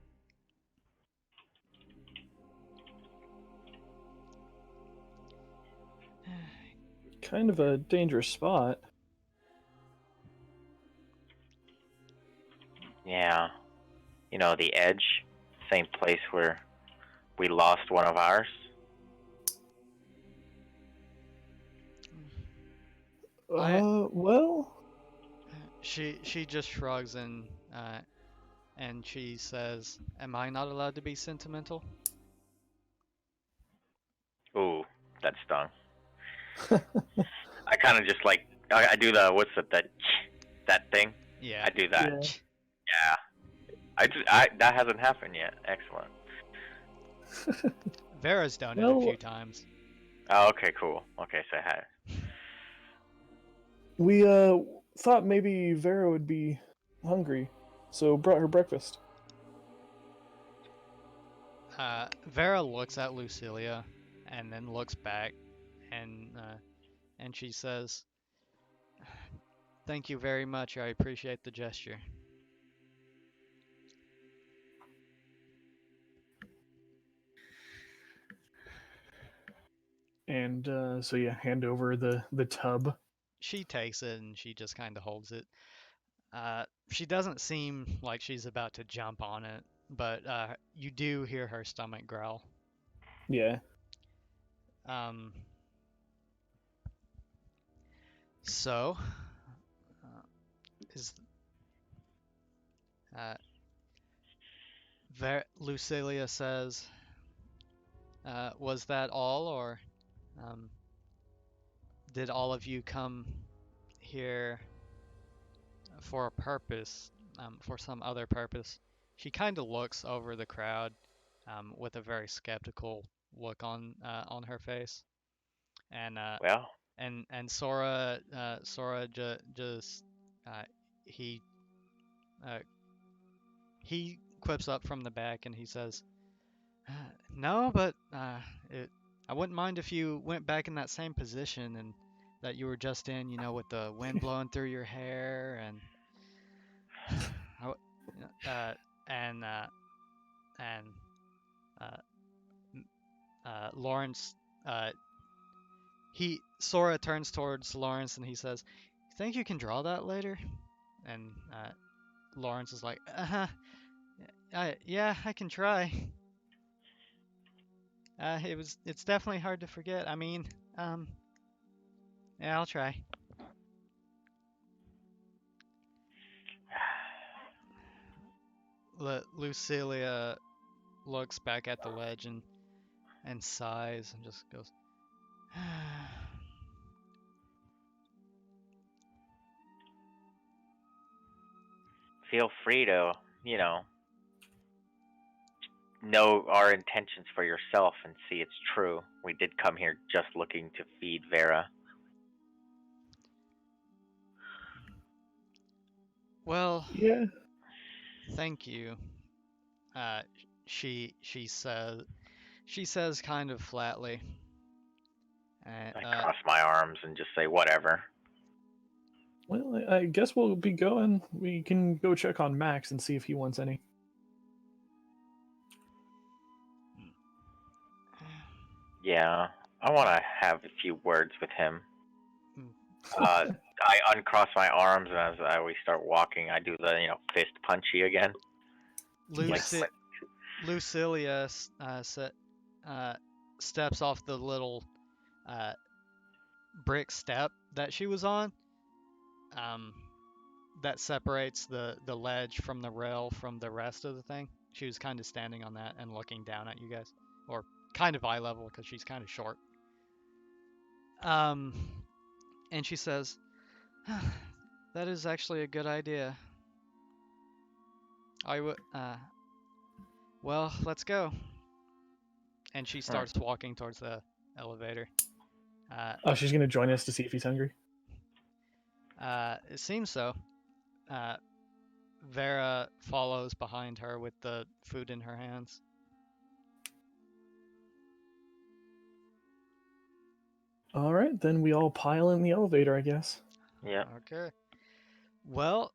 Kind of a dangerous spot. Yeah, you know the edge, same place where we lost one of ours. Well, She just shrugs and she says, "Am I not allowed to be sentimental?" Ooh, that stung. I kind of just like I do the what's it that thing? Yeah. I do that. yeah. Yeah. I that hasn't happened yet. Excellent. Vera's done it a Well, few times. Oh, okay, cool. Okay, so I had it. we thought maybe Vera would be hungry, so brought her breakfast. Vera looks at Lucilia and then looks back and she says, "Thank you very much. I appreciate the gesture." And so yeah, hand over the tub. She takes it and she just kind of holds it. She doesn't seem like she's about to jump on it, but you do hear her stomach growl. Yeah. Um, so, uh, is Lucilia says, "Was that all, or um, did all of you come here for a purpose, for some other purpose?" She kind of looks over the crowd with a very skeptical look on her face, and Well, Sora just uh, he uh, he quips up from the back and he says, "No, but I wouldn't mind if you went back in that same position and that you were just in, with the wind blowing through your hair and uh, and uh, and uh, Lawrence." Sora turns towards Lawrence and he says, "You think you can draw that later?" And Lawrence is like, "Uh-huh. Yeah, I can try." It's definitely hard to forget. I mean, yeah, I'll try. Lucilia looks back at the ledge and sighs and just goes, feel free to, know our intentions for yourself and see it's true. We did come here just looking to feed Vera. "Well, Yeah. thank you." Uh, she says kind of flatly, I cross my arms and just say whatever. Well, I guess we'll be going. We can go check on Max and see if he wants any. Yeah, I want to have a few words with him. Hmm. I uncross my arms, and as we start walking, I do the fist punchy again. Yes. Lucilia steps off the little uh, brick step that she was on. That separates the ledge from the rail from the rest of the thing. She was kind of standing on that and looking down at you guys, or kind of eye level because she's kind of short. Um, and she says, "That is actually a good idea. I would. Well, let's go." And she starts walking towards the elevator. Oh, she's gonna join us to see if he's hungry. It seems so. Vera follows behind her with the food in her hands. All right, then we all pile in the elevator, I guess. Yeah. Okay. Well,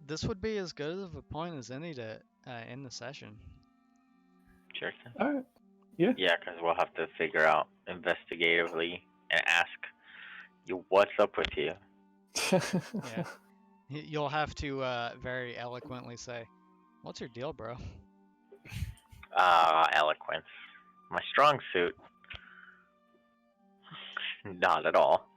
this would be as good of a point as any to end the session. Sure. All right. Yeah. Yeah, because we'll have to figure out investigatively and ask you what's up with you. Yeah. You'll have to very eloquently say, "What's your deal, bro?" Eloquence. My strong suit. Not at all.